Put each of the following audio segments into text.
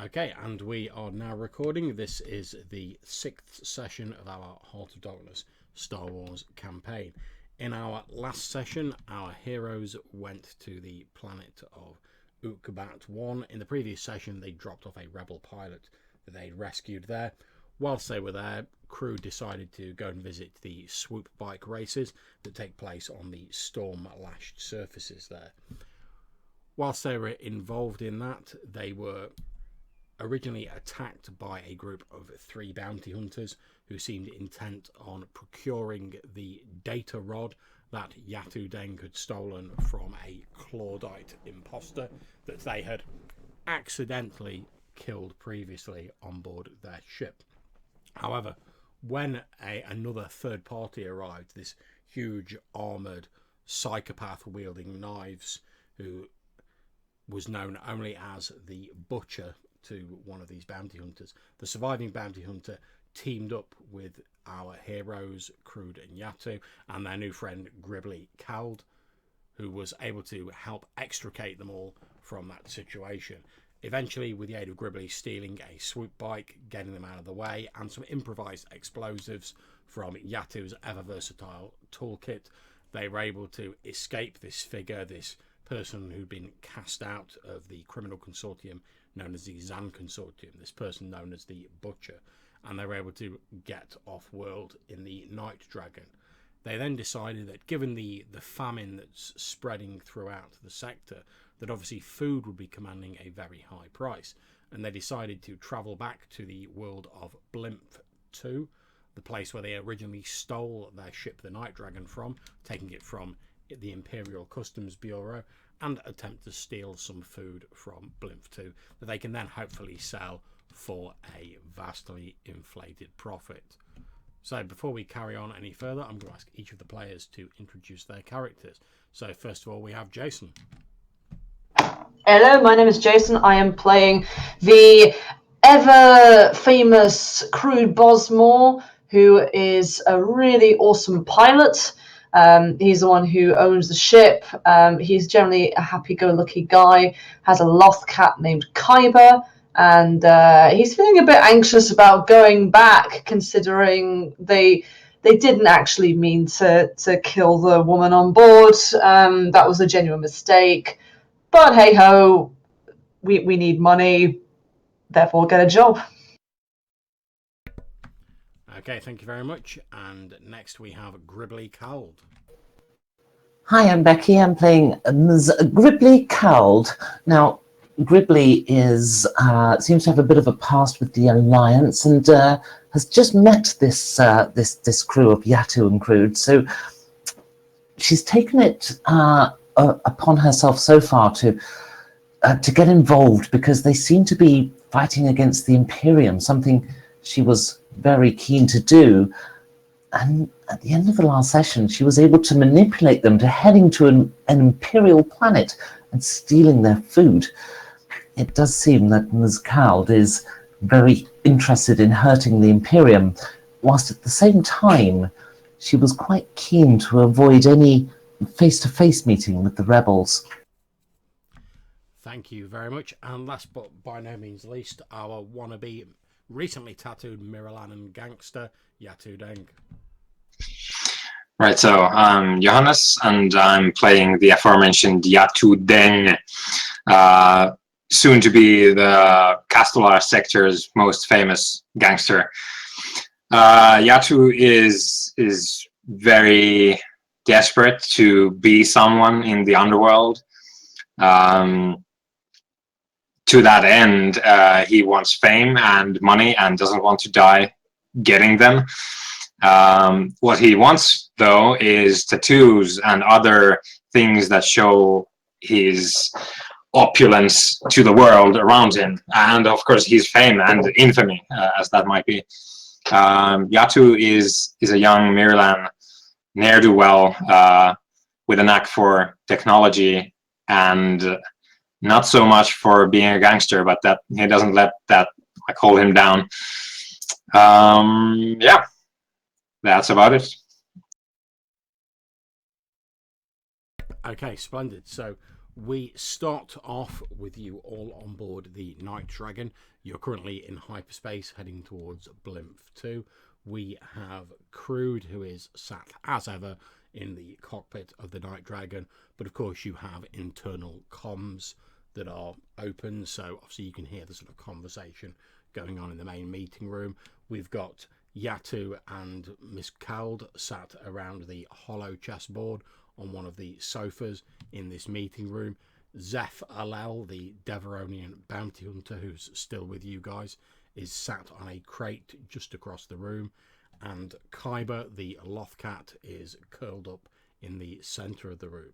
Okay, and we are now recording. This is the 6th session of our Heart of Darkness Star Wars campaign. In our last session, our heroes went to the planet of Ukbat 1. In the previous session, they dropped off a rebel pilot that they'd rescued there. Whilst they were there, crew decided to go and visit the swoop bike races that take place on the storm-lashed surfaces there. Whilst they were involved in that, they were originally attacked by a group of 3 bounty hunters who seemed intent on procuring the data rod that Yatu Deng had stolen from a Claudite imposter that they had accidentally killed previously on board their ship. However, when another third party arrived, this huge armoured psychopath wielding knives, who was known only as the Butcher to one of these bounty hunters, the surviving bounty hunter teamed up with our heroes, Crude and Yatu, and their new friend Gribbly Cald, who was able to help extricate them all from that situation. Eventually, with the aid of Gribbly stealing a swoop bike, getting them out of the way, and some improvised explosives from Yatu's ever-versatile toolkit, they were able to escape this figure, this person who'd been cast out of the criminal consortium known as the Zan Consortium, this person known as the Butcher, and they were able to get off-world in the Night Dragon. They then decided that given the famine that's spreading throughout the sector, that obviously food would be commanding a very high price, and they decided to travel back to the world of Blimph II, the place where they originally stole their ship, the Night Dragon, from, taking it from the Imperial Customs Bureau, and attempt to steal some food from Blimph II that they can then hopefully sell for a vastly inflated profit. So before we carry on any further, I'm going to ask each of the players to introduce their characters. So first of all, we have Jason. Hello, my name is Jason. I am playing the ever-famous Crude Bosmore, who is a really awesome pilot. He's the one who owns the ship. He's generally a happy-go-lucky guy, has a lost cat named Kyber, and he's feeling a bit anxious about going back, considering they didn't actually mean to kill the woman on board. That was a genuine mistake. But hey-ho, we need money, therefore get a job. Okay, thank you very much. And next we have Gribbly Cald. Hi, I'm Becky. I'm playing Ms. Gribbly Cald. Now, Gribbly seems to have a bit of a past with the Alliance and has just met this crew of Yatu and Crude. So she's taken it upon herself so far to get involved because they seem to be fighting against the Imperium, something she was very keen to do. And at the end of the last session, she was able to manipulate them to heading to an Imperial planet and stealing their food. It does seem that Ms. Cald is very interested in hurting the Imperium, whilst at the same time, she was quite keen to avoid any face-to-face meeting with the rebels. Thank you very much. And last but by no means least, our wannabe, recently tattooed Miralan gangster, Yatu Deng. Right, so I'm Johannes, and I'm playing the aforementioned Yatu Deng, soon to be the Castellar sector's most famous gangster. Yatu is very desperate to be someone in the underworld. To that end, he wants fame and money and doesn't want to die getting them. What he wants, though, is tattoos and other things that show his opulence to the world around him, and of course his fame and infamy, as that might be. Yatu is a young Miralan ne'er-do-well with a knack for technology and not so much for being a gangster, but that he doesn't let that hold him down. Yeah, that's about it. Okay, splendid. So We start off with you all on board the Night Dragon. You're currently in hyperspace heading towards Blimph II. We have Crude, who is sat as ever in the cockpit of the Night Dragon, but of course you have internal comms that are open, so obviously you can hear the sort of conversation going on in the main meeting room. We've got Yatu and Miss Cald sat around the hollow chessboard on one of the sofas in this meeting room. Zeph Alel, the Deveronian bounty hunter who's still with you guys, is sat on a crate just across the room, and Kyber, the Lothcat, is curled up in the centre of the room.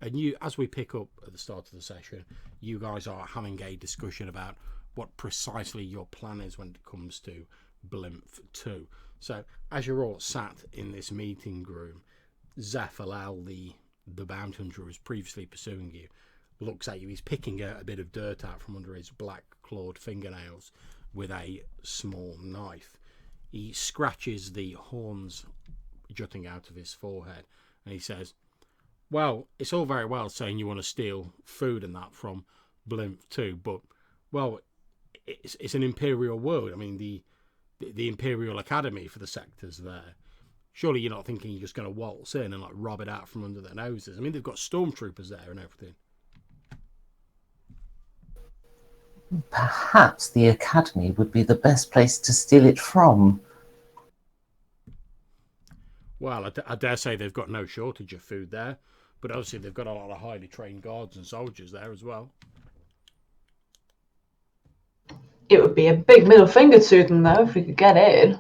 And you, as we pick up at the start of the session, you guys are having a discussion about what precisely your plan is when it comes to Blimph II. So as you're all sat in this meeting room, Zeph Alel, the bounty hunter who was previously pursuing you, looks at you. He's picking a bit of dirt out from under his black clawed fingernails with a small knife. He scratches the horns jutting out of his forehead and he says, well, it's all very well saying you want to steal food and that from Blimph II, but, well, it's an imperial world. I mean, the Imperial Academy for the sectors there. Surely you're not thinking you're just going to waltz in and like rob it out from under their noses. I mean, they've got stormtroopers there and everything. Perhaps the Academy would be the best place to steal it from. Well, I dare say they've got no shortage of food there, but obviously they've got a lot of highly trained guards and soldiers there as well. It would be a big middle finger to them, though, if we could get in.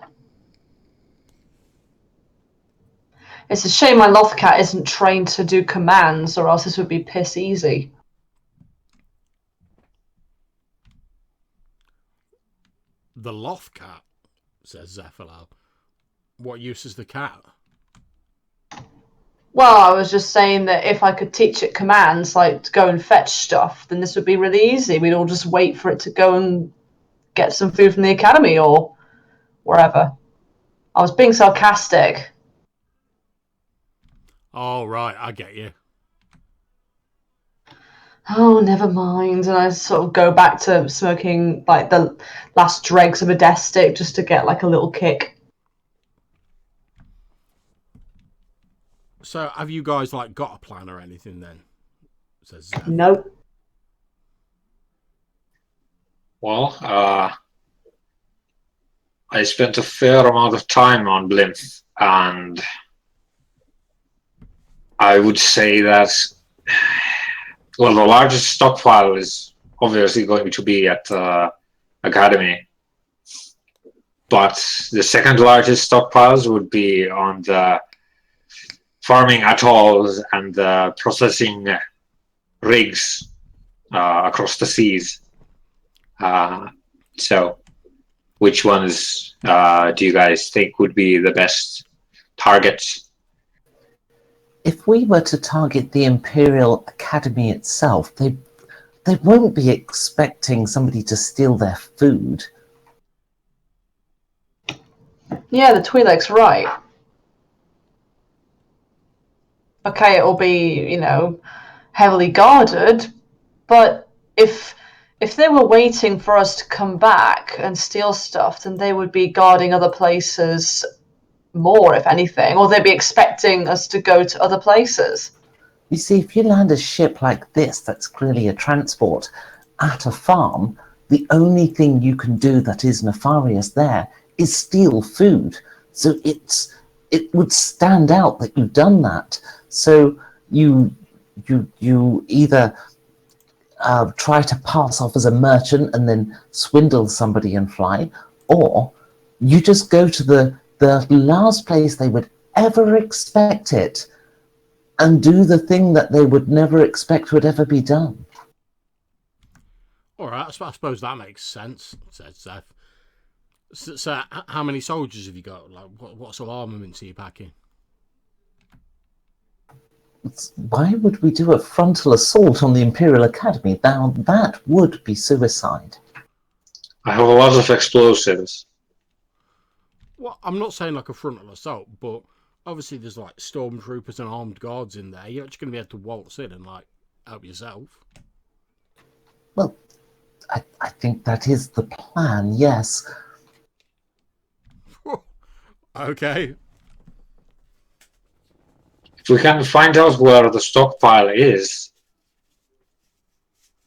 It's a shame my Lothcat isn't trained to do commands, or else this would be piss easy. The Lothcat, says Zeph Alel. What use is the cat? Well, I was just saying that if I could teach it commands, like to go and fetch stuff, then this would be really easy. We'd all just wait for it to go and get some food from the Academy or wherever. I was being sarcastic. Oh, right, I get you. Oh, never mind. And I sort of go back to smoking like the last dregs of a death stick just to get like a little kick. So have you guys like got a plan or anything then? Says Zeph. Nope. Well, I spent a fair amount of time on Blimph, and I would say that, well, the largest stockpile is obviously going to be at Academy, but the second largest stockpiles would be on the farming atolls and the processing rigs across the seas. So which ones do you guys think would be the best targets? If we were to target the Imperial Academy itself, they won't be expecting somebody to steal their food. Yeah, the Twi'lek's right. Okay, it'll be, heavily guarded, but if they were waiting for us to come back and steal stuff, then they would be guarding other places more, if anything, or they'd be expecting us to go to other places. You see, if you land a ship like this that's clearly a transport at a farm, the only thing you can do that is nefarious there is steal food. So it would stand out that you've done that. So you either try to pass off as a merchant and then swindle somebody and fly, or you just go to the last place they would ever expect it and do the thing that they would never expect would ever be done. All right, I suppose that makes sense, said Zeph. So how many soldiers have you got? Like, what sort of armaments are you packing? Why would we do a frontal assault on the Imperial Academy? Now, that would be suicide. I have a lot of explosives. Well, I'm not saying like a frontal assault, but obviously there's like stormtroopers and armed guards in there. You're not just going to be able to waltz in and like help yourself. Well, I think that is the plan, yes. Okay. If we can find out where the stockpile is,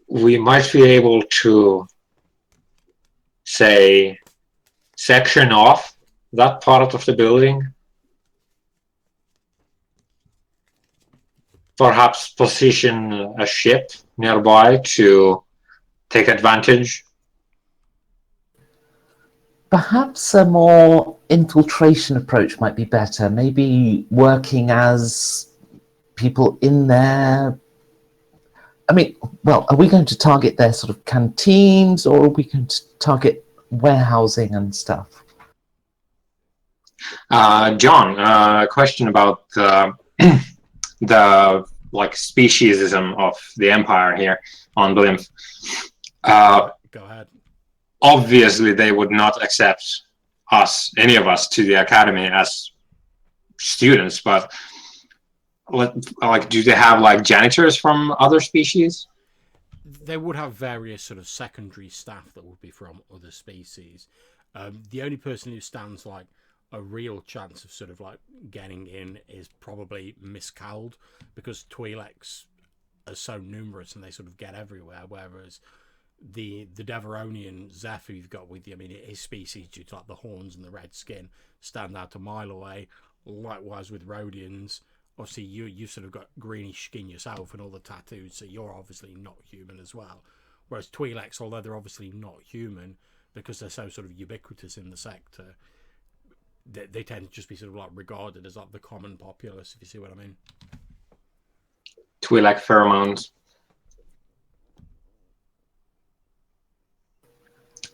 we might be able to, say, section off that part of the building. Perhaps position a ship nearby to take advantage. Perhaps a more infiltration approach might be better. Maybe working as people in there. I mean, well, are we going to target their sort of canteens, or are we going to target warehousing and stuff? John, a question about the like speciesism of the Empire here on Blimph. Go ahead. Obviously, they would not accept us, any of us, to the academy as students. But like, do they have like janitors from other species? They would have various sort of secondary staff that would be from other species. The only person who stands like a real chance of sort of like getting in is probably Miss Cowled, because Twi'leks are so numerous and they sort of get everywhere, whereas the Deveronian Zeph who you've got with you, I mean, his species, due to like the horns and the red skin, stand out a mile away. Likewise with Rhodians, obviously you sort of got greenish skin yourself and all the tattoos, so you're obviously not human as well. Whereas Twi'leks, although they're obviously not human because they're so sort of ubiquitous in the sector, they tend to just be sort of like regarded as like the common populace, if you see what I mean. Twi'lek pheromones.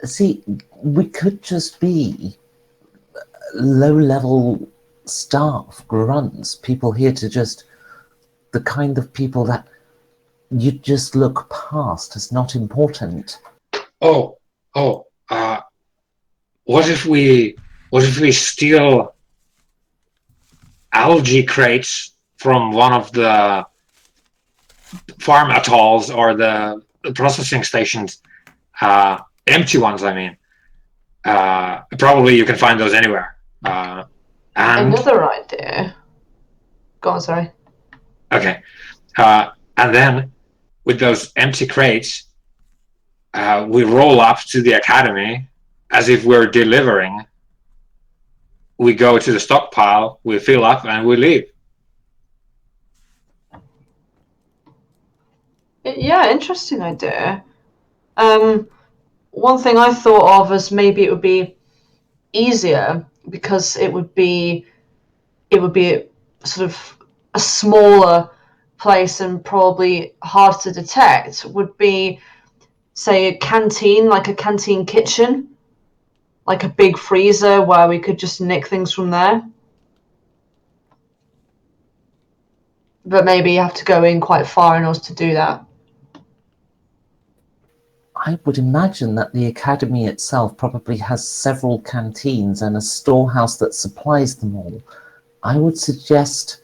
See, we could just be low-level staff, grunts, people here to just the kind of people that you just look past as not important. What if we steal algae crates from one of the farm atolls or the processing stations? Empty ones, I mean. Probably you can find those anywhere. And Another idea. Go on, sorry. okay. And then with those empty crates, we roll up to the academy as if we're delivering. We go to the stockpile, we fill up, and we leave. Yeah, interesting idea. One thing I thought of is maybe it would be easier because it would be sort of a smaller place and probably hard to detect. Would be, say, a canteen, like a canteen kitchen, like a big freezer where we could just nick things from there. But maybe you have to go in quite far in order to do that. I would imagine that the academy itself probably has several canteens and a storehouse that supplies them all. I would suggest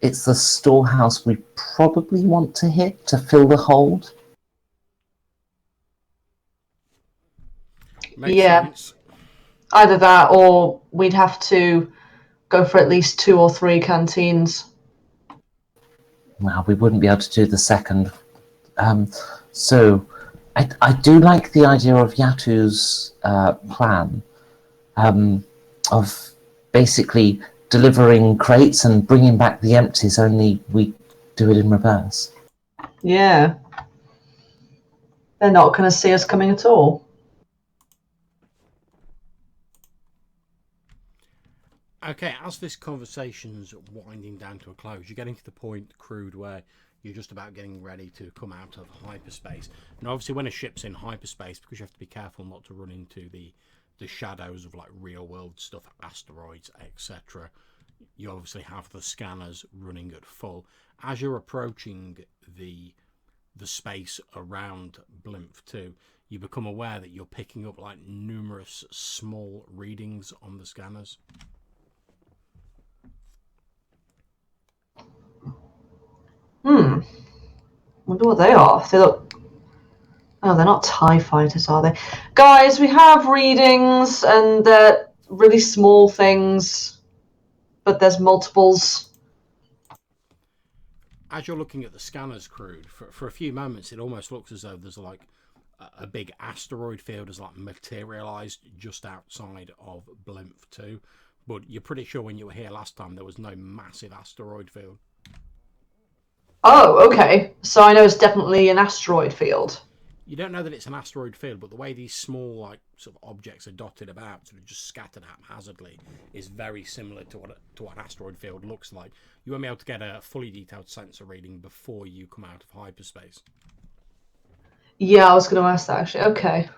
it's the storehouse we probably want to hit to fill the hold. Makes Yeah. sense. Either that or we'd have to go for at least 2 or 3 canteens. Well, we wouldn't be able to do the second. So I do like the idea of Yatu's plan of basically delivering crates and bringing back the empties, only we do it in reverse. Yeah. They're not going to see us coming at all. Okay, as this conversation's winding down to a close, you're getting to the point, Crude, where you're just about getting ready to come out of hyperspace. Now, obviously, when a ship's in hyperspace, because you have to be careful not to run into the shadows of like real-world stuff, asteroids, etc., you obviously have the scanners running at full. As you're approaching the space around Blimph II, you become aware that you're picking up like numerous small readings on the scanners. wonder what they are. They look... Oh, they're not TIE fighters, are they? Guys, we have readings, and they're really small things, but there's multiples. As you're looking at the scanners, Crude, for a few moments, it almost looks as though there's like a big asteroid field has like materialized just outside of Blimph II. But you're pretty sure when you were here last time there was no massive asteroid field. Oh, okay. So I know it's definitely an asteroid field. You don't know that it's an asteroid field, but the way these small, like, sort of objects are dotted about, sort of just scattered haphazardly, is very similar to what an asteroid field looks like. You won't be able to get a fully detailed sensor reading before you come out of hyperspace. Yeah, I was going to ask that, actually. Okay.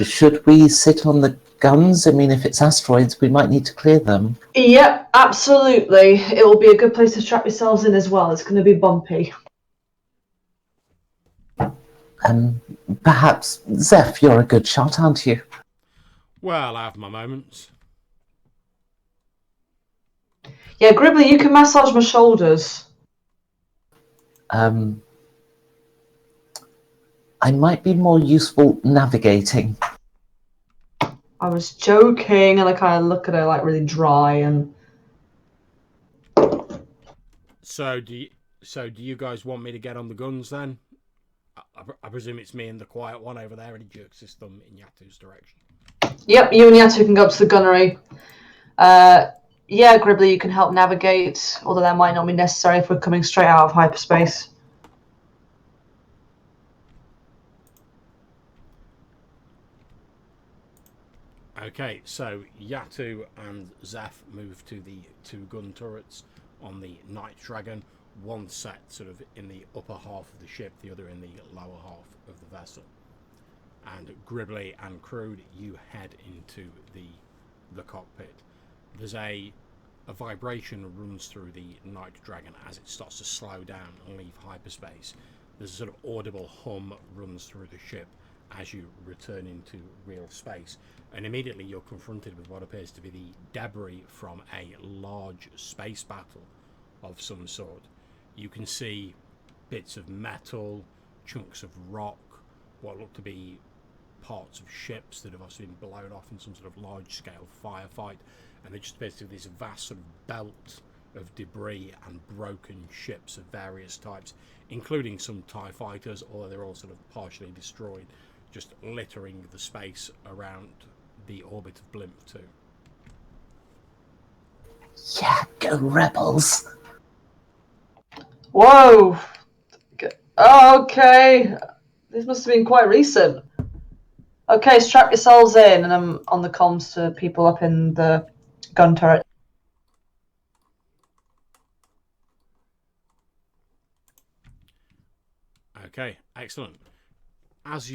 Should we sit on the guns? I mean, if it's asteroids, we might need to clear them. Yep, absolutely. It will be a good place to strap yourselves in as well. It's going to be bumpy. Perhaps, Zeph, you're a good shot, aren't you? Well, I have my moments. Yeah, Gribbly, you can massage my shoulders. I might be more useful navigating. I was joking, and I kind of look at her like really dry and... So do you guys want me to get on the guns then? I presume it's me and the quiet one over there, and he jerks his thumb in Yatu's direction. Yep, you and Yatu can go up to the gunnery. Yeah, Gribbly, you can help navigate, although that might not be necessary if we're coming straight out of hyperspace. Okay, so Yatu and Zeph move to the two gun turrets on the Night Dragon. One set sort of in the upper half of the ship, the other in the lower half of the vessel. And Gribbly and Crude, you head into the cockpit. There's a vibration runs through the Night Dragon as it starts to slow down and leave hyperspace. There's a sort of audible hum runs through the ship as you return into real space, and immediately you're confronted with what appears to be the debris from a large space battle of some sort. You can see bits of metal, chunks of rock, what look to be parts of ships that have also been blown off in some sort of large-scale firefight, and there just appears to be this vast sort of belt of debris and broken ships of various types, including some TIE fighters, although they're all sort of partially destroyed, just littering the space around the orbit of Blimph II. Yeah, go Rebels! Whoa! Oh, okay. This must have been quite recent. Okay, strap yourselves in, and I'm on the comms to people up in the gun turret. Okay, excellent. As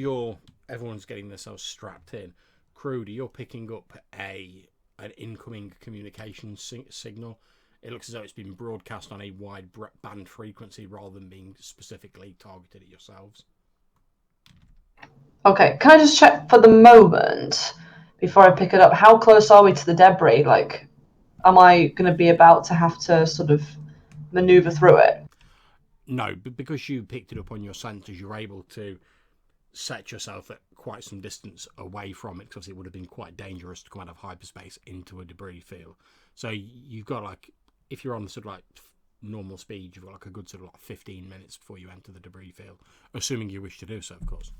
everyone's getting themselves strapped in, Crude, you're picking up an incoming communication signal. It looks as though it's been broadcast on a wide band frequency rather than being specifically targeted at yourselves. Okay, can I just check for the moment, before I pick it up, how close are we to the debris? Like, am I going to be about to have to sort of maneuver through it? No, but because you picked it up on your sensors, you're able to set yourself at quite some distance away from it, because it would have been quite dangerous to come out of hyperspace into a debris field. So you've got, like, if you're on sort of like normal speed, you've got like a good sort of like 15 minutes before you enter the debris field, assuming you wish to do so, of course.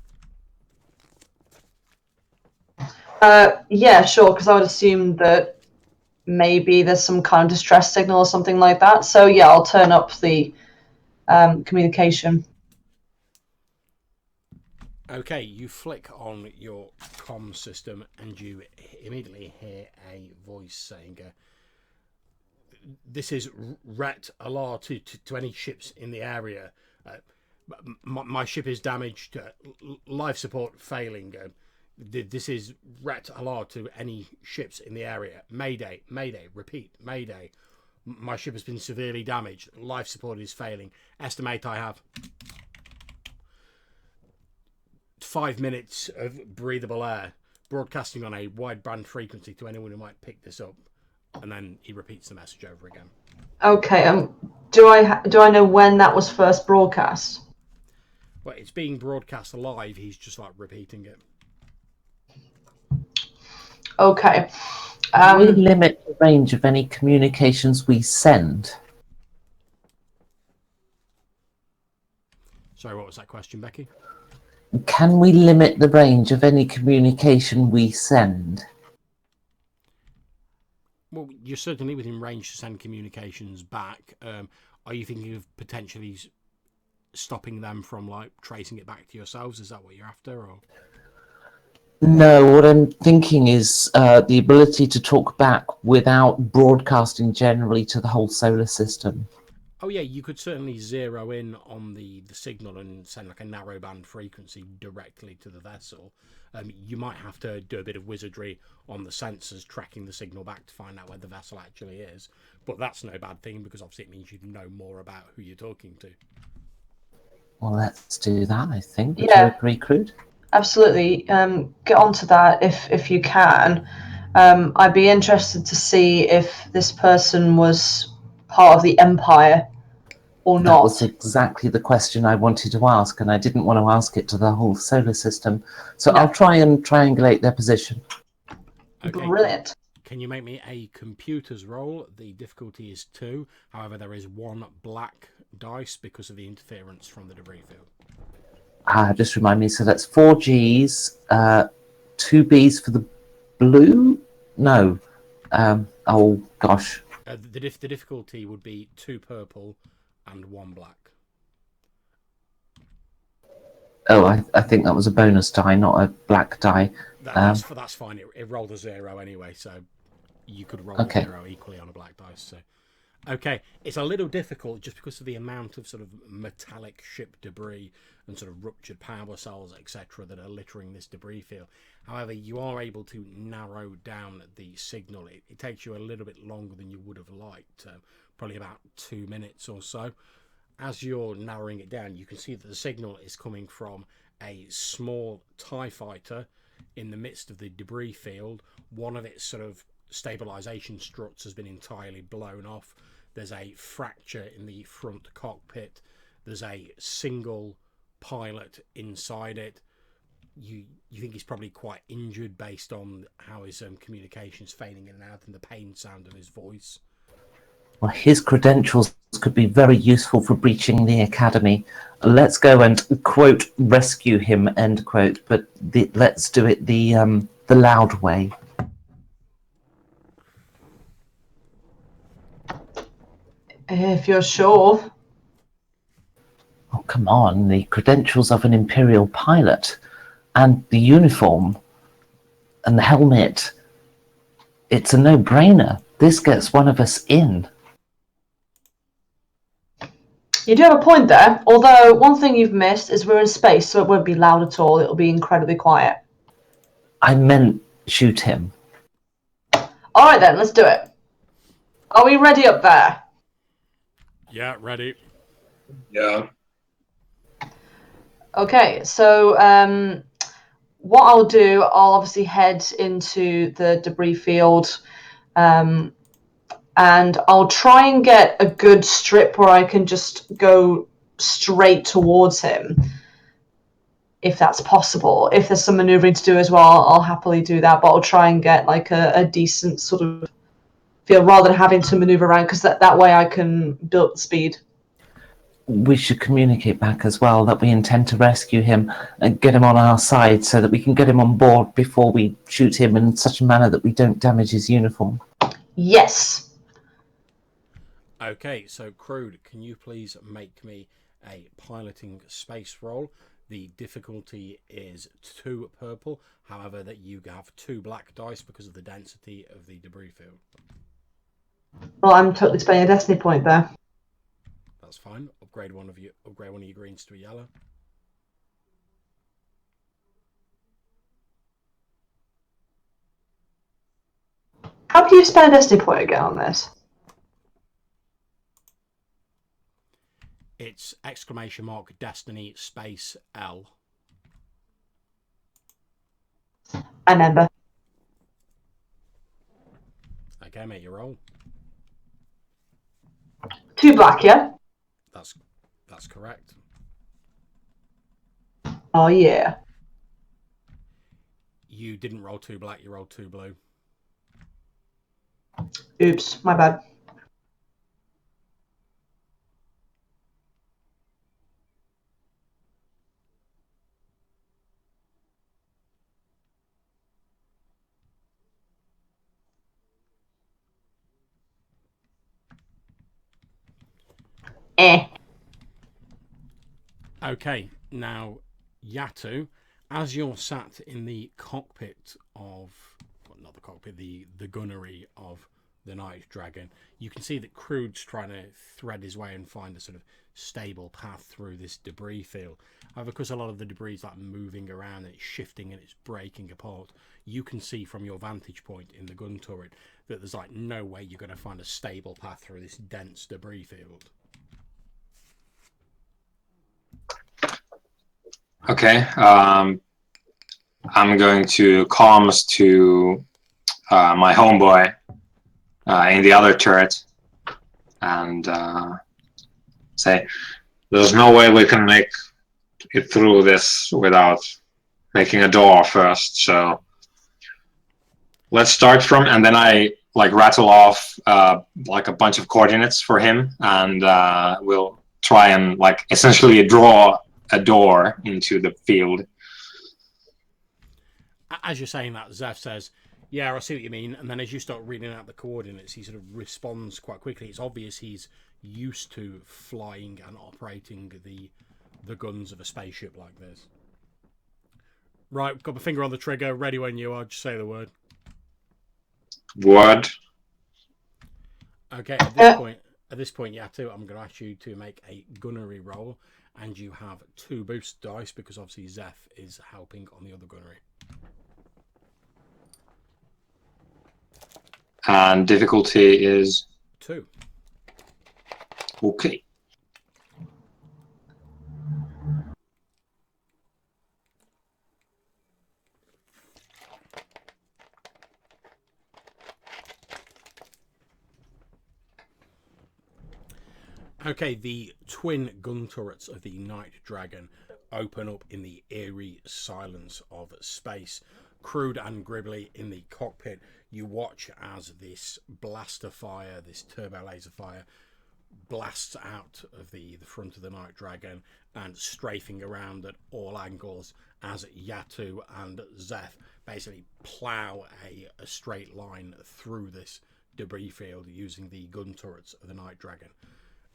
Yeah, sure, because I would assume that maybe there's some kind of distress signal or something like that. So yeah, I'll turn up the communication. Okay, you flick on your comm system and you immediately hear a voice saying, this is Ret Alar to any ships in the area. My ship is damaged, life support failing. This is Ret Alar to any ships in the area. Mayday, mayday, repeat, mayday. My ship has been severely damaged. Life support is failing. Estimate I have 5 minutes of breathable air, broadcasting on a wide band frequency to anyone who might pick this up. And then he repeats the message over again. Okay. Do I know when that was first broadcast? But it's being broadcast live. He's just like repeating it. Okay. We limit the range of any communications we send. Sorry, what was that question, Becky? Can we limit the range of any communication we send? Well, you're certainly within range to send communications back. Are you thinking of potentially stopping them from like tracing it back to yourselves? Is that what you're after? Or No, what I'm thinking is the ability to talk back without broadcasting generally to the whole solar system. oh yeah, you could certainly zero in on the signal and send like a narrowband frequency directly to the vessel. You might have to do a bit of wizardry on the sensors tracking the signal back to find out where the vessel actually is. But that's no bad thing because obviously it means you know more about who you're talking to. Well, let's do that, I think. Would Yeah. you agree, Crude? Absolutely. Get onto that if you can. I'd be interested to see if this person was part of the Empire or That not. was exactly the question I wanted to ask, and I didn't want to ask it to the whole solar system. So No. I'll try and triangulate their position. Okay, Brilliant. Can you make me a computers roll? The difficulty is 2. However, there is 1 black dice because of the interference from the debris field. Just remind me, so that's 4 Gs, 2 Bs for the blue? No. Oh, gosh. The difficulty would be 2 purple and 1 black. Oh, I think that was a bonus die, not a black die. That's fine. It rolled a 0 anyway, so you could roll Okay. a 0 equally on a black dice. So, okay, it's a little difficult just because of the amount of sort of metallic ship debris and sort of ruptured power cells, etc., that are littering this debris field. However, you are able to narrow down the signal. It takes you a little bit longer than you would have liked, probably about 2 minutes or so. As you're narrowing it down, you can see that the signal is coming from a small TIE fighter in the midst of the debris field. One of its sort of stabilization struts has been entirely blown off. There's a fracture in the front cockpit. There's a single pilot inside it. You think he's probably quite injured based on how his communication's fading in and out and the pain sound of his voice. Well, his credentials could be very useful for breaching the academy. Let's go and, quote, rescue him, end quote, but let's do it the loud way. If you're sure. Oh, come on, the credentials of an Imperial pilot and the uniform and the helmet. It's a no-brainer. This gets one of us in. You do have a point there, although one thing you've missed is we're in space, so it won't be loud at all. It'll be incredibly quiet. I meant shoot him. All right then, let's do it. Are we ready up there? Yeah, ready. Yeah. Okay, so what I'll do, I'll obviously head into the debris field, and I'll try and get a good strip where I can just go straight towards him, if that's possible. If there's some maneuvering to do as well, I'll happily do that, but I'll try and get like a decent sort of feel rather than having to maneuver around, because that way I can build speed. We should communicate back as well that we intend to rescue him and get him on our side so that we can get him on board before we shoot him in such a manner that we don't damage his uniform. Yes. Okay, so Crude, can you please make me a piloting space roll? The difficulty is 2 purple, however that you have 2 black dice because of the density of the debris field. Well, I'm totally spending a destiny point there. That's fine. Upgrade one of your greens to a yellow. How do you spend a destiny point again on this? It's ! Destiny space L. I remember. Okay, mate, you roll. 2 black, yeah? That's correct. Oh, yeah. You didn't roll 2 black, you rolled 2 blue. Oops, my bad. Eh. Okay, now, Yatu, as you're sat in the cockpit of, well, not the cockpit, the gunnery of the Night Dragon, you can see that Crude's trying to thread his way and find a sort of stable path through this debris field. However, because a lot of the debris is like moving around and it's shifting and it's breaking apart, you can see from your vantage point in the gun turret that there's like no way you're going to find a stable path through this dense debris field. Okay. I'm going to comms to my homeboy in the other turret and say, there's no way we can make it through this without making a door first. So let's start from, and then I like rattle off like a bunch of coordinates for him, and we'll try and like essentially draw a door into the field. As you're saying that, Zeph says, yeah, I see what you mean. And then as you start reading out the coordinates, he sort of responds quite quickly. It's obvious he's used to flying and operating the guns of a spaceship like this. Right, got my finger on the trigger, ready when you are. Just say the word. Word. Okay, at this point, Yatu, I'm going to ask you to make a gunnery roll, and you have 2 boost dice because obviously Zeph is helping on the other gunnery. And difficulty is 2. okay. Okay, the twin gun turrets of the Night Dragon open up in the eerie silence of space. Crude and Gribbly in the cockpit, you watch as this blaster fire, this turbo laser fire, blasts out of the front of the Night Dragon and strafing around at all angles as Yatu and Zeph basically plough a straight line through this debris field using the gun turrets of the Night Dragon.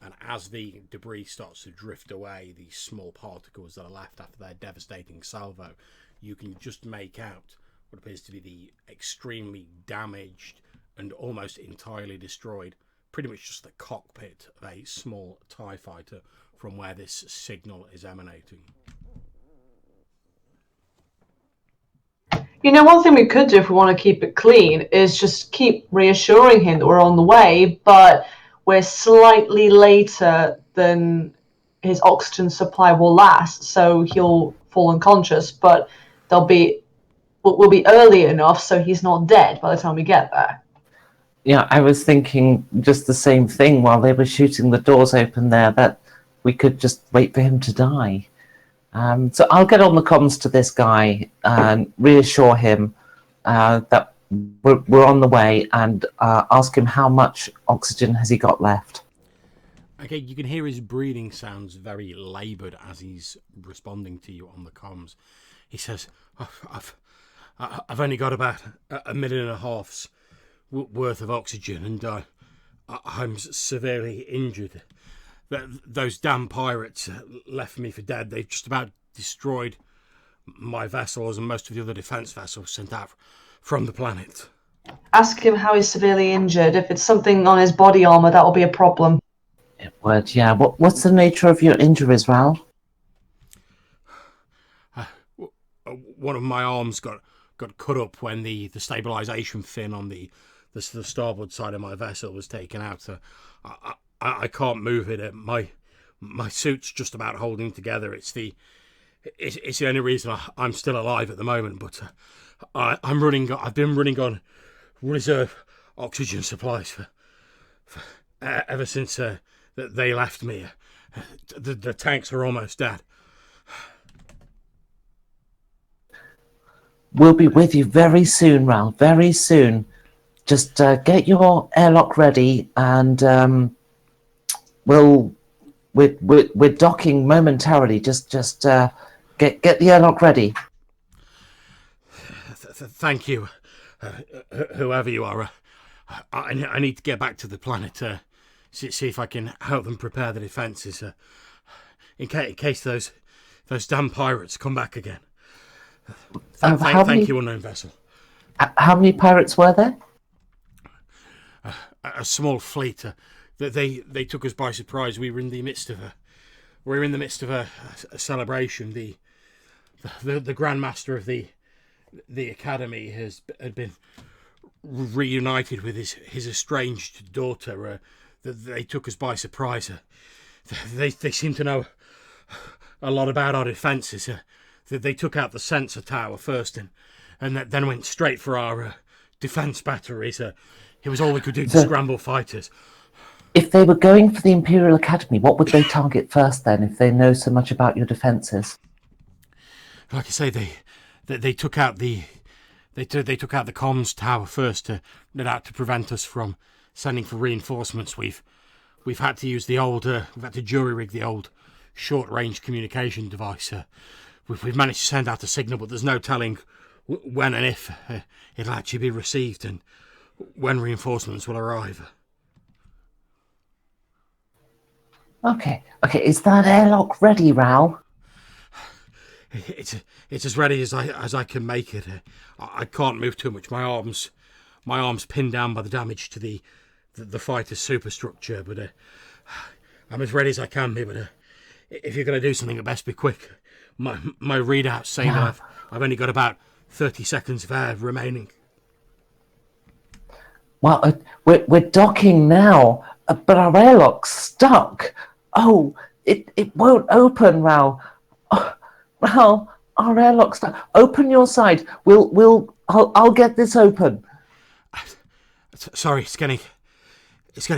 And as the debris starts to drift away, the small particles that are left after their devastating salvo, you can just make out what appears to be the extremely damaged and almost entirely destroyed, pretty much just the cockpit of a small TIE fighter from where this signal is emanating. You know, one thing we could do if we want to keep it clean is just keep reassuring him that we're on the way, but we're slightly later than his oxygen supply will last, so he'll fall unconscious, but we'll be early enough so he's not dead by the time we get there. Yeah, I was thinking just the same thing while they were shooting the doors open there, that we could just wait for him to die. So I'll get on the comms to this guy and reassure him that we're on the way, and ask him how much oxygen has he got left. Okay, you can hear his breathing sounds very laboured as he's responding to you on the comms. He says, I've only got about a minute and a half's worth of oxygen, and I'm severely injured. Those damn pirates left me for dead. They've just about destroyed my vessels and most of the other defence vessels sent out from the planet. Ask him how he's severely injured. If it's something on his body armour, that will be a problem. It would, yeah. What's the nature of your injuries, Ral? One of my arms got cut up when the stabilisation fin on the starboard side of my vessel was taken out. I can't move it. My suit's just about holding together. It's the only reason I'm still alive at the moment. But I've been running on reserve oxygen supplies for ever since they left me. The tanks are almost dead. We'll be with you very soon, Raoul. Very soon. Just get your airlock ready, and we're docking momentarily. Just get the airlock ready. Thank you, whoever you are. I need to get back to the planet to see if I can help them prepare the defences in case those damn pirates come back again. Thank you, unknown vessel. How many pirates were there? A small fleet. They took us by surprise. We were in the midst of a celebration. The Grandmaster of the Academy had been reunited with his estranged daughter. They took us by surprise. They seem to know a lot about our defences. They took out the sensor tower first, and then went straight for our defence batteries. It was all we could do to scramble fighters. If they were going for the Imperial Academy, what would they target first then, if they know so much about your defences? Like I say, they took out the comms tower first to prevent us from sending for reinforcements. We've had to use we've had to jury rig the old short range communication device. We've managed to send out a signal, but there's no telling when and if it'll actually be received and when reinforcements will arrive. Okay. Is that airlock ready, Raoul? It's as ready as I can make it. I can't move too much. My arms pinned down by the damage to the fighter's superstructure. But I'm as ready as I can be. But if you're going to do something, it best be quick. My readouts say that I've only got about 30 seconds of air remaining. Well, we're docking now, but our airlock's stuck. Oh, it won't open, Raoul. Oh, Raoul, our airlock's stuck. Open your side. I'll get this open. Sorry, it's getting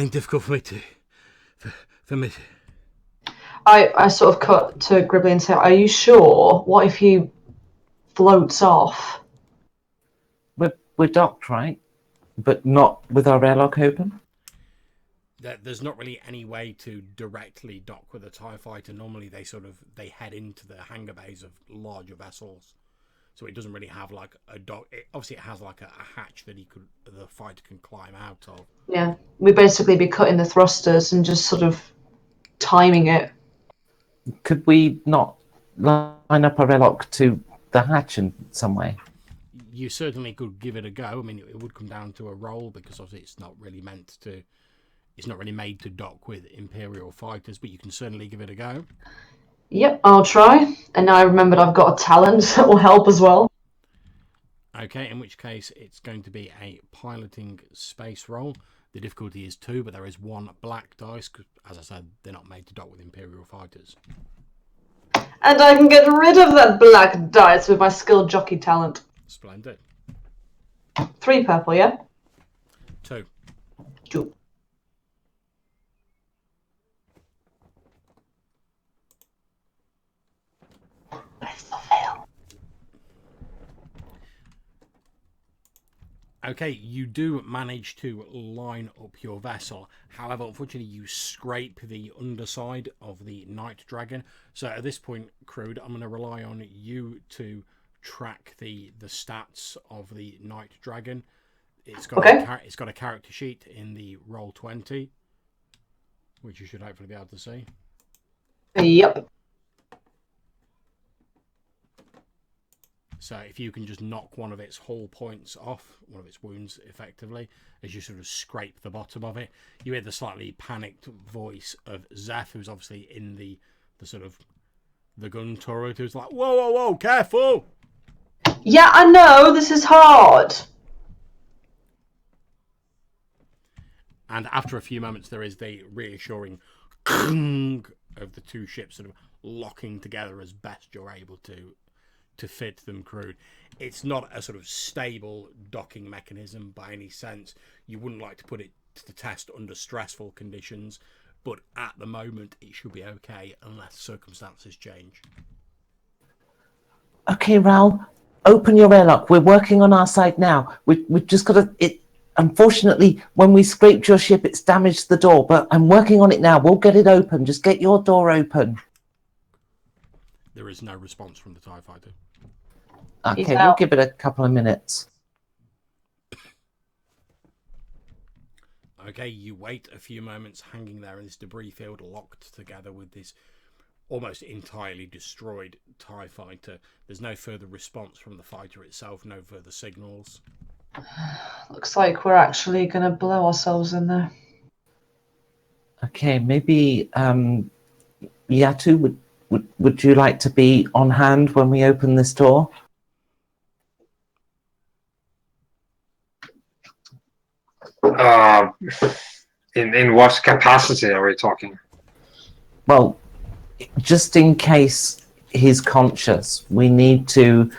difficult for me. I sort of cut to Gribbly and say, "Are you sure? What if he floats off?" We're docked, right? But not with our airlock open? There's not really any way to directly dock with a TIE fighter. Normally they head into the hangar bays of larger vessels. So it doesn't really have like a dock. Obviously it has like a hatch that the fighter can climb out of. Yeah, we'd basically be cutting the thrusters and just sort of timing it. Could we not line up our airlock to the hatch in some way? You certainly could give it a go. I mean, it would come down to a roll because obviously it's not really made to dock with Imperial fighters, but you can certainly give it a go. Yep, I'll try. And now I remembered I've got a talent that will help as well. Okay, in which case it's going to be a piloting space roll. The difficulty is 2, but there is 1 black dice, because, as I said, they're not made to dock with Imperial fighters. And I can get rid of that black dice with my skilled jockey talent. Splendid. 3 purple, yeah? 2. 2. Okay, you do manage to line up your vessel. However, unfortunately, you scrape the underside of the Night Dragon. So at this point, Crude, I'm going to rely on you to track the stats of the Night Dragon. It's got it's got a character sheet in the Roll20, which you should hopefully be able to see. Yep. So if you can just knock one of its hull points off, one of its wounds effectively, as you sort of scrape the bottom of it, you hear the slightly panicked voice of Zeph, who's obviously in the sort of the gun turret, who's like, whoa, whoa, whoa, careful! Yeah, I know, this is hard. And after a few moments, there is the reassuring clunk of the 2 ships sort of locking together as best you're able to fit them, Crude. It's not a sort of stable docking mechanism by any sense. You wouldn't like to put it to the test under stressful conditions, but at the moment it should be okay unless circumstances change. Okay, Raoul, open your airlock. We're working on our side now. We've just got to... Unfortunately, when we scraped your ship, it's damaged the door, but I'm working on it now. We'll get it open. Just get your door open. There is no response from the TIE fighter. Okay, we'll give it a couple of minutes. Okay, you wait a few moments hanging there in this debris field, locked together with this almost entirely destroyed TIE fighter. There's no further response from the fighter itself, no further signals. Looks like we're actually going to blow ourselves in there. Okay, maybe Yatu, would you like to be on hand when we open this door? In what capacity are we talking? Well, just in case he's conscious, we need to...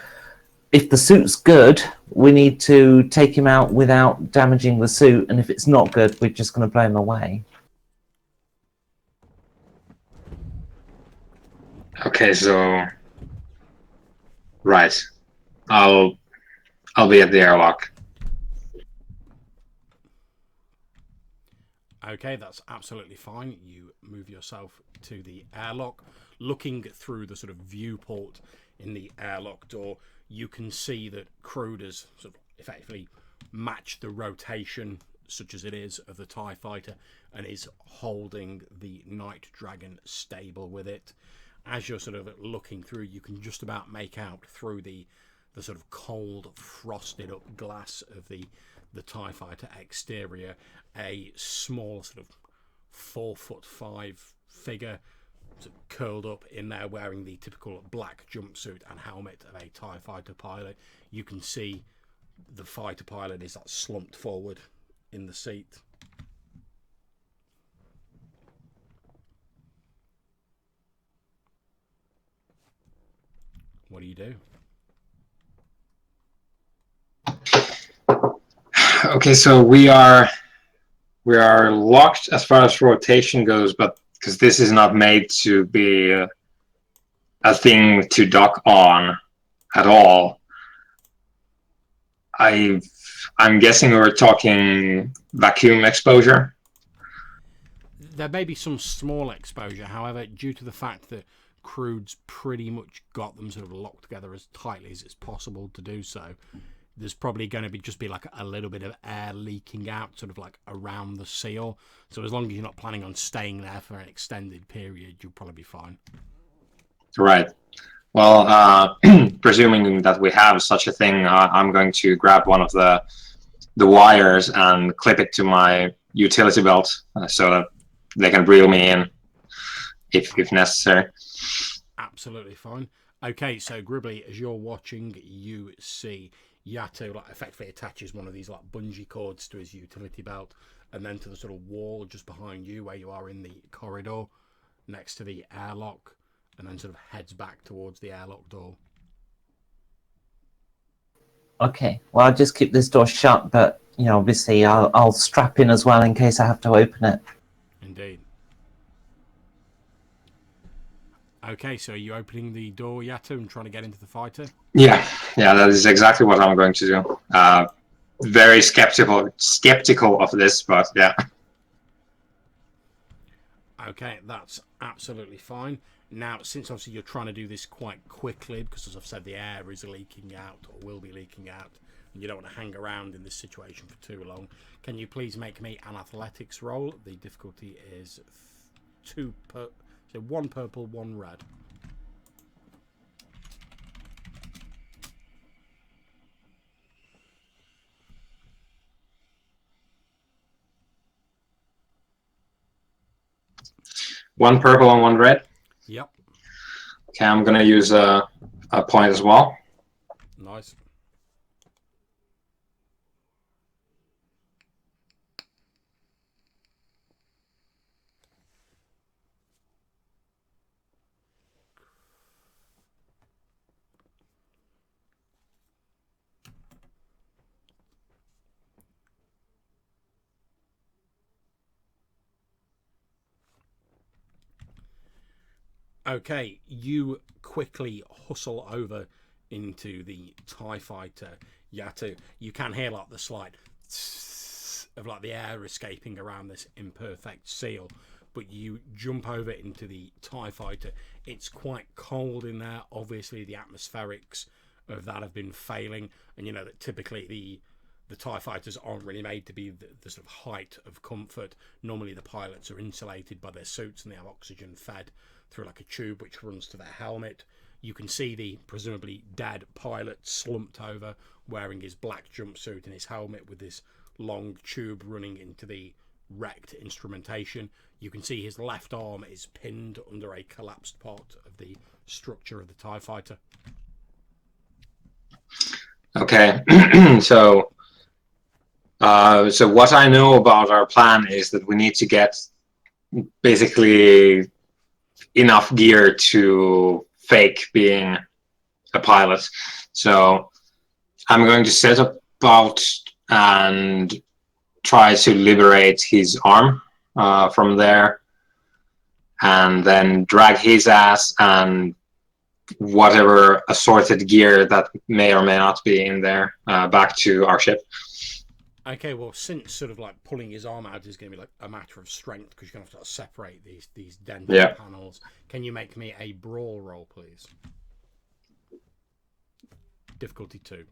If the suit's good, we need to take him out without damaging the suit, and if it's not good, we're just going to blow him away. Okay, so right, I'll be at the airlock. Okay, that's absolutely fine. You move yourself to the airlock. Looking through the sort of viewport in the airlock door, you can see that Crude has sort of effectively matched the rotation, such as it is, of the TIE fighter, and is holding the Night Dragon stable with it. As you're sort of looking through, you can just about make out through the sort of cold, frosted up glass of the TIE fighter exterior a small sort of 4'5" figure sort of curled up in there, wearing the typical black jumpsuit and helmet of a TIE fighter pilot. You can see the fighter pilot is that slumped forward in the seat. What do you do? Okay, so we are locked as far as rotation goes, but because this is not made to be a thing to dock on at all, I'm guessing we're talking vacuum exposure. There may be some small exposure, however, due to the fact that Crude's pretty much got them sort of locked together as tightly as it's possible to do so, there's probably going to be like a little bit of air leaking out, sort of like around the seal. So as long as you're not planning on staying there for an extended period, you'll probably be fine. Right. Well, presuming that we have such a thing, I'm going to grab one of the wires and clip it to my utility belt so that they can reel me in if necessary. Absolutely fine. Okay, so Gribbly, as you're watching, you see Yato like effectively attaches one of these like bungee cords to his utility belt, and then to the sort of wall just behind you where you are in the corridor next to the airlock, and then sort of heads back towards the airlock door. Okay, well, I'll just keep this door shut, but, you know, obviously I'll strap in as well in case I have to open it. Indeed. Okay, so are you opening the door, Yato, and trying to get into the fighter? Yeah, that is exactly what I'm going to do. Very skeptical of this, but yeah. Okay, that's absolutely fine. Now, since obviously you're trying to do this quite quickly, because as I've said, the air is leaking out, or will be leaking out, and you don't want to hang around in this situation for too long, can you please make me an athletics roll? The difficulty is 1 purple, 1 red. One purple and 1 red. Yep. Okay, I'm going to use a point as well. Nice. Okay, you quickly hustle over into the TIE fighter Yatu, you can hear like the slight of like the air escaping around this imperfect seal. But you jump over into the TIE fighter, it's quite cold in there. Obviously the atmospherics of that have been failing, and you know that typically the TIE fighters aren't really made to be the sort of height of comfort. Normally the pilots are insulated by their suits and they have oxygen fed through like a tube which runs to their helmet. You can see the presumably dead pilot slumped over, wearing his black jumpsuit and his helmet with this long tube running into the wrecked instrumentation. You can see his left arm is pinned under a collapsed part of the structure of the TIE fighter. Okay, so what I know about our plan is that we need to get basically enough gear to fake being a pilot. So I'm going to set about and try to liberate his arm from there, and then drag his ass and whatever assorted gear that may or may not be in there back to our ship. Okay, well, since sort of like pulling his arm out is going to be like a matter of strength, because you're going to have to separate these dented panels, can you make me a brawl roll, please? Difficulty 2.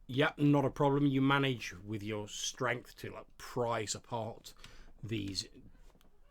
Yep, not a problem. You manage with your strength to like prise apart these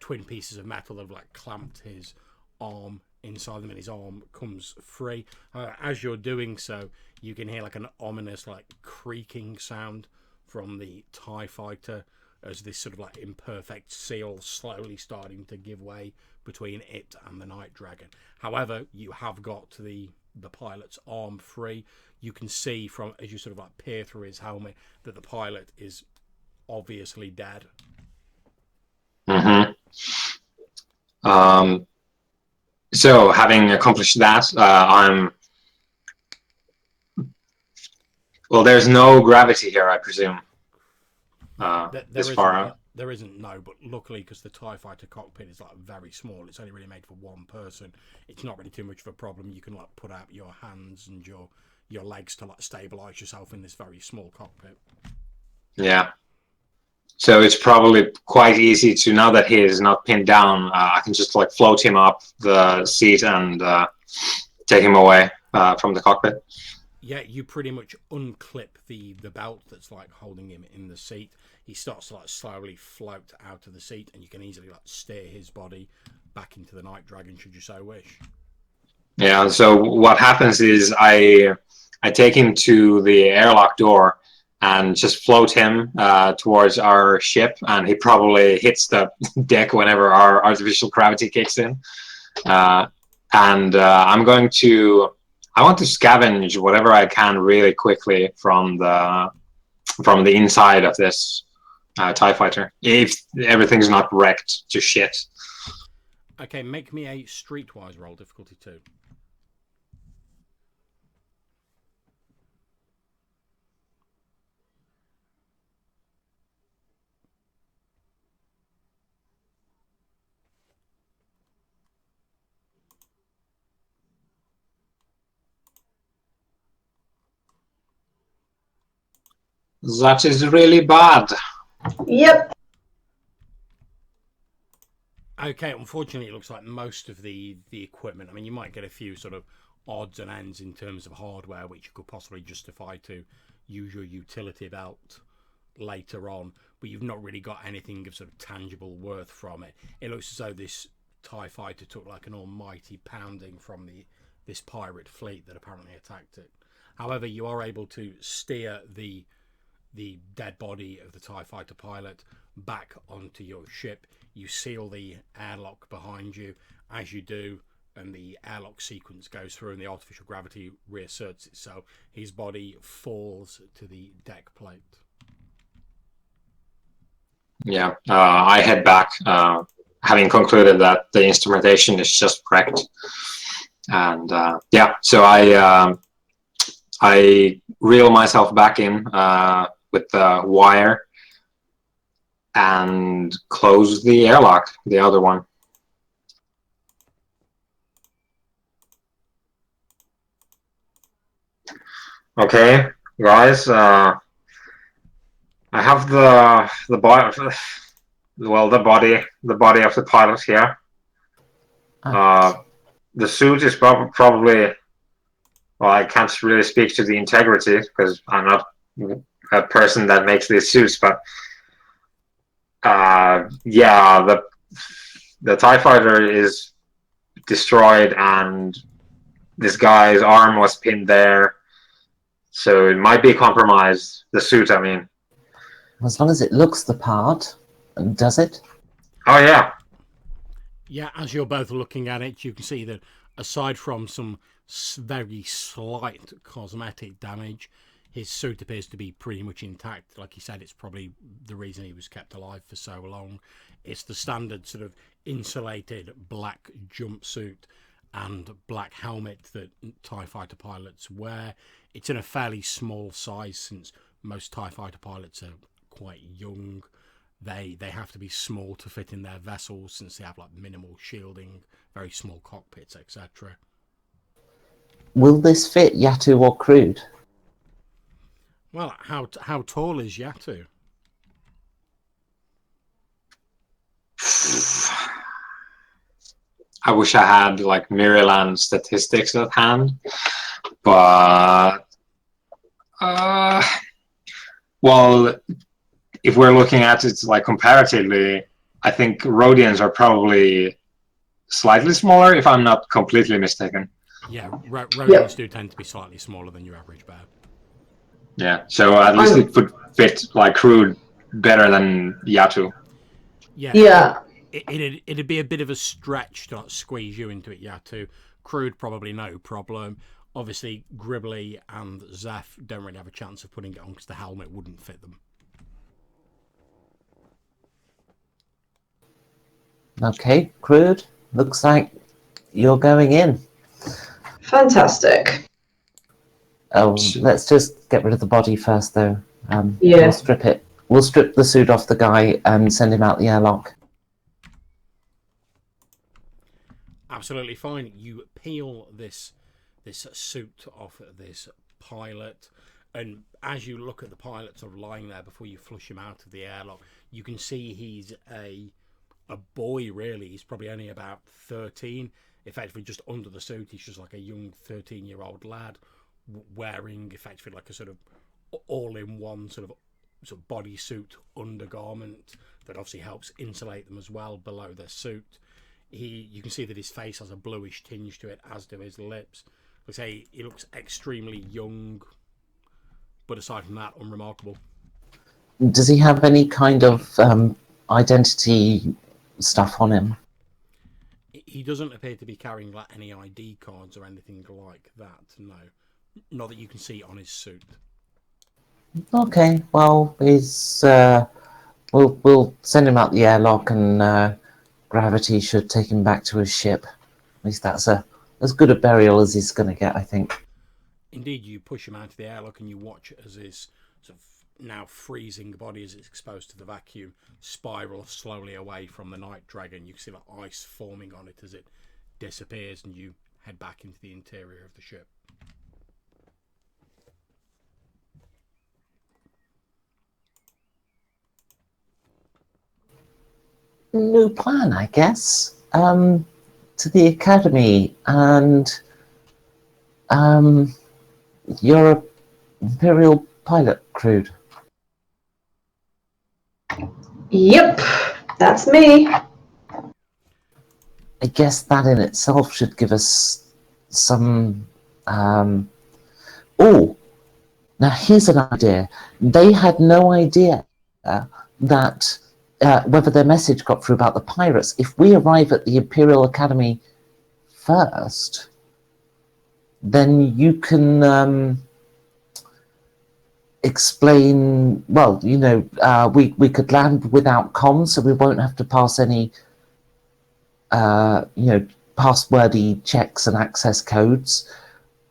twin pieces of metal that have like clamped his arm inside them, and his arm comes free. As you're doing so, you can hear like an ominous like creaking sound from the TIE fighter as this sort of like imperfect seal slowly starting to give way between it and the Night Dragon. However, you have got the pilot's arm free. You can see from, as you sort of like peer through his helmet, that the pilot is obviously dead. Mm-hmm. So having accomplished that, well, there's no gravity here, I presume. This far out. There isn't, no, but luckily, because the TIE fighter cockpit is like very small, it's only really made for one person. It's not really too much of a problem. You can like put out your hands and your legs to like stabilize yourself in this very small cockpit. Yeah. So it's probably quite easy to, now that he is not pinned down, I can just like float him up the seat and take him away from the cockpit. Yeah, you pretty much unclip the belt that's like holding him in the seat. He starts to like slowly float out of the seat, and you can easily like steer his body back into the Night Dragon should you so wish. Yeah, so what happens is I take him to the airlock door and just float him towards our ship, and he probably hits the deck whenever our artificial gravity kicks in. I want to scavenge whatever I can really quickly from the inside of this TIE fighter, if everything's not wrecked to shit. Okay, make me a streetwise roll, difficulty 2. That is really bad. Yep. Okay, unfortunately, it looks like most of the equipment, I mean, you might get a few sort of odds and ends in terms of hardware, which you could possibly justify to use your utility belt later on, but you've not really got anything of sort of tangible worth from it. It looks as though this TIE fighter took like an almighty pounding from this pirate fleet that apparently attacked it. However, you are able to steer the dead body of the TIE fighter pilot back onto your ship. You seal the airlock behind you. As you do, and the airlock sequence goes through and the artificial gravity reasserts itself, his body falls to the deck plate. Yeah, I head back, having concluded that the instrumentation is just wrecked. And yeah, so I reel myself back in with the wire and close the airlock, the other one. Okay, guys. I have the body, well, the body of the pilot here. The suit is probably. Well, I can't really speak to the integrity because I'm not a person that makes these suits, but yeah, the TIE fighter is destroyed and this guy's arm was pinned there, so it might be compromised. The suit, I mean. As long as it looks the part, does it? Oh yeah. Yeah, as you're both looking at it, you can see that aside from some very slight cosmetic damage, his suit appears to be pretty much intact. Like he said, it's probably the reason he was kept alive for so long. It's the standard sort of insulated black jumpsuit and black helmet that TIE fighter pilots wear. It's in a fairly small size since most TIE fighter pilots are quite young. They have to be small to fit in their vessels since they have like minimal shielding, very small cockpits, etc. Will this fit Yatu or Crude? Well, how tall is Yatu? I wish I had like Mirrorland statistics at hand, but well, if we're looking at it like comparatively, I think Rhodians are probably slightly smaller, if I'm not completely mistaken. Yeah, Rhodians do tend to be slightly smaller than your average bear. Yeah, so at least it would fit like Crude better than Yatu. Yeah. It'd be a bit of a stretch to like squeeze you into it, Yatu. Crude probably no problem. Obviously, Gribbly and Zeph don't really have a chance of putting it on because the helmet wouldn't fit them. Okay, Crude, looks like you're going in. Fantastic. Oh, let's just get rid of the body first, though. Yeah. We'll strip it. We'll strip the suit off the guy and send him out the airlock. Absolutely fine. You peel this suit off this pilot, and as you look at the pilot sort of lying there before you flush him out of the airlock, you can see he's a boy, really. He's probably only about 13. Effectively, just under the suit, he's just like a young 13-year-old lad wearing effectively like a sort of all-in-one sort of bodysuit undergarment that obviously helps insulate them as well below their suit. You can see that his face has a bluish tinge to it, as do his lips. Like I say, he looks extremely young, but aside from that, unremarkable. Does he have any kind of identity stuff on him? He doesn't appear to be carrying like any ID cards or anything like that. No, not that you can see on his suit. Okay, well, he's we'll send him out the airlock, and gravity should take him back to his ship. At least that's as good a burial as he's going to get, I think. Indeed, you push him out of the airlock and you watch as his sort of now freezing body, as it's exposed to the vacuum, spirals slowly away from the Night Dragon. You can see the ice forming on it as it disappears, and you head back into the interior of the ship. New plan, I guess. To the academy, and you're a Imperial pilot, Crude. Yep, that's me. I guess that in itself should give us some. Oh, now here's an idea. They had no idea that whether their message got through about the pirates. If we arrive at the Imperial Academy first, then you can explain. Well, you know, we could land without comms, so we won't have to pass any, you know, passwordy checks and access codes.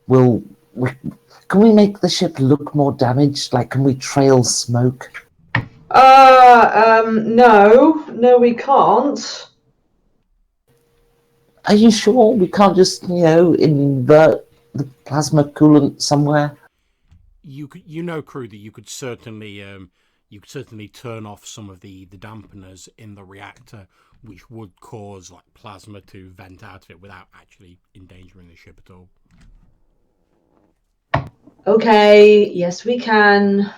Can we make the ship look more damaged? Like, can we trail smoke? No, we can't. Are you sure we can't just, invert the plasma coolant somewhere? You could, crew, that you could certainly turn off some of the dampeners in the reactor, which would cause like plasma to vent out of it without actually endangering the ship at all. Okay, yes, we can.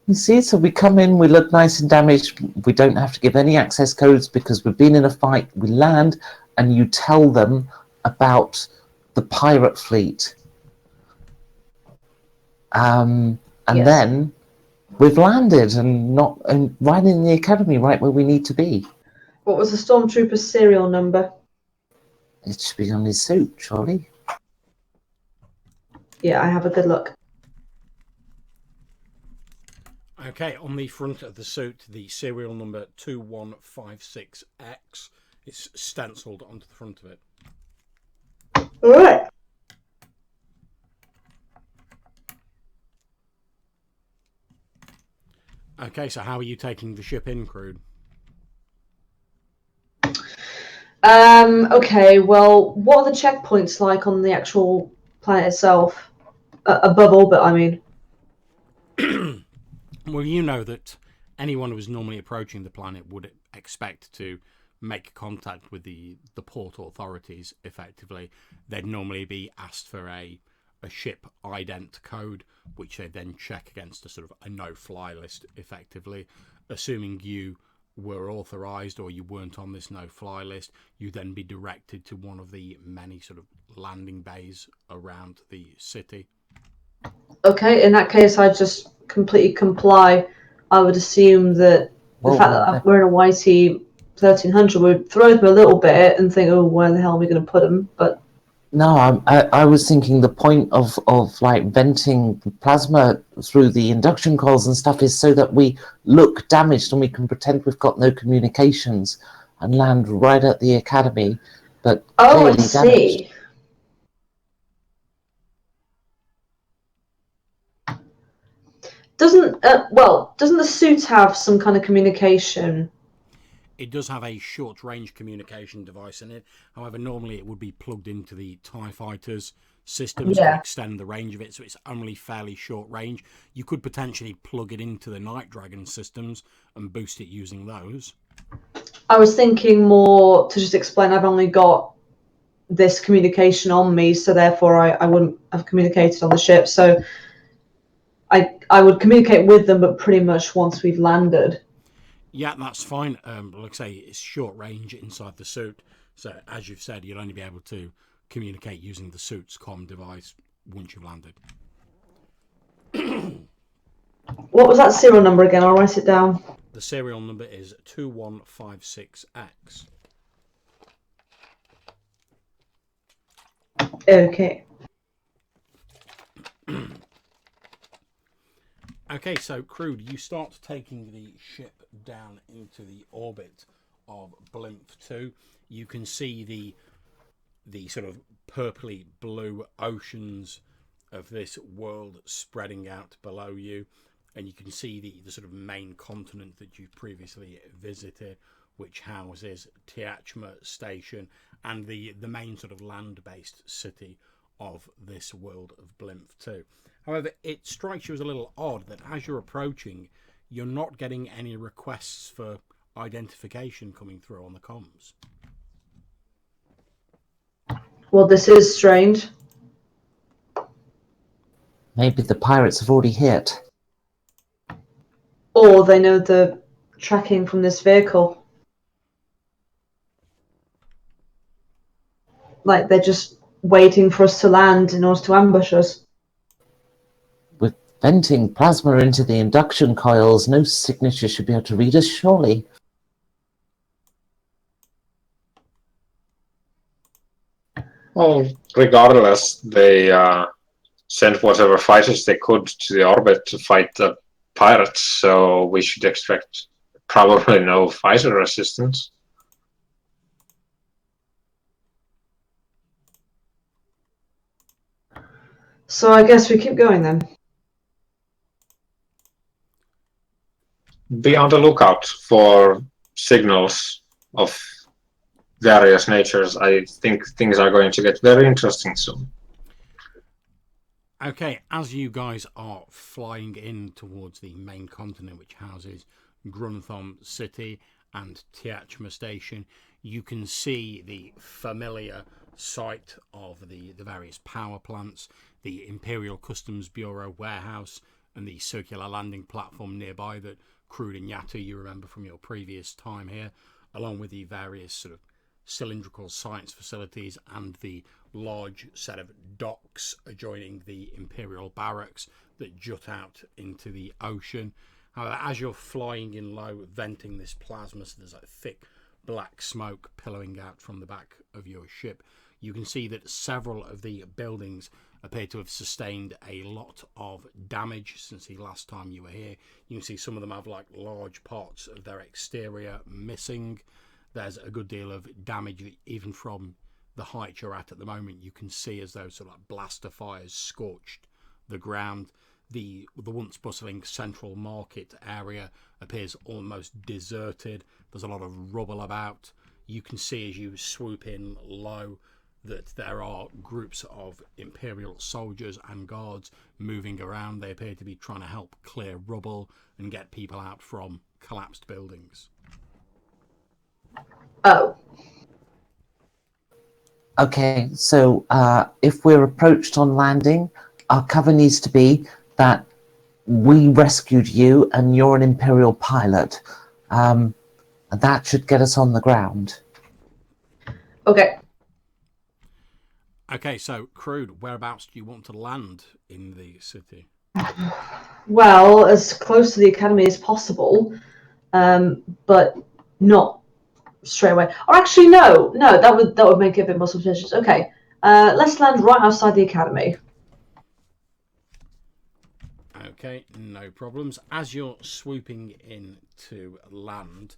You see, so we come in, we look nice and damaged, we don't have to give any access codes because we've been in a fight, we land, and you tell them about the pirate fleet. And Yes. then we've landed and right in the academy, right where we need to be. What was the stormtrooper's serial number? It should be on his suit, surely. Yeah, I have a good look. Okay, on the front of the suit, the serial number 2156X is stenciled onto the front of it. All right. Okay, so how are you taking the ship in, Crude? Okay, well, what are the checkpoints like on the actual planet itself? Above orbit, I mean. Well, you know that anyone who was normally approaching the planet would expect to make contact with the port authorities, effectively. They'd normally be asked for a ship ident code, which they then check against a sort of a no-fly list, effectively. Assuming you were authorised or you weren't on this no-fly list, you'd then be directed to one of the many sort of landing bays around the city. Okay, in that case, I just completely comply. I would assume that the fact that we're in a YT 1300 would throw them a little bit and think, oh, where the hell are we going to put them? But no, I was thinking the point of like venting plasma through the induction coils and stuff is so that we look damaged and we can pretend we've got no communications and land right at the academy, but clearly I see. damaged. Doesn't the suit have some kind of communication? It does have a short-range communication device in it. However, normally it would be plugged into the TIE Fighters systems to extend the range of it, so it's only fairly short range. You could potentially plug it into the Night Dragon systems and boost it using those. I was thinking more to just explain I've only got this communication on me, so therefore I wouldn't have communicated on the ship. So I would communicate with them, but pretty much once we've landed. Yeah, that's fine. Like I say, it's short range inside the suit. So as you've said, you'll only be able to communicate using the suit's comm device once you've landed. What was that serial number again? I'll write it down. The serial number is 2156X. Okay. Okay, so Crude, you start taking the ship down into the orbit of Blimph II. You can see the sort of purpley blue oceans of this world spreading out below you, and you can see the sort of main continent that you've previously visited, which houses Tiachma Station and the main sort of land-based city of this world of Blimph II. However, it strikes you as a little odd that as you're approaching, you're not getting any requests for identification coming through on the comms. Well, this is strange. Maybe the pirates have already hit. Or they know the tracking from this vehicle. Like they're just waiting for us to land in order to ambush us. With venting plasma into the induction coils, no signature should be able to read us, surely. Well, regardless, they sent whatever fighters they could to the orbit to fight the pirates, so we should expect probably no fighter assistance. So I guess we keep going then. be on the lookout for signals of various natures. I think things are going to get very interesting soon. Okay, as you guys are flying in towards the main continent, which houses Grunthom City and Tiachma Station, you can see the familiar site of the various power plants, the Imperial Customs Bureau warehouse, and the circular landing platform nearby that Crude and Yatu you remember from your previous time here, along with the various sort of cylindrical science facilities and the large set of docks adjoining the Imperial barracks that jut out into the ocean. However, as you're flying in low, venting this plasma, so there's like thick black smoke pillowing out from the back of your ship, you can see that several of the buildings appear to have sustained a lot of damage since the last time you were here. You can see some of them have like large parts of their exterior missing. There's a good deal of damage that even from the height you're at the moment, you can see as though sort of like blaster fires scorched the ground. The once bustling central market area appears almost deserted. There's a lot of rubble about. You can see as you swoop in low that there are groups of Imperial soldiers and guards moving around. They appear to be trying to help clear rubble and get people out from collapsed buildings. Oh. Okay, so if we're approached on landing, our cover needs to be that we rescued you and you're an Imperial pilot. And that should get us on the ground. Okay. Okay, so Crude, whereabouts do you want to land in the city? Well, as close to the academy as possible, but not straight away. Or actually, no, that would make it a bit more suspicious. Okay, let's land right outside the academy. Okay, no problems. As you're swooping in to land,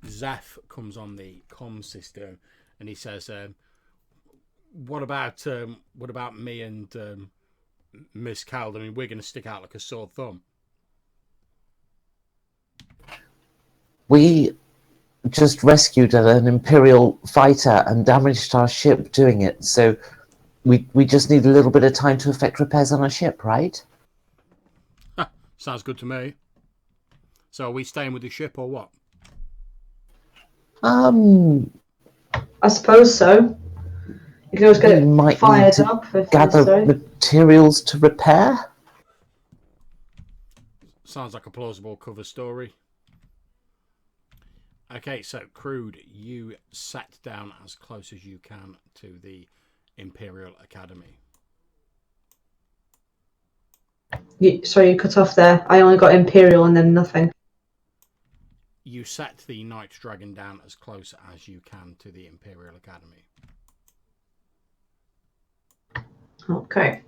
Zeph comes on the comm system and he says, "What about me and Miss Cald? I mean, we're going to stick out like a sore thumb." We just rescued an Imperial fighter and damaged our ship doing it, so we just need a little bit of time to effect repairs on our ship, right? Sounds good to me. So are we staying with the ship or what? I suppose so. You can always get we it might fired need to up if gather necessary. materials to repair. Sounds like a plausible cover story. Okay, so Crude, you sat down as close as you can to the Imperial Academy. Sorry, you cut off there. I only got Imperial and then nothing. You set the Night Dragon down as close as you can to the Imperial Academy. Okay.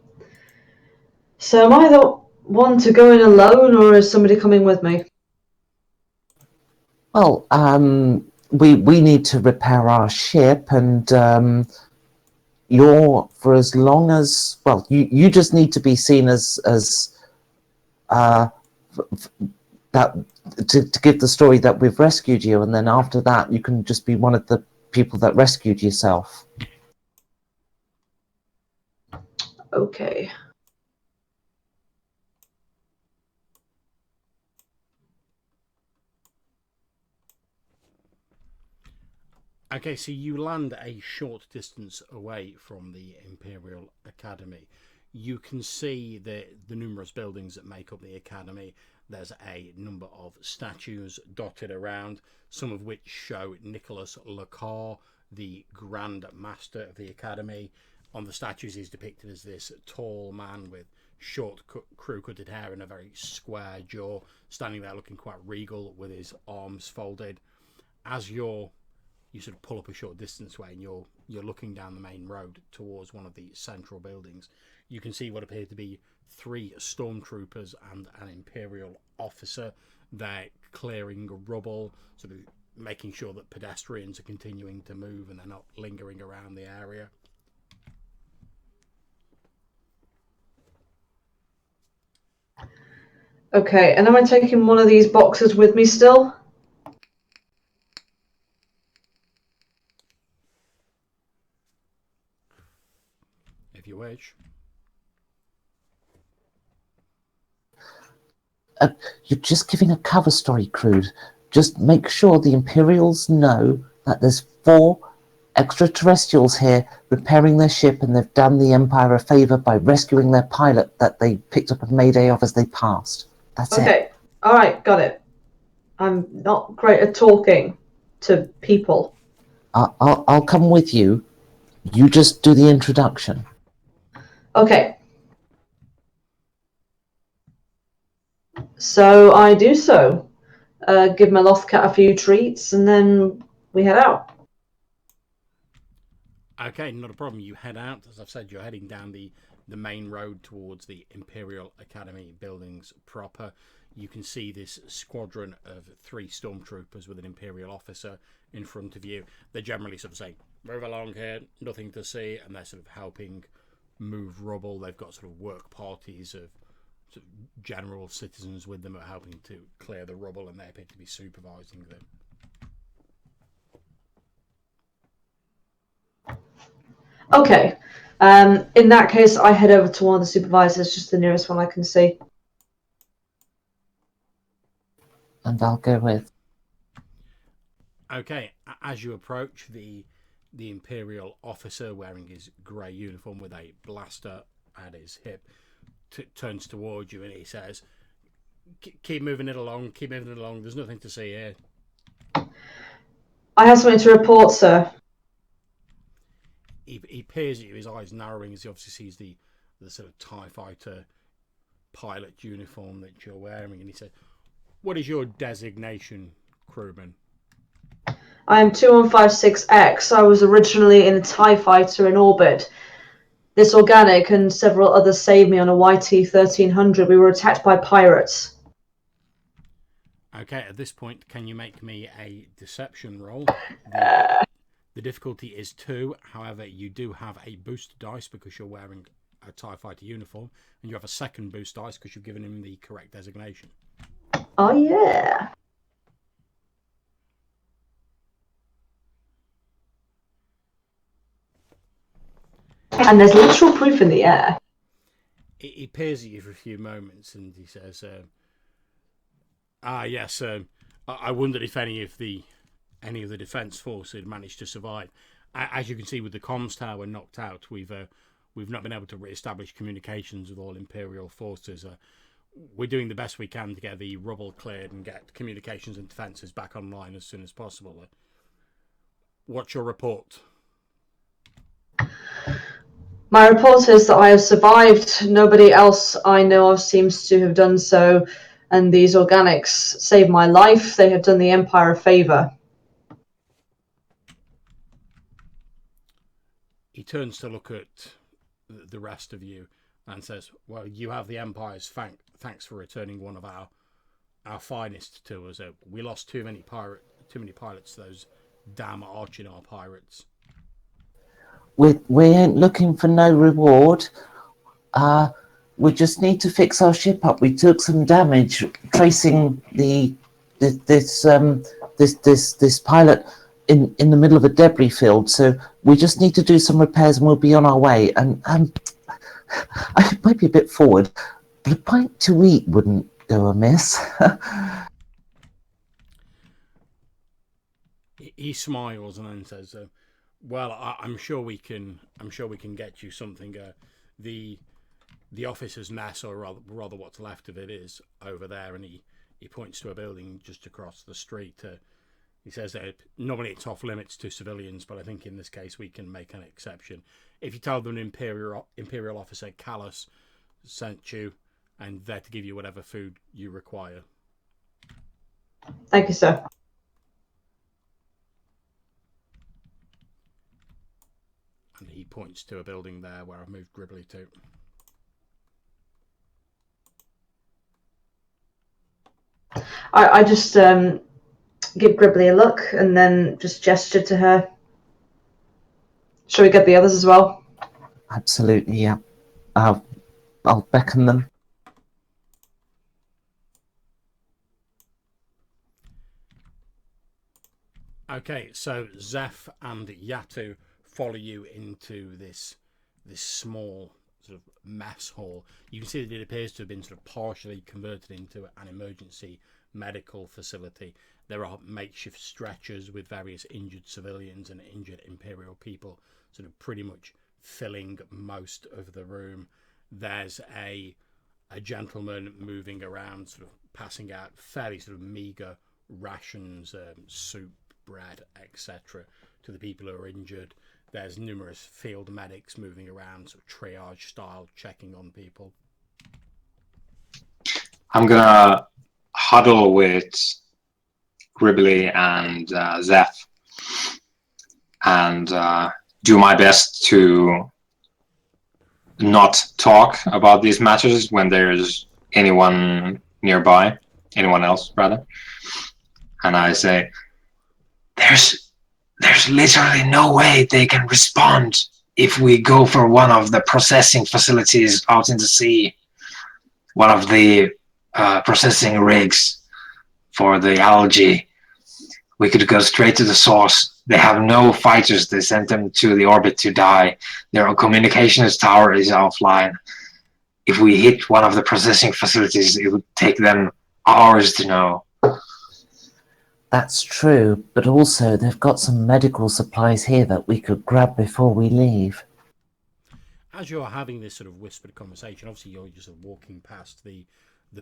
So am I the one to go in alone, or is somebody coming with me? Well, we need to repair our ship, and you're for as long as you just need to be seen as that to give the story that we've rescued you, and then after that you can just be one of the people that rescued yourself. Okay. Okay, so you land a short distance away from the Imperial Academy. You can see the numerous buildings that make up the Academy. There's a number of statues dotted around, some of which show Nicholas Lacar, the Grand Master of the Academy. On the statues, he's depicted as this tall man with short, crew-cutted hair and a very square jaw, standing there looking quite regal with his arms folded. As you sort of pull up a short distance away and you're looking down the main road towards one of the central buildings, you can see what appear to be 3 stormtroopers and an Imperial officer. They're clearing rubble, sort of making sure that pedestrians are continuing to move and they're not lingering around the area. Okay, and am I taking one of these boxes with me still? If you wish. You're just giving a cover story, Crude. Just make sure the Imperials know that there's 4 extraterrestrials here repairing their ship, and they've done the Empire a favour by rescuing their pilot that they picked up a mayday of as they passed. That's it. Okay, alright, got it. I'm not great at talking to people. I'll come with you. You just do the introduction. Okay. So I do so. Give my lost cat a few treats, and then we head out. Okay, not a problem. You head out. As I've said, you're heading down the main road towards the Imperial Academy buildings proper. You can see this squadron of 3 stormtroopers with an Imperial officer in front of you. They're generally sort of saying, move along here, nothing to see, and they're sort of helping move rubble. They've got sort of work parties of sort of general citizens with them who are helping to clear the rubble, and they appear to be supervising them. Okay. In that case, I head over to one of the supervisors, just the nearest one I can see. And I'll go with. Okay, as you approach, the Imperial officer wearing his grey uniform with a blaster at his hip turns towards you and he says, keep moving it along, there's nothing to see here. I have something to report, sir. He peers at you, his eyes narrowing as he obviously sees the sort of TIE fighter pilot uniform that you're wearing, and he said, what is your designation, crewman? I am 2156X. I was originally in a TIE fighter in orbit. This organic and several others saved me on a YT-1300. We were attacked by pirates. Okay, at this point, can you make me a deception roll? The difficulty is 2. However, you do have a boost dice because you're wearing a TIE fighter uniform, and you have a second boost dice because you've given him the correct designation. Oh, yeah. And there's literal proof in the air. He peers at you for a few moments and he says, yes, I wondered if any of the defence force had managed to survive. As you can see, with the comms tower knocked out, we've not been able to re-establish communications with all Imperial forces. We're doing the best we can to get the rubble cleared and get communications and defences back online as soon as possible. What's your report? My report is that I have survived. Nobody else I know of seems to have done so, and these organics saved my life. They have done the Empire a favour. He turns to look at the rest of you and says, well, you have the Empire's thanks for returning one of our finest to us. We lost too many pilots to those damn Archinar pirates. We ain't looking for no reward. We just need to fix our ship up. We took some damage tracing this pilot in the middle of a debris field. So we just need to do some repairs and we'll be on our way. And I might be a bit forward, but a pint to eat wouldn't go amiss. He smiles and then says, well, I'm sure we can get you something. The officer's mess, or rather what's left of it, is over there, and he points to a building just across the street. He says that normally it's off limits to civilians, but I think in this case we can make an exception. If you tell them an Imperial officer, Callus, sent you, and they're to give you whatever food you require. Thank you, sir. And he points to a building there where I've moved Gribbly to. I just give Gribbly a look and then just gesture to her. Shall we get the others as well? Absolutely, yeah. I'll beckon them. Okay, so Zeph and Yatu follow you into this small sort of mess hall. You can see that it appears to have been sort of partially converted into an emergency medical facility. There are makeshift stretchers with various injured civilians and injured Imperial people sort of pretty much filling most of the room. There's a gentleman moving around, sort of passing out fairly sort of meagre rations, soup, bread, etc. to the people who are injured. There's numerous field medics moving around, sort of triage style, checking on people. I'm gonna huddle with Gribbly and Zeph and do my best to not talk about these matters when there's anyone nearby, anyone else rather. And I say, there's literally no way they can respond if we go for one of the processing facilities out in the sea, one of the processing rigs for the algae. We could go straight to the source. They have no fighters. They sent them to the orbit to die. Their communications tower is offline. If we hit one of the processing facilities, it would take them hours to know. That's true, but also they've got some medical supplies here that we could grab before we leave. As you're having this sort of whispered conversation, obviously you're just walking past the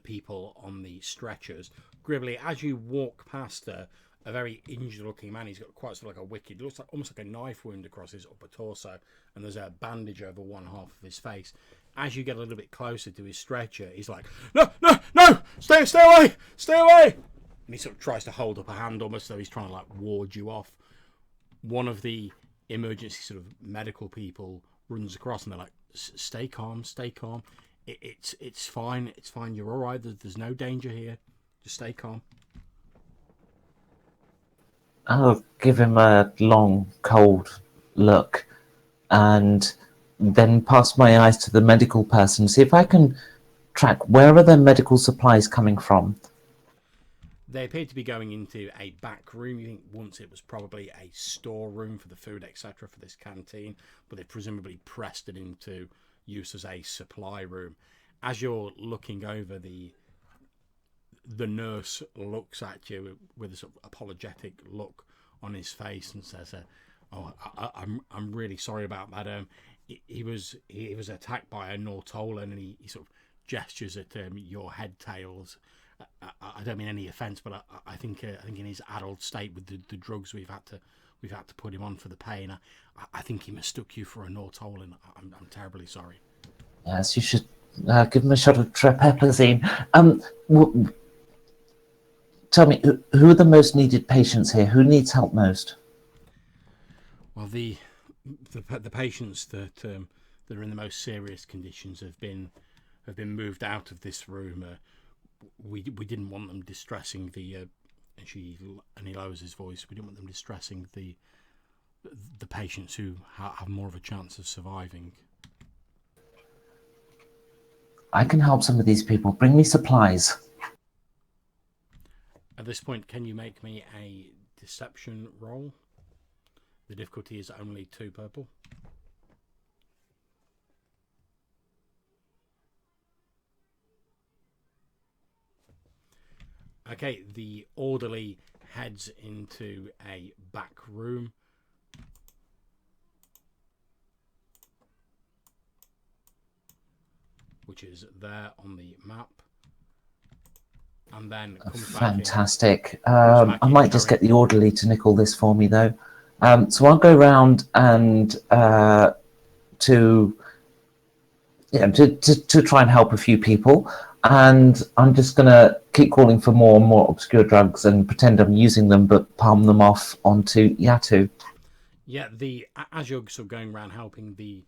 people on the stretchers. Gribbly, as you walk past a very injured-looking man, he's got quite sort of like a wicked, looks like almost like a knife wound across his upper torso, and there's a bandage over one half of his face. As you get a little bit closer to his stretcher, he's like, "No, no, no! Stay away! Stay away!" And he sort of tries to hold up a hand, almost though he's trying to like ward you off. One of the emergency sort of medical people runs across, and they're like, "Stay calm, stay calm. It's fine. It's fine. You're all right. There's no danger here. Just stay calm." I'll give him a long, cold look and then pass my eyes to the medical person, see if I can track where are their medical supplies coming from. They appear to be going into a back room. You think once it was probably a storeroom for the food, etc., for this canteen, but they presumably pressed it into use as a supply room. As you're looking over, the nurse looks at you with a sort of apologetic look on his face and says, "Oh, I'm really sorry about that. He was attacked by a Nortolan," and he sort of gestures at your head tails. I don't mean any offence, but I think in his adult state with the drugs we've had to put him on for the pain, I think he mistook you for a Nortolan. I'm terribly sorry. Yes, you should give him a shot of tripeprazine. Tell me, who are the most needed patients here? Who needs help most? Well, the patients that are in the most serious conditions have been moved out of this room. We didn't want them distressing and he lowers his voice. We didn't want them distressing the patients who have more of a chance of surviving. I can help some of these people. Bring me supplies. At this point, can you make me a deception roll? The difficulty is only 2 purple. Okay, the orderly heads into a back room. Which is there on the map. And then comes back fantastic. I might just get the orderly to nickel this for me, though. So I'll go around and to try and help a few people. And I'm just going to keep calling for more and more obscure drugs and pretend I'm using them, but palm them off onto Yatu. Yeah, as you're sort of going around helping, the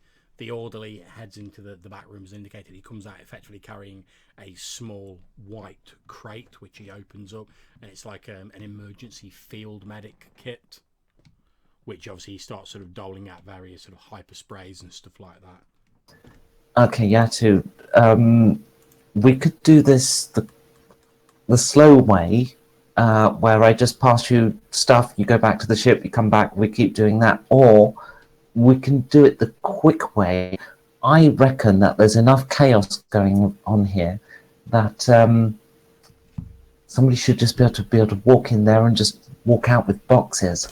orderly heads into the back room as indicated. He comes out effectively carrying a small white crate, which he opens up, and it's like an emergency field medic kit, which obviously he starts sort of doling out various sort of hyper sprays and stuff like that. Okay, Yatu. We could do this the slow way, where I just pass you stuff, you go back to the ship, you come back, we keep doing that, or we can do it the quick way. I reckon that there's enough chaos going on here that somebody should just be able to walk in there and just walk out with boxes.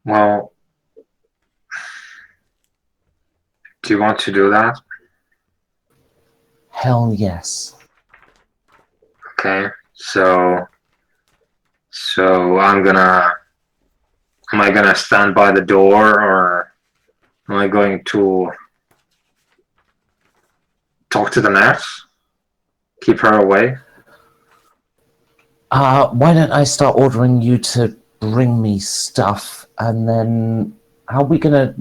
Well, do you want to do that? Hell yes. Okay, so am I gonna stand by the door, or am I going to talk to the nurse? Keep her away? Why don't I start ordering you to bring me stuff, and then how are we gonna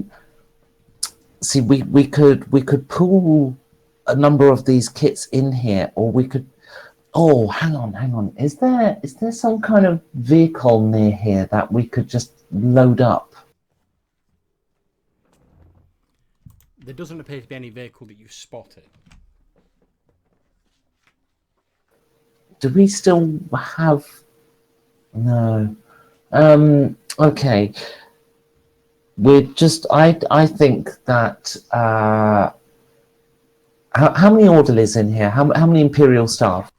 see? We could pool a number of these kits in here, or we could. Oh, hang on. Is there some kind of vehicle near here that we could just load up? There doesn't appear to be any vehicle that you've spotted. Do we still have? No. Okay. We're just. I think that. How many orderlies in here? How many Imperial staff?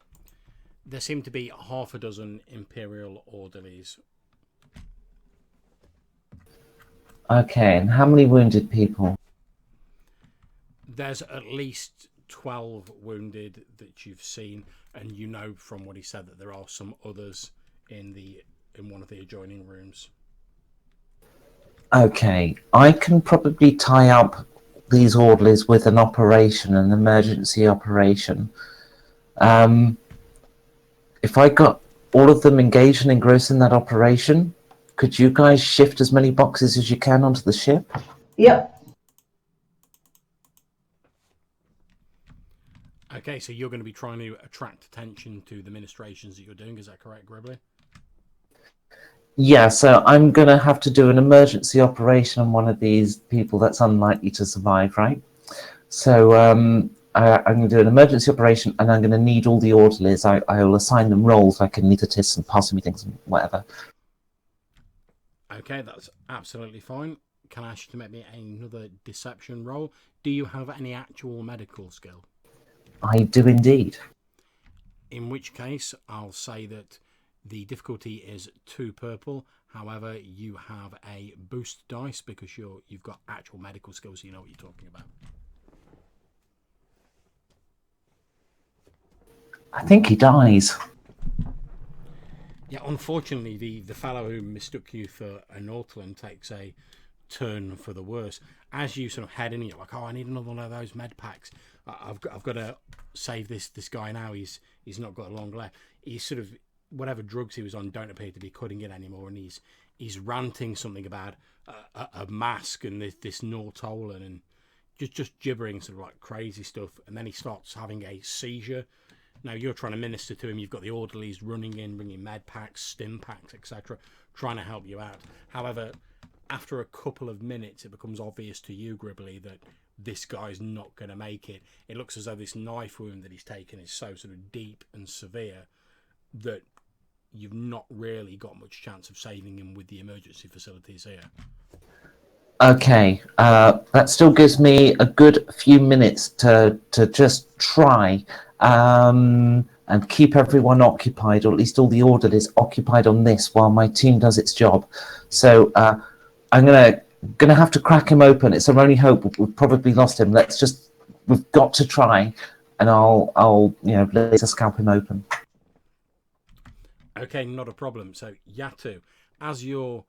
There seem to be half a dozen Imperial orderlies. Okay, and how many wounded people? There's at least 12 wounded that you've seen, and you know from what he said that there are some others in one of the adjoining rooms. Okay, I can probably tie up these orderlies with an emergency operation. If I got all of them engaged and engrossed in that operation, could you guys shift as many boxes as you can onto the ship? Yep. Okay, so you're going to be trying to attract attention to the ministrations that you're doing, is that correct, Gribbly? Yeah, so I'm going to have to do an emergency operation on one of these people that's unlikely to survive, right? So I'm going to do an emergency operation, and I'm going to need all the orderlies. I will assign them roles like anaesthetists and passing me things and whatever. Okay, that's absolutely fine. Can I ask you to make me another deception roll? Do you have any actual medical skill? I do indeed. In which case, I'll say that the difficulty is 2 purple. However, you have a boost dice because you've got actual medical skills, so you know what you're talking about. I think he dies. Yeah, unfortunately, the fellow who mistook you for a Northland takes a turn for the worse. As you sort of head in, you're like, oh, I need another one of those med packs. I've got to save this guy now. He's not got a long left. He's sort of, whatever drugs he was on don't appear to be cutting it anymore, and he's ranting something about a mask and this Nortolan and just gibbering sort of like crazy stuff. And then he starts having a seizure. Now you're trying to minister to him. You've got the orderlies running in, bringing med packs, stim packs, etc., trying to help you out. However, after a couple of minutes, it becomes obvious to you, Gribbly, that this guy's not going to make it. It looks as though this knife wound that he's taken is so sort of deep and severe that you've not really got much chance of saving him with the emergency facilities here. Okay, that still gives me a good few minutes to just try and keep everyone occupied, or at least all the orderlies occupied on this while my team does its job. So I'm gonna have to crack him open. It's our only hope. We've probably lost him. We've got to try, and I'll laser scalp him open. Okay, not a problem. So Yatu, as you're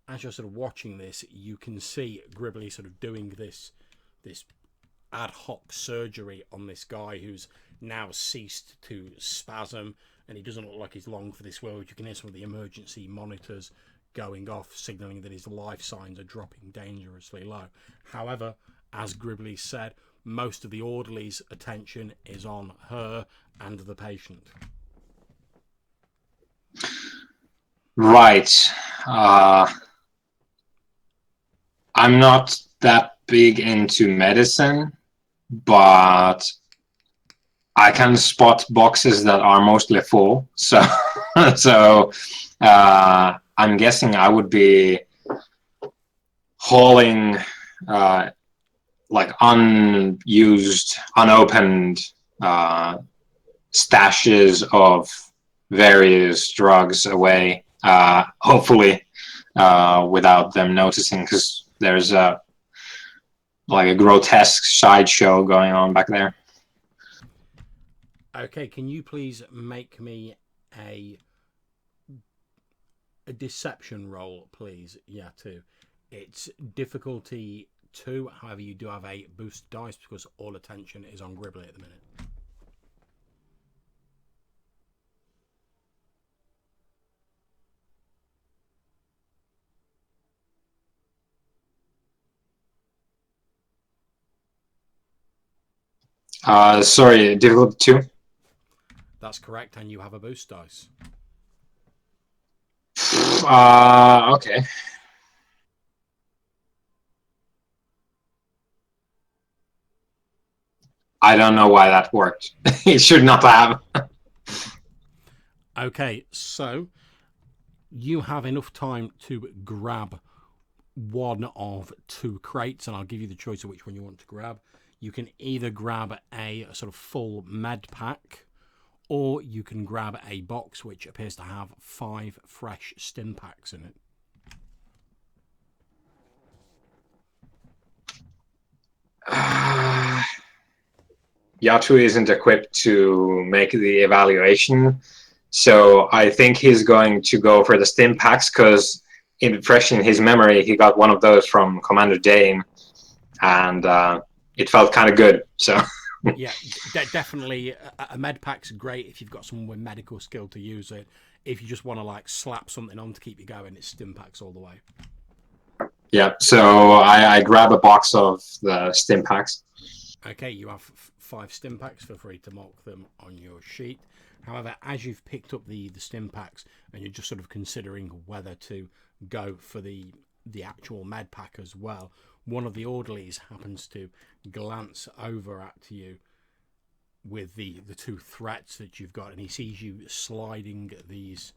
sort of watching this, you can see Gribbly sort of doing this ad hoc surgery on this guy who's now ceased to spasm, and he doesn't look like he's long for this world. You can hear some of the emergency monitors going off, signaling that his life signs are dropping dangerously low. However, as Gribbly said, most of the orderlies' attention is on her and the patient. Right. I'm not that big into medicine, but I can spot boxes that are mostly full, so so I'm guessing I would be hauling like unused, unopened stashes of various drugs away, hopefully without them noticing, because there's a grotesque sideshow going on back there. Okay, can you please make me a deception roll, please? Yeah, too. It's difficulty 2. However, you do have a boost dice because all attention is on Gribbly at the minute. Sorry, difficulty 2? That's correct, and you have a boost dice. Okay. I don't know why that worked. It should not have. Okay, so you have enough time to grab one of 2 crates, and I'll give you the choice of which one you want to grab. You can either grab a sort of full med pack, or you can grab a box which appears to have 5 fresh stim packs in it. Yatu isn't equipped to make the evaluation, so I think he's going to go for the stim packs, because fresh in his memory, he got one of those from Commander Dane, and it felt kind of good. So yeah, definitely a med pack's great if you've got someone with medical skill to use it. If you just want to like slap something on to keep you going, it's stim packs all the way. Yeah, so I grab a box of the stim packs. Okay, you have 5 stim packs. Feel free to mark them on your sheet. However, as you've picked up the stim packs and you're just sort of considering whether to go for the actual med pack as well, one of the orderlies happens to glance over at you with the 2 threats that you've got, and he sees you sliding these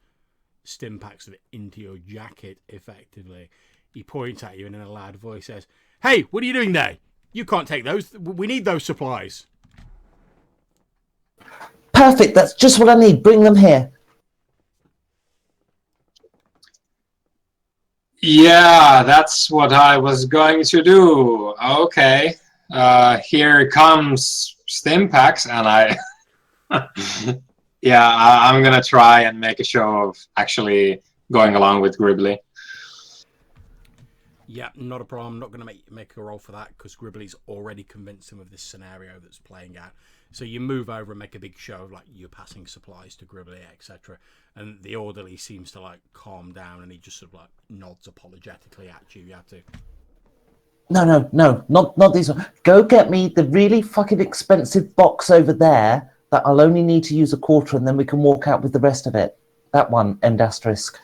stim packs into your jacket effectively. He points at you and in a loud voice says, "Hey, what are you doing there? You can't take those. We need those supplies." Perfect, that's just what I need. Bring them here. Yeah, that's what I was going to do. Okay. Here comes stim packs, and I yeah, I'm gonna try and make a show of actually going along with Gribbly. Yeah, not a problem. I'm not going to make a roll for that because Gribbly's already convinced him of this scenario that's playing out. So you move over and make a big show of like you're passing supplies to Gribbly, etc. And the orderly seems to like calm down, and he just sort of like nods apologetically at you. You have to. No, not these ones. Go get me the really fucking expensive box over there that I'll only need to use a quarter, and then we can walk out with the rest of it. That one, end asterisk.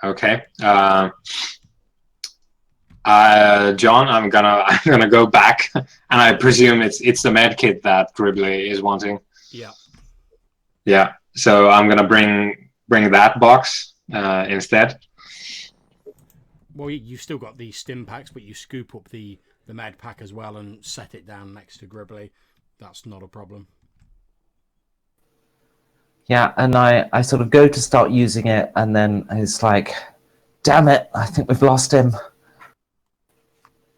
Okay. John, I'm gonna go back, and I presume it's the med kit that Gribbly is wanting. Yeah. Yeah. So I'm gonna bring that box instead. Well, you've still got the stim packs, but you scoop up the med pack as well and set it down next to Gribbly. That's not a problem. Yeah, and I sort of go to start using it, and then it's like, damn it, I think we've lost him.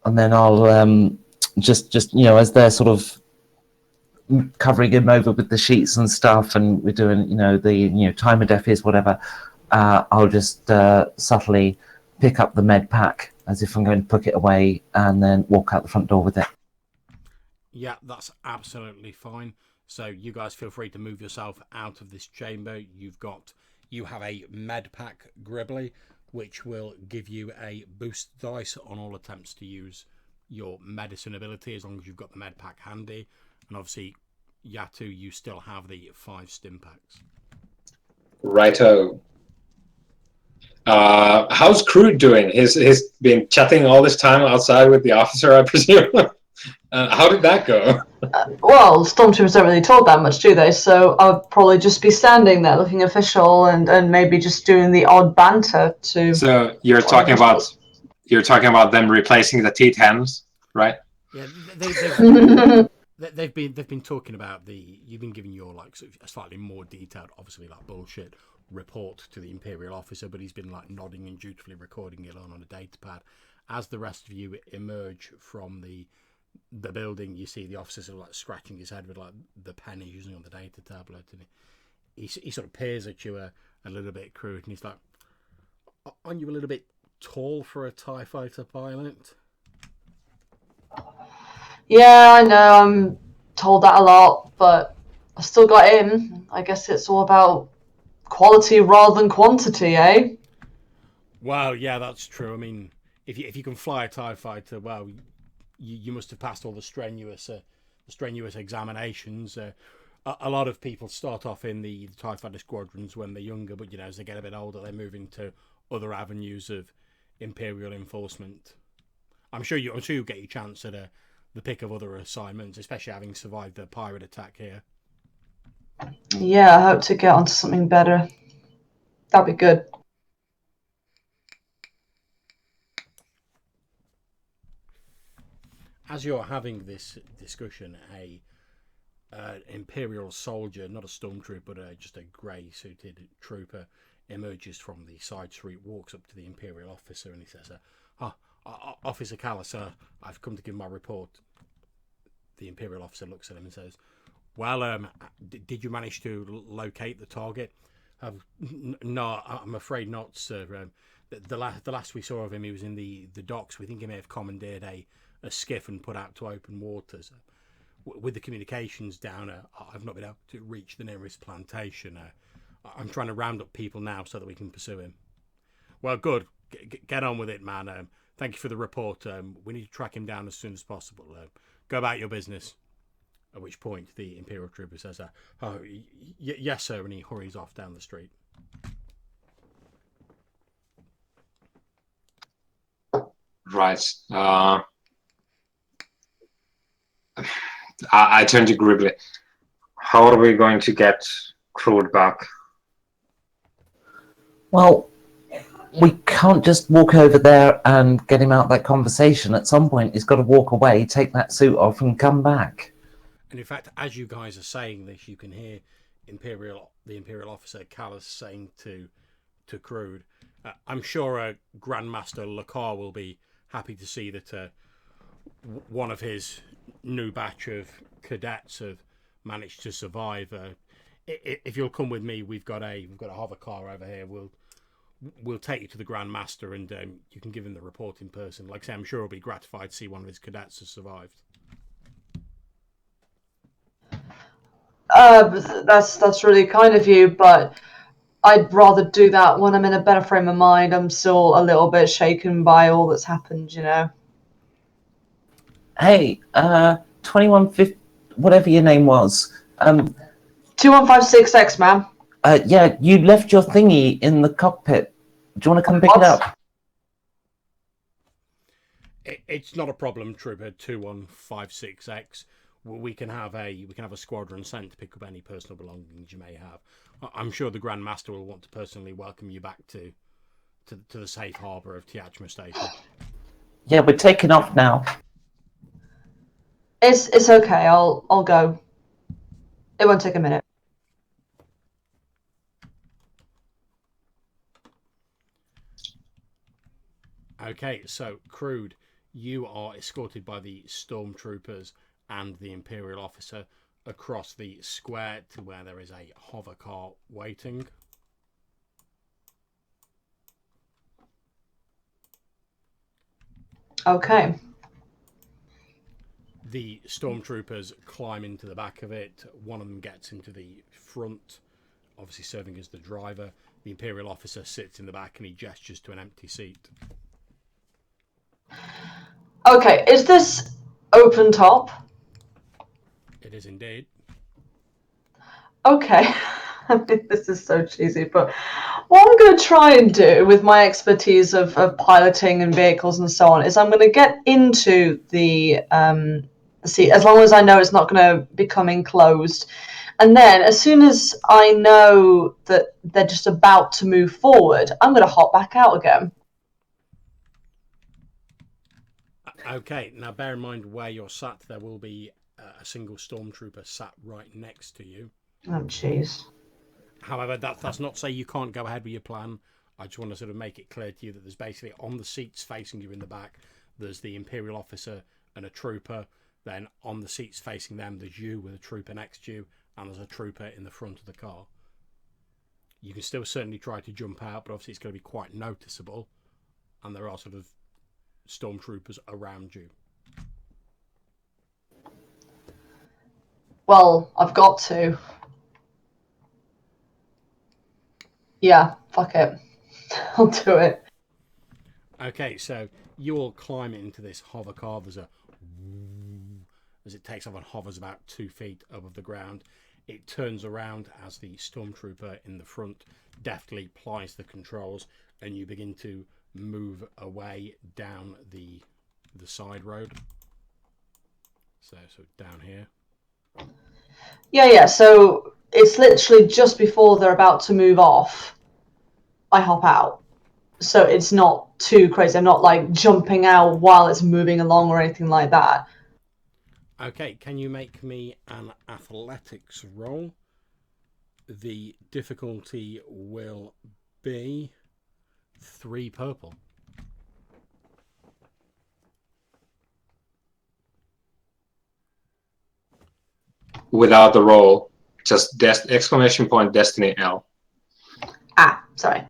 And then I'll just as they're sort of covering him over with the sheets and stuff, and we're doing the timer deaf is whatever. I'll just subtly pick up the med pack as if I'm going to put it away, and then walk out the front door with it. Yeah, that's absolutely fine. So you guys feel free to move yourself out of this chamber. You have a med pack, Gribbly, which will give you a boost dice on all attempts to use your medicine ability, as long as you've got the med pack handy. And obviously, Yatu, you still have the 5 stim packs. Righto. How's Crude doing? He's been chatting all this time outside with the officer, I presume. How did that go? Well, stormtroopers don't really talk that much, do they? So I'll probably just be standing there looking official and maybe just doing the odd banter to. So you're talking about them replacing the T10s, right? Yeah, they've been talking about you've been giving your like sort of a slightly more detailed, obviously like bullshit report to the Imperial officer, but he's been like nodding and dutifully recording it on a data pad. As the rest of you emerge from the building, you see the officer sort of like scratching his head with like the pen he's using on the data tablet, and he sort of peers at you a little bit crude, and he's like, "Aren't you a little bit tall for a TIE fighter pilot?" Yeah, I know. I'm told that a lot, but I still got in. I guess it's all about quality rather than quantity, eh? Well, yeah, that's true. I mean, if you can fly a TIE fighter, well, you must have passed all the strenuous examinations. A lot of people start off in the TIE fighter squadrons when they're younger, but as they get a bit older, they move into other avenues of Imperial enforcement. I'm sure you'll get your chance at the pick of other assignments, especially having survived the pirate attack here. Yeah, I hope to get onto something better. That'd be good. As you're having this discussion, Imperial soldier, not a stormtrooper, but just a grey-suited trooper, emerges from the side street, walks up to the Imperial officer, and he says, Officer Callis, I've come to give my report. The Imperial officer looks at him and says, well, did you manage to locate the target? No, I'm afraid not, sir. The last we saw of him, he was in the docks. We think he may have commandeered a skiff and put out to open waters. With the communications down, I've not been able to reach the nearest plantation. I'm trying to round up people now so that we can pursue him. Well, good. Get on with it, man. Thank you for the report. We need to track him down as soon as possible. Go about your business. At which point the Imperial trooper says, yes, sir, and he hurries off down the street. Right. I turn to Gribbly. How are we going to get Crude back? Well, we can't just walk over there and get him out of that conversation. At some point, he's got to walk away, take that suit off, and come back. And in fact, as you guys are saying this, you can hear the Imperial officer Callis saying to Crude, I'm sure Grandmaster Lakar will be happy to see that one of his new batch of cadets have managed to survive. If you'll come with me, we've got a hover car over here. We'll take you to the Grand Master, and you can give him the report in person. Like I say, I'm sure he'll be gratified to see one of his cadets has survived. That's really kind of you, but I'd rather do that when I'm in a better frame of mind. I'm still a little bit shaken by all that's happened, Hey, 2150, whatever your name was. 2156X, ma'am. Yeah, you left your thingy in the cockpit. Do you want to come pick it up? It's not a problem, Trooper 2156X. We can have a squadron sent to pick up any personal belongings you may have. I'm sure the Grand Master will want to personally welcome you back to the safe harbour of Tiachma Station. Yeah, we're taking off now. It's okay. I'll go. It won't take a minute. Okay, so Crude, you are escorted by the stormtroopers and the Imperial officer across the square to where there is a hover car waiting. Okay. The stormtroopers climb into the back of it. One of them gets into the front, obviously serving as the driver. The Imperial officer sits in the back and he gestures to an empty seat. Okay, is this open top? It is indeed. Okay. I mean, this is so cheesy, but What I'm going to try and do with my expertise of piloting and vehicles and so on is I'm going to get into the seat as long as I know it's not going to become enclosed. And then as soon as I know that they're just about to move forward, I'm going to hop back out again. Okay, now bear in mind where you're sat, there will be a single stormtrooper sat right next to you. Oh, jeez. However, that's not to say you can't go ahead with your plan. I just want to sort of make it clear to you that there's basically on the seats facing you in the back, there's the Imperial officer and a trooper. Then on the seats facing them, there's you with a trooper next to you, and there's a trooper in the front of the car. You can still certainly try to jump out, but obviously it's going to be quite noticeable, and there are sort of stormtroopers around you. Well, I've got to. Yeah, fuck it. I'll do it. Okay, so you all climb into this hover car. There's a as it takes off and hovers about 2 feet above the ground. It turns around as the stormtrooper in the front deftly plies the controls, and you begin to move away down the side road. So down here. Yeah. So it's literally just before they're about to move off, I hop out. So it's not too crazy. I'm not like jumping out while it's moving along or anything like that. Okay, can you make me an athletics roll? The difficulty will be 3 purple. Without the roll, just exclamation point Destiny L. Ah, sorry.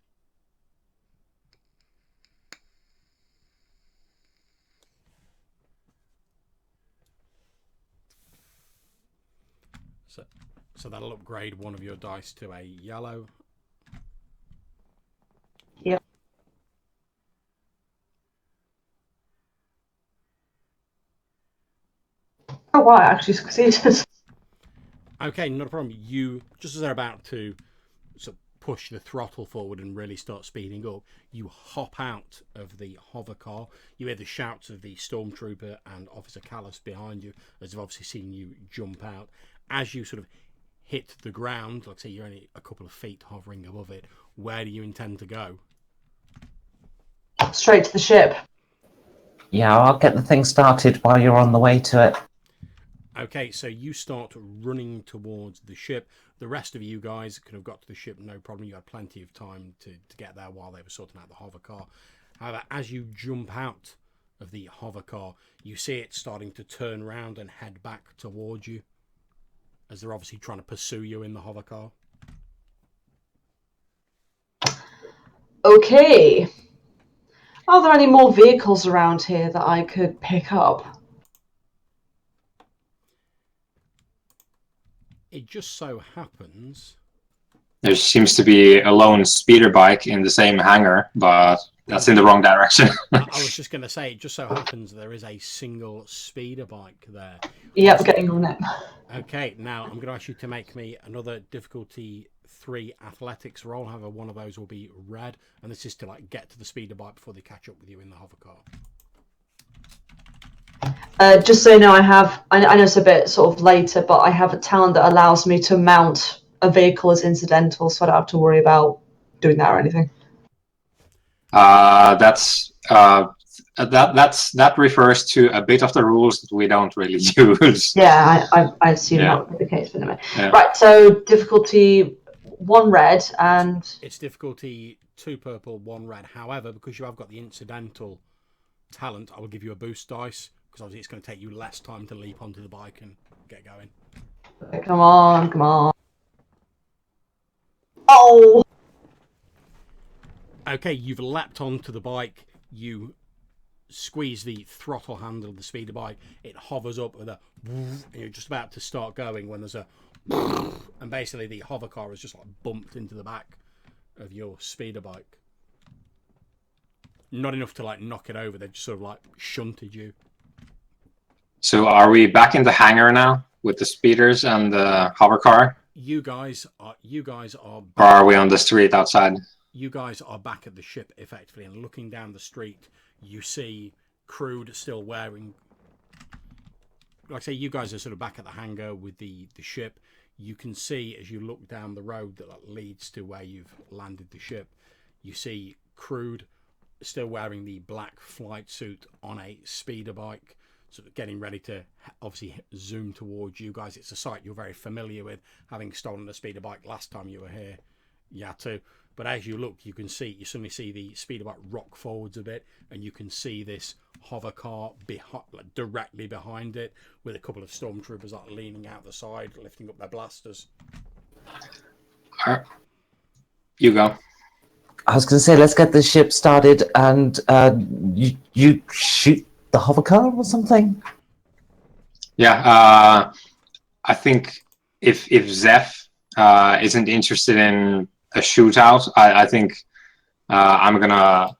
So that'll upgrade one of your dice to a yellow. Yep. Oh wow, I actually succeeded. Okay, not a problem. You, just as they're about to sort of push the throttle forward and really start speeding up, you hop out of the hover car. You hear the shouts of the stormtrooper and Officer Callus behind you, as they've obviously seen you jump out. As you sort of hit the ground, like I say, you're only a couple of feet hovering above it, where do you intend to go? Straight to the ship. Yeah, I'll get the thing started while you're on the way to it. Okay, so you start running towards the ship. The rest of you guys could have got to the ship, no problem. You had plenty of time to get there while they were sorting out the hover car. However, as you jump out of the hover car, you see it starting to turn around and head back towards you, as they're obviously trying to pursue you in the hover car. Okay. Are there any more vehicles around here that I could pick up? It just so happens... There seems to be a lone speeder bike in the same hangar, but that's in the wrong direction. I was just going to say, it just so happens there is a single speeder bike there. Yep, getting on it. Okay, now I'm going to ask you to make me another difficulty 3 athletics roll. However, one of those will be red, and this is to like get to the speeder bike before they catch up with you in the hover car. Just so you know, I know it's a bit sort of later, but I have a talent that allows me to mount a vehicle as incidental, so I don't have to worry about doing that or anything. That refers to a bit of the rules that we don't really use. Yeah, I assume that would be the case anyway. Yeah. Right, so difficulty 1 red and... It's difficulty 2 purple, 1 red. However, because you have got the incidental talent, I will give you a boost dice, because obviously it's going to take you less time to leap onto the bike and get going. Come on. Oh! Okay, you've leapt onto the bike, you squeeze the throttle handle of the speeder bike, it hovers up with a and you're just about to start going when there's a and basically the hover car is just like bumped into the back of your speeder bike. Not enough to like knock it over, they've just sort of like shunted you. So are we back in the hangar now with the speeders and the hover car? You guys are Or are we on the street outside? you guys are back at the ship effectively, and looking down the street, you see Crude still wearing. Like I say, you guys are sort of back at the hangar with the ship. You can see as you look down the road that leads to where you've landed the ship, you see Crude still wearing the black flight suit on a speeder bike, sort of getting ready to obviously zoom towards you guys. It's a sight you're very familiar with, having stolen a speeder bike last time you were here, Yatu. But as you look, you suddenly see the speeder bike rock forwards a bit, and you can see this hover car directly behind it, with a couple of stormtroopers leaning out the side, lifting up their blasters. You go. I was going to say, let's get this ship started, and you shoot the hover car or something. Yeah, I think if Zeph isn't interested in a shootout, I think I'm gonna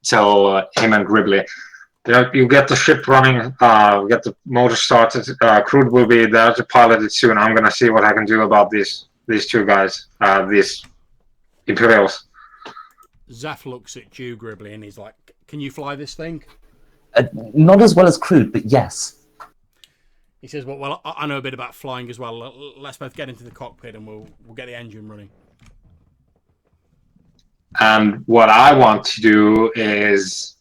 tell him and Gribbly, you get the ship running, get the motor started. Crude will be there to pilot it soon. I'm gonna see what I can do about these two guys, these Imperials. Zeph looks at you, Gribbly, and he's like, "Can you fly this thing?" Not as well as Crude, but yes. He says, "Well, I know a bit about flying as well. Let's both get into the cockpit, and we'll get the engine running." And what I want to do is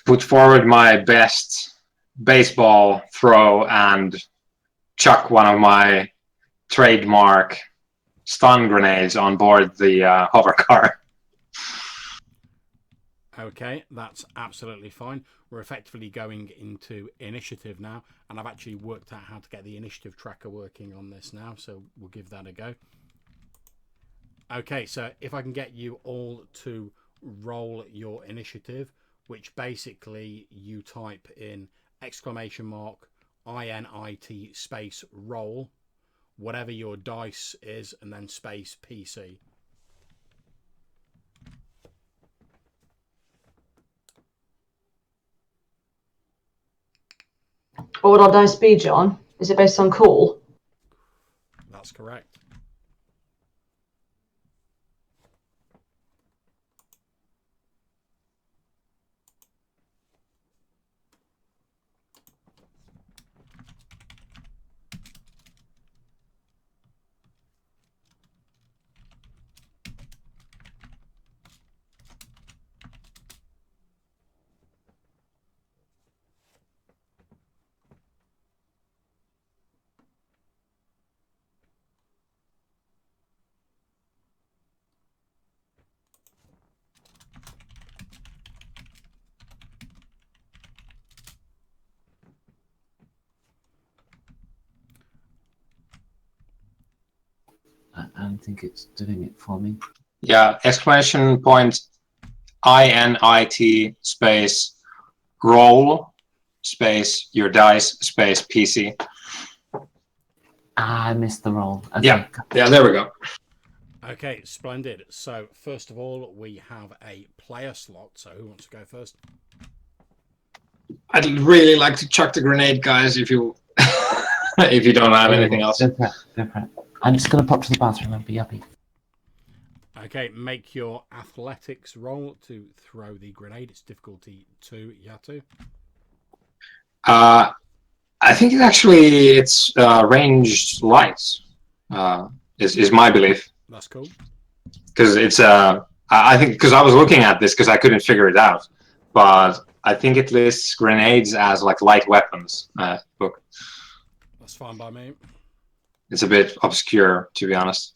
put forward my best baseball throw and chuck one of my trademark stun grenades on board the hover car. Okay, that's absolutely fine. We're effectively going into initiative now, and I've actually worked out how to get the initiative tracker working on this now, so we'll give that a go. Okay, so if I can get you all to roll your initiative, which basically you type in !INIT space roll, whatever your dice is, and then space PC. What would our dice be, John? Is it based on cool? That's correct. I don't think it's doing it for me. Yeah, exclamation point INIT space roll space your dice space PC. I missed the roll. Okay. Yeah, there we go. Okay, splendid. So first of all, we have a player slot. So who wants to go first? I'd really like to chuck the grenade, guys, if you if you don't have anything else. Go for it. I'm just going to pop to the bathroom and be happy. Okay, make your athletics roll to throw the grenade. It's difficulty 2, Yatu. I think it's ranged light. Is my belief. That's cool. Because it's I think because I was looking at this because I couldn't figure it out, but I think it lists grenades as like light weapons. Book. That's fine by me. It's a bit obscure, to be honest.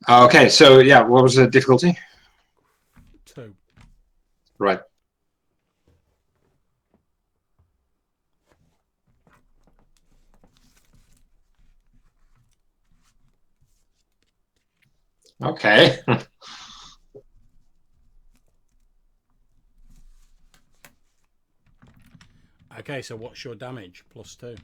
Okay, so yeah, what was the difficulty? 2. Right. Okay. Okay, so what's your damage? +2.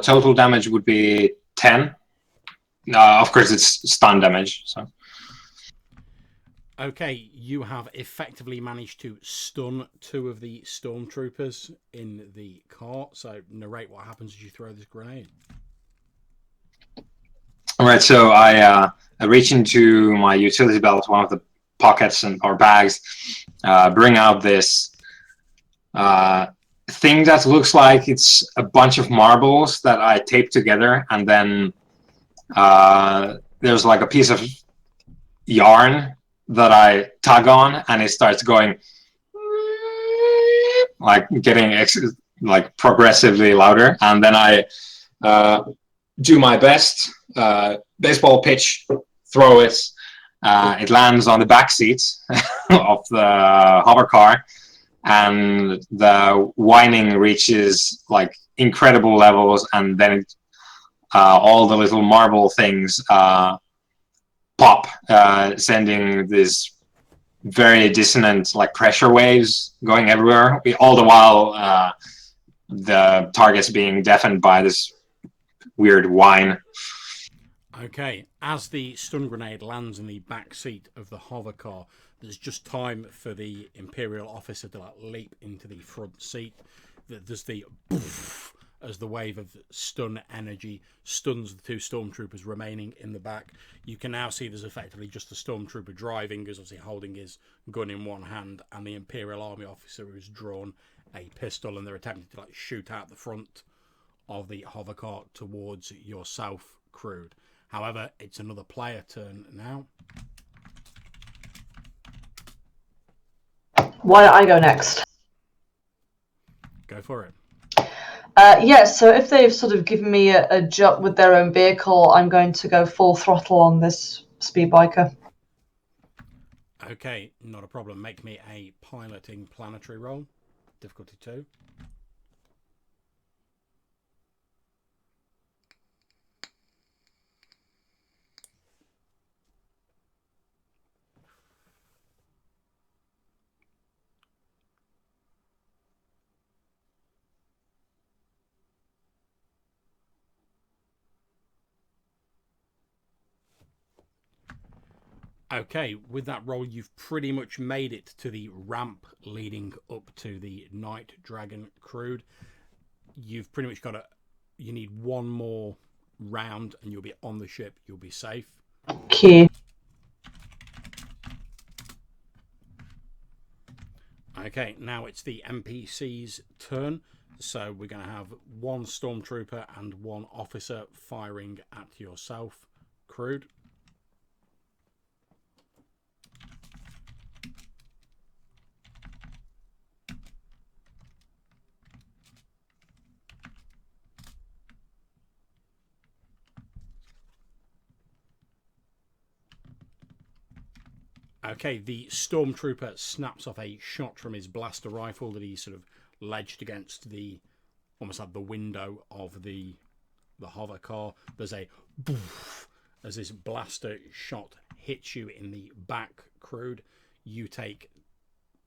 Total damage would be 10. Of course, it's stun damage. So Okay, you have effectively managed to stun 2 of the stormtroopers in the car. So narrate what happens as you throw this grenade. All right, so I reach into my utility belt, one of the pockets or bags, bring out this thing that looks like it's a bunch of marbles that I tape together, and then there's like a piece of yarn that I tug on, and it starts going like getting like progressively louder, and then I do my best baseball pitch, throw it. It lands on the back seat of the hover car, and the whining reaches like incredible levels, and then all the little marble things pop, sending this very dissonant like pressure waves going everywhere. All the while, the target's being deafened by this weird whine. Okay, as the stun grenade lands in the back seat of the hover car, there's just time for the Imperial officer to like leap into the front seat. There's the poof as the wave of stun energy stuns the 2 stormtroopers remaining in the back. You can now see there's effectively just the stormtrooper driving, who's obviously holding his gun in one hand, and the Imperial Army officer who's drawn a pistol, and they're attempting to like shoot out the front of the hover car towards yourself, Crude. However, it's another player turn now. Why don't I go next? Go for it. Yeah, so if they've sort of given me a jump with their own vehicle, I'm going to go full throttle on this speed biker. Okay, not a problem. Make me a piloting planetary roll. Difficulty 2. Okay, with that roll, you've pretty much made it to the ramp leading up to the Night Dragon Crude. You've pretty much got you need one more round and you'll be on the ship. You'll be safe. Okay. Okay, now it's the NPC's turn. So we're going to have 1 stormtrooper and 1 officer firing at yourself, Crude. Okay, the stormtrooper snaps off a shot from his blaster rifle that he sort of ledged against almost like the window of the hover car. There's a boof as this blaster shot hits you in the back, Crude. You take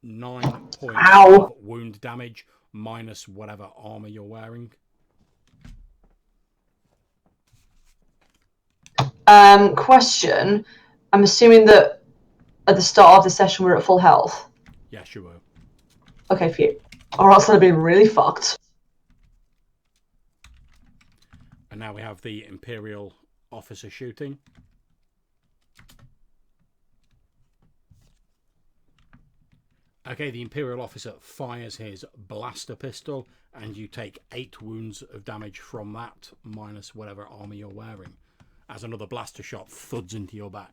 9 points of wound damage minus whatever armor you're wearing. Question. I'm assuming that at the start of the session we're at full health. Yes, you will. Okay, phew. Or else I'd have been really fucked. And now we have the Imperial officer shooting. Okay, the Imperial officer fires his blaster pistol, and you take 8 wounds of damage from that, minus whatever armor you're wearing, as another blaster shot thuds into your back.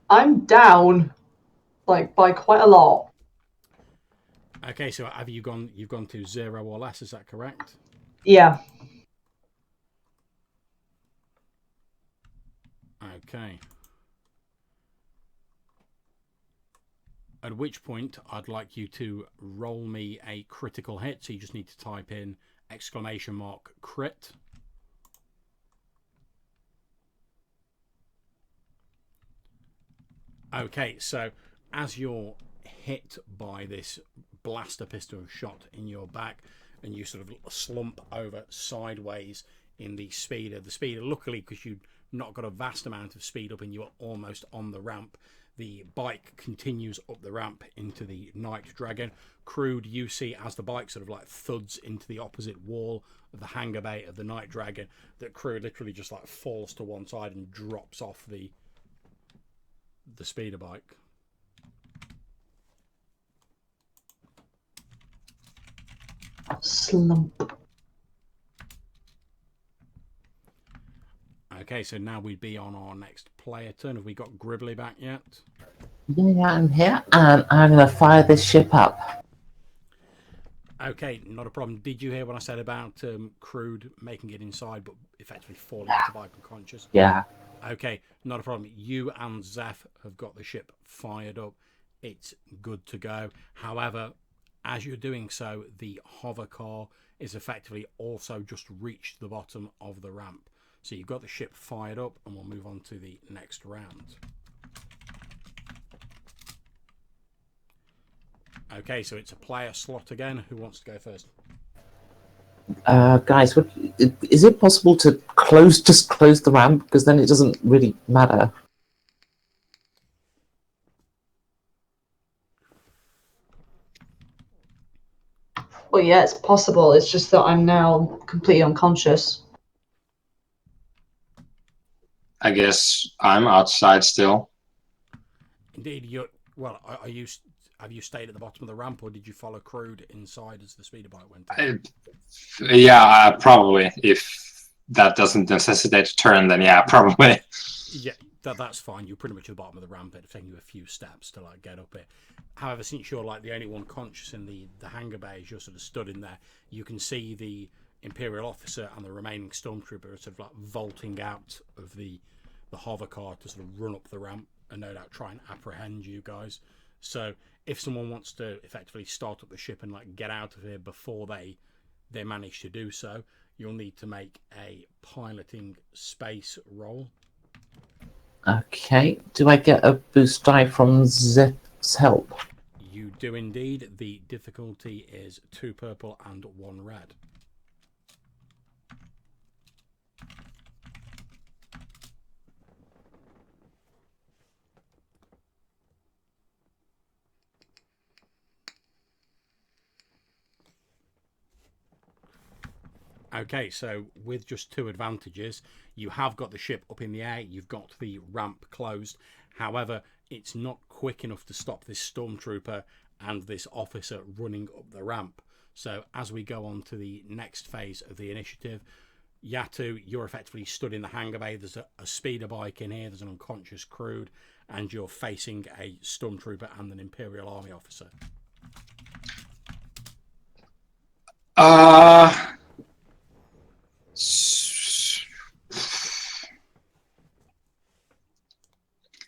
I'm down, like, by quite a lot. Okay, so have you've gone to 0 or less, is that correct? Yeah. Okay. At which point, I'd like you to roll me a critical hit. So you just need to type in !crit. Okay, so as you're hit by this blaster pistol shot in your back, and you sort of slump over sideways in the speeder. The speeder, luckily, because you've not got a vast amount of speed up and you're almost on the ramp, The bike continues up the ramp into the Night Dragon. Crude, you see as the bike sort of like thuds into the opposite wall of the hangar bay of the Night Dragon, that Crude literally just like falls to one side and drops off the speeder bike. Slump. Okay, so now we'd be on our next player turn. Have we got Gribbly back yet? Yeah, I'm here, and I'm going to fire this ship up. Okay, not a problem. Did you hear what I said about Crude making it inside, but effectively falling off the bike unconscious? Yeah. Okay, not a problem. You and Zeph have got the ship fired up. It's good to go. However, as you're doing so, the hover car is effectively also just reached the bottom of the ramp. So you've got the ship fired up, and we'll move on to the next round. Okay, so it's a player slot again. Who wants to go first? Guys, is it possible to just close the ramp? Because then it doesn't really matter. Well, yeah, it's possible. It's just that I'm now completely unconscious. I guess I'm outside still. Indeed, you're. Well, are you? Have you stayed at the bottom of the ramp, or did you follow Crude inside as the speeder bike went in? Yeah, probably. If that doesn't necessitate a turn, then yeah, probably. Yeah, that's fine. You're pretty much at the bottom of the ramp. It'll take you a few steps to like get up it. However, since you're like the only one conscious in the hangar bay, as you're sort of stood in there, you can see the Imperial officer and the remaining stormtrooper are sort of like vaulting out of the hover car to sort of run up the ramp and no doubt try and apprehend you guys. So if someone wants to effectively start up the ship and like get out of here before they manage to do so, you'll need to make a piloting space roll. Okay. Do I get a boost die from Zep's help? You do indeed. The difficulty is 2 purple and 1 red. Okay, so with just 2 advantages, you have got the ship up in the air, you've got the ramp closed. However, it's not quick enough to stop this stormtrooper and this officer running up the ramp. So as we go on to the next phase of the initiative, Yatu, you're effectively stood in the hangar bay. There's a speeder bike in here, there's an unconscious Crude, and you're facing a stormtrooper and an Imperial Army officer.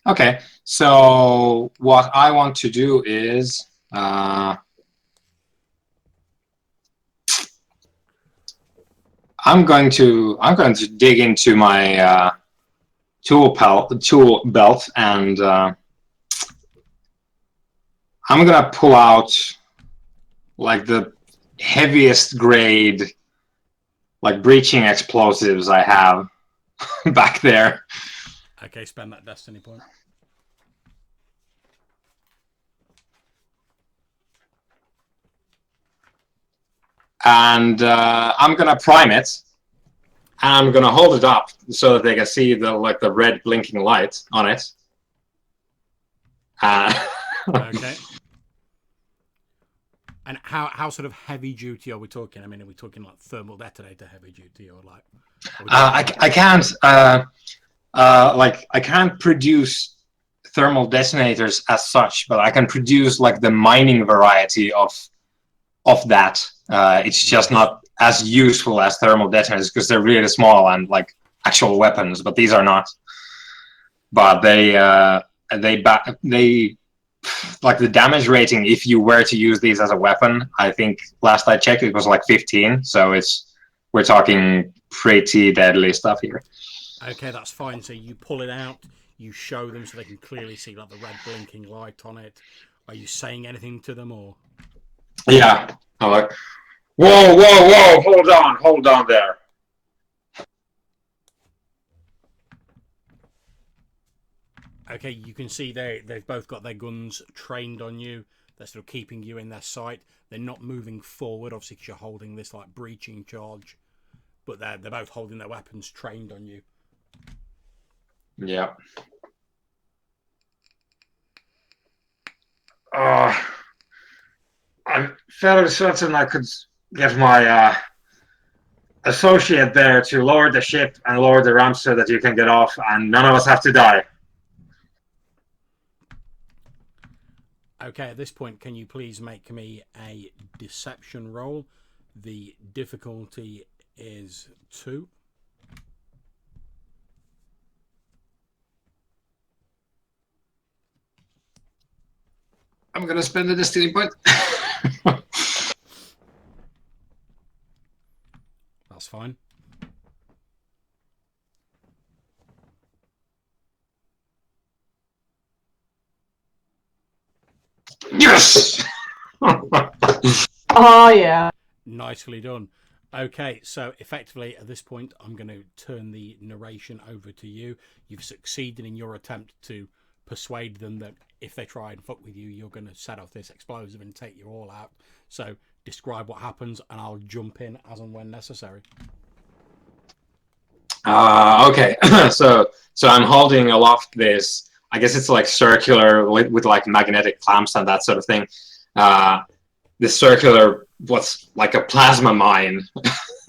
Okay, so what I want to do is I'm going to dig into my tool belt, and I'm gonna pull out like the heaviest grade, like breaching explosives I have back there. Okay, spend that destiny point. And I'm gonna prime it, and I'm gonna hold it up so that they can see the red blinking light on it. Okay. And how sort of heavy duty are we talking? I mean, are we talking like thermal detonator heavy duty, or like? I can't I can't produce thermal detonators as such, but I can produce like the mining variety of that. It's just not as useful as thermal detonators because they're really small and like actual weapons, but these are not. But they like the damage rating, if you were to use these as a weapon, I think last I checked it was like 15, so we're talking pretty deadly stuff here. Okay, that's fine. So you pull it out, you show them so they can clearly see like the red blinking light on it. Are you saying anything to them, or? Yeah, I'm like, whoa, hold on there. Okay, you can see they've both got their guns trained on you. They're sort of keeping you in their sight. They're not moving forward, obviously, because you're holding this like breaching charge. But they're both holding their weapons trained on you. Yeah. I'm fairly certain I could get my associate there to lower the ship and lower the ramp so that you can get off and none of us have to die. Okay, at this point, can you please make me a deception roll? The difficulty is 2. I'm gonna spend a destiny point. That's fine. Yes! Oh, yeah. Nicely done. Okay, so effectively at this point, I'm going to turn the narration over to you. You've succeeded in your attempt to persuade them that if they try and fuck with you, you're going to set off this explosive and take you all out. So describe what happens, and I'll jump in as and when necessary. Okay, so I'm holding aloft this. I guess it's like circular with like magnetic clamps and that sort of thing. This circular, what's like a plasma mine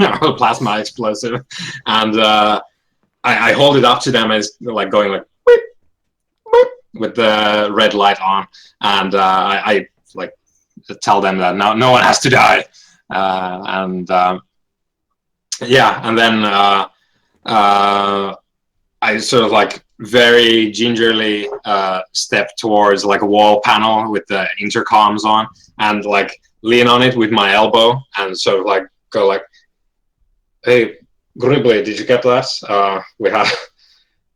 or a plasma explosive, and I hold it up to them as like going like whip, whip, with the red light on, and I like tell them that no one has to die, yeah, and then I sort of like very gingerly step towards like a wall panel with the intercoms on and like lean on it with my elbow and sort of like go like, hey, Gribbly, did you get that?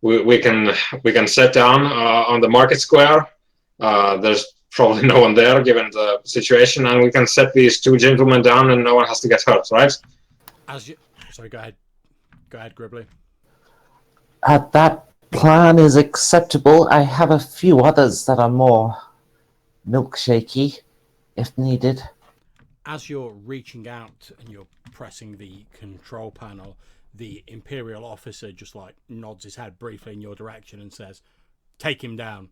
We can sit down on the market square. There's probably no one there given the situation, and we can set these two gentlemen down and no one has to get hurt, right? Sorry, go ahead. Go ahead, Gribbly. That plan is acceptable. I have a few others that are more milkshakey, if needed. As you're reaching out and you're pressing the control panel, the Imperial officer just like nods his head briefly in your direction and says, take him down.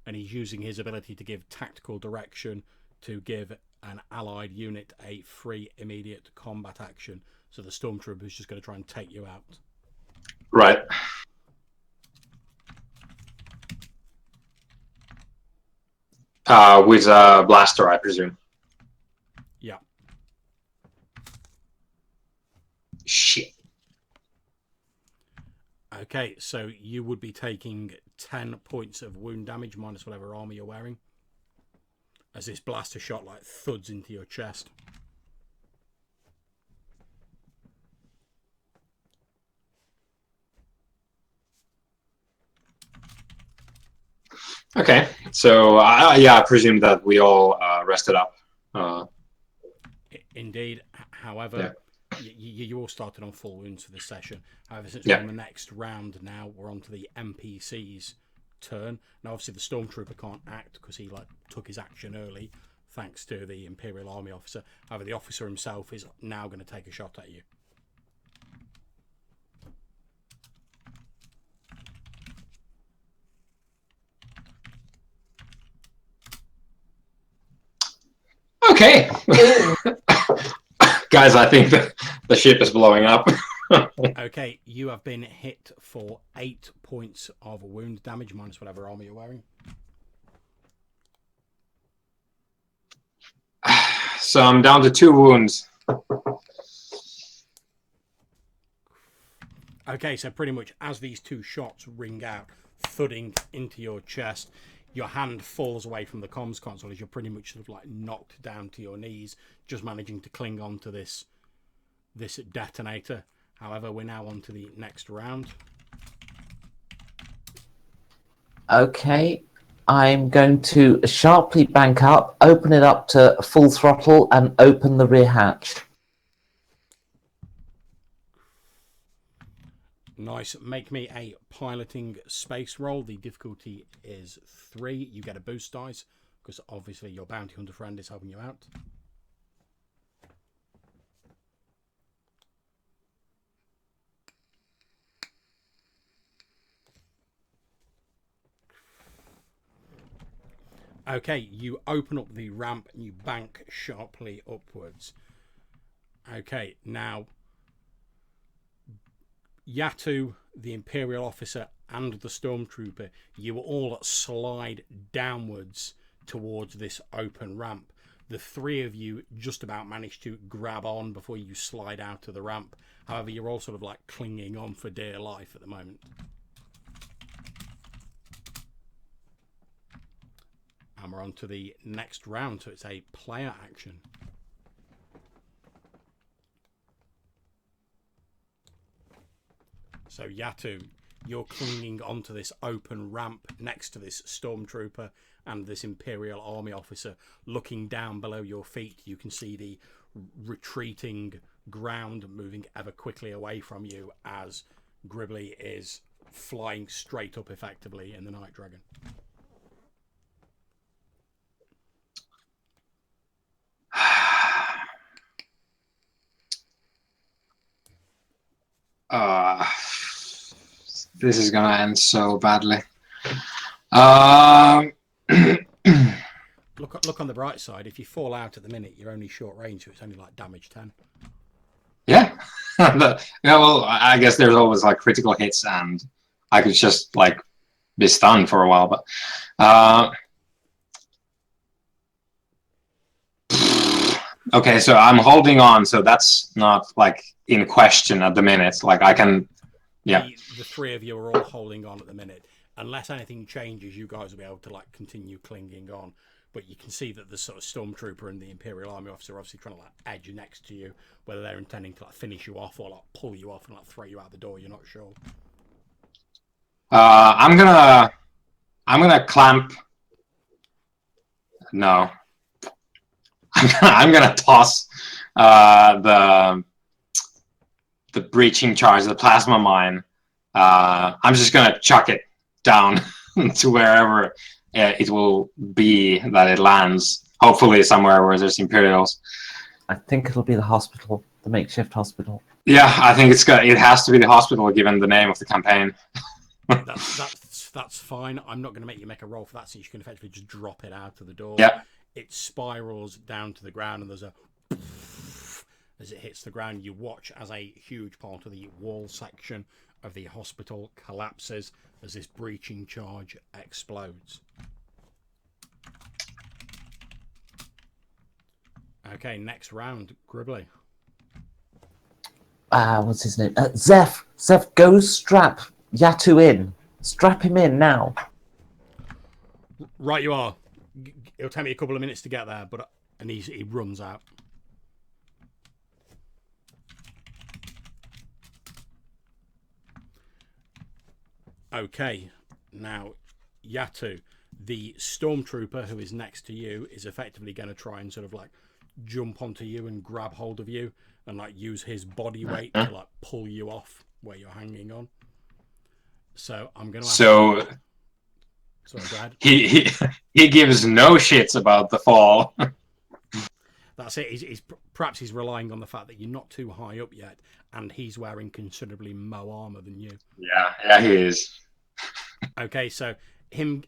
And he's using his ability to give tactical direction to give an allied unit a free immediate combat action. So the stormtrooper's just going to try and take you out. Right. With a blaster, I presume. Yeah. Shit. Okay, so you would be taking 10 points of wound damage minus whatever armor you're wearing, as this blaster shot like thuds into your chest. Okay, so yeah, I presume that we all rested up. Indeed. However, yeah. you all started on full wounds for this session. However, since Yeah. we're on the next round now, we're on to the NPC's turn. Now, obviously, the Stormtrooper can't act because he like took his action early, thanks to the Imperial Army officer. However, the officer himself is now going to take a shot at you. Okay. Guys, I think the ship is blowing up. Okay, you have been hit for 8 points of wound damage minus whatever armor you're wearing. So I'm down to 2 wounds. Okay, so pretty much as these 2 shots ring out, thudding into your chest, your hand falls away from the comms console as you're pretty much sort of like knocked down to your knees, just managing to cling on to this detonator. However, we're now on to the next round. Okay, I'm going to sharply bank up, open it up to full throttle, and open the rear hatch. Nice. Make me a piloting space roll. The difficulty is 3. You get a boost dice because obviously your bounty hunter friend is helping you out. Okay, you open up the ramp and you bank sharply upwards. Okay, now Yatu, the Imperial officer, and the Stormtrooper, you all slide downwards towards this open ramp. The 3 of you just about manage to grab on before you slide out of the ramp. However, you're all sort of like clinging on for dear life at the moment. And we're on to the next round, so it's a player action. So Yatu, you're clinging onto this open ramp next to this Stormtrooper and this Imperial Army officer. Looking down below your feet, you can see the retreating ground moving ever quickly away from you as Gribbly is flying straight up effectively in the Night Dragon. This is gonna end so badly. Look on the bright side. If you fall out at the minute, you're only short range, so it's only like damage 10. Yeah. Yeah, well, I guess there's always like critical hits, and I could just like be stunned for a while. But okay, so I'm holding on, so that's not like in question at the minute. Like I can, yeah. The 3 of you are all holding on at the minute. Unless anything changes, you guys will be able to like continue clinging on. But you can see that the sort of Stormtrooper and the Imperial Army officer are obviously trying to like edge next to you, whether they're intending to like finish you off or like pull you off and like throw you out the door. You're not sure. I'm gonna clamp. No, I'm gonna toss the breaching charge, the plasma mine. I'm just gonna chuck it down to wherever it will be that it lands. Hopefully somewhere where there's Imperials. I think it'll be the hospital, the makeshift hospital. Yeah, I think it has to be the hospital given the name of the campaign. That's fine. I'm not going to make you make a roll for that, since you can effectively just drop it out of the door. Yeah. It spirals down to the ground, and there's a as it hits the ground. You watch as a huge part of the wall section of the hospital collapses as this breaching charge explodes. Okay, next round, Gribbly. What's his name? Zeph. Zeph, go strap Yatu in. Strap him in now. Right, you are. It'll take me a couple of minutes to get there, and he runs out. Okay, now Yatu, the Stormtrooper who is next to you, is effectively going to try and sort of like jump onto you and grab hold of you and like use his body weight to like pull you off where you're hanging on. So I'm going to. Sorry, go ahead. He gives no shits about the fall. That's it. Perhaps he's relying on the fact that you're not too high up yet, and he's wearing considerably more armor than you. Yeah, he is. Okay, so him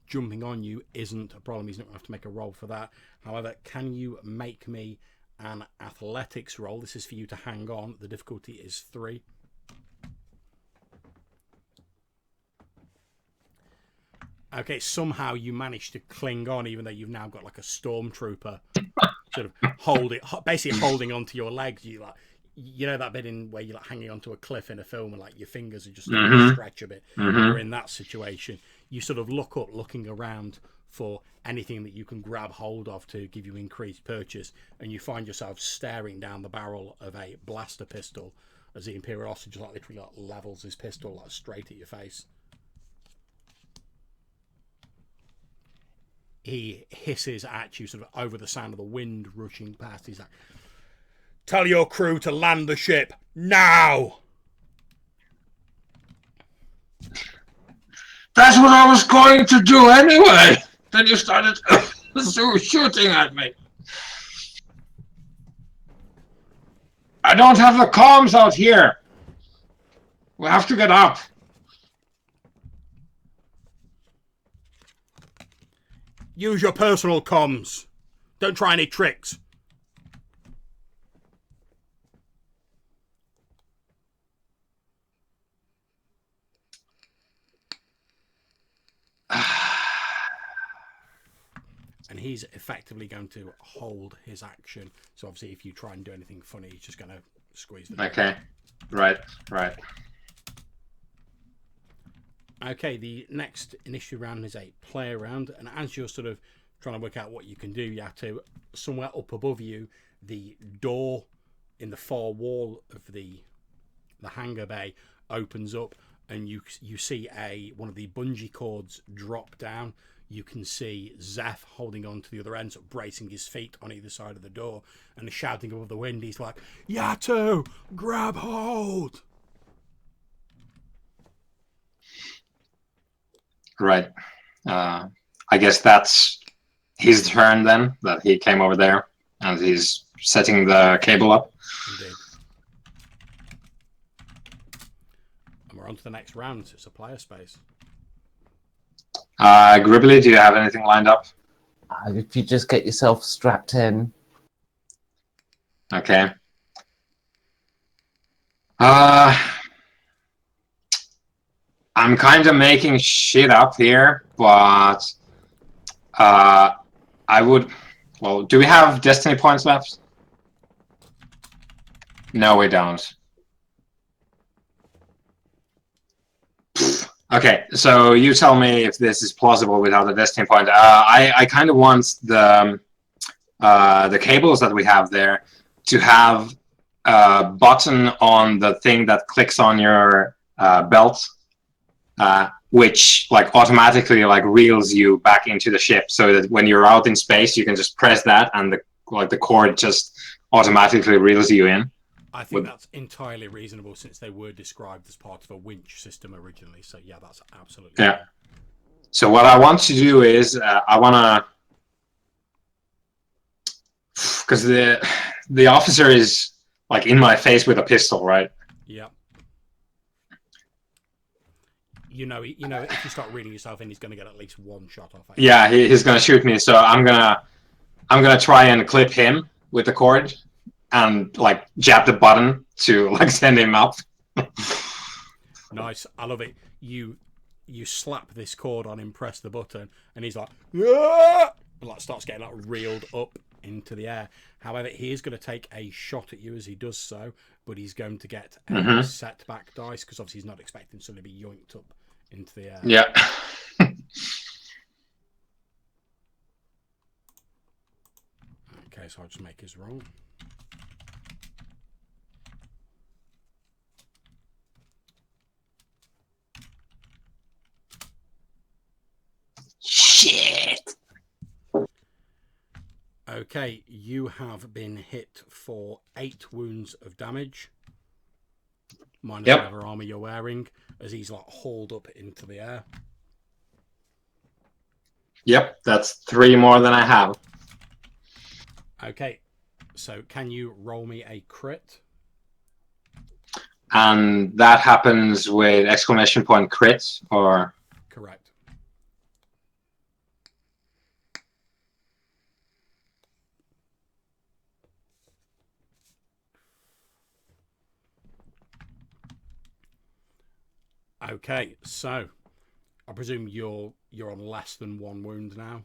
jumping on you isn't a problem. He's not going to have to make a roll for that. However, can you make me an athletics roll? This is for you to hang on. The difficulty is 3. Okay, somehow you manage to cling on, even though you've now got like a Stormtrooper sort of basically holding onto your legs. You know that bit in where you're like hanging onto a cliff in a film and like your fingers are just stretch a bit. You're in that situation. You sort of look up, looking around for anything that you can grab hold of to give you increased purchase, and you find yourself staring down the barrel of a blaster pistol as the Imperial officer just like literally like levels his pistol like straight at your face. He hisses at you sort of over the sound of the wind rushing past. He's like, "Tell your crew to land the ship now!" That's what I was going to do anyway. Then you started shooting at me. I don't have the comms out here. We have to get up. Use your personal comms. Don't try any tricks. And he's effectively going to hold his action. So obviously if you try and do anything funny, he's just going to squeeze the door. Okay. Right. Okay, the next initiative round is a play round, and as you're sort of trying to work out what you can do, you have to, somewhere up above you, the door in the far wall of the hangar bay opens up, and you see one of the bungee cords drop down. You can see Zeph holding on to the other end, sort of bracing his feet on either side of the door, and shouting above the wind. He's like, "Yato, grab hold!" Right. I guess that's his turn then, that he came over there, and he's setting the cable up. Indeed. And we're on to the next round. So it's a player space. Gribbly, do you have anything lined up? If you just get yourself strapped in. Okay. I'm kind of making shit up here, but I would... Well, do we have destiny points left? No, we don't. Okay, so you tell me if this is plausible without a destiny point. I kind of want the cables that we have there to have a button on the thing that clicks on your belt, which like automatically like reels you back into the ship, so that when you're out in space, you can just press that and the cord just automatically reels you in. I think that's entirely reasonable, since they were described as part of a winch system originally. So yeah, that's absolutely yeah. Fine. So what I want to do is I want to, because the officer is like in my face with a pistol, right? Yeah. You know, if you start reeling yourself in, he's going to get at least one shot off. Yeah, he's going to shoot me. So I'm gonna try and clip him with the cord, and like jab the button to like send him up. Nice, I love it. You slap this cord on him, press the button, and he's like, "Ah!" and like starts getting like reeled up into the air. However, he is going to take a shot at you as he does so, but he's going to get a setback dice, because obviously he's not expecting somebody to be yoinked up into the air. Yeah. Okay, so I'll just make his roll. Shit. Okay, you have been hit for 8 wounds of damage, minus whatever armor you're wearing, as he's like hauled up into the air. Yep, that's 3 more than I have. Okay, so can you roll me a crit? And that happens with exclamation point crit, or? Correct. Okay, so I presume you're on less than 1 wound now.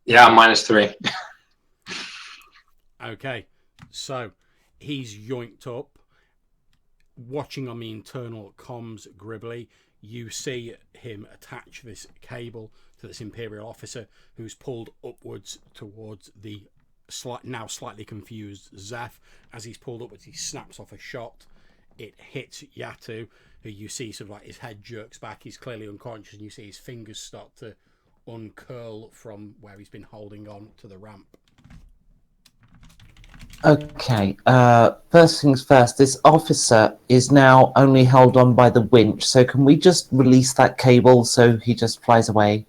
Yeah, -3. Okay, so he's yoinked up. Watching on the internal comms, Gribbly, you see him attach this cable to this Imperial officer, who's pulled upwards towards the now slightly confused Zeph. As he's pulled upwards, he snaps off a shot. It hits Yato, who you see sort of like his head jerks back. He's clearly unconscious, and you see his fingers start to uncurl from where he's been holding on to the ramp. Okay, first things first, this officer is now only held on by the winch, so can we just release that cable so he just flies away?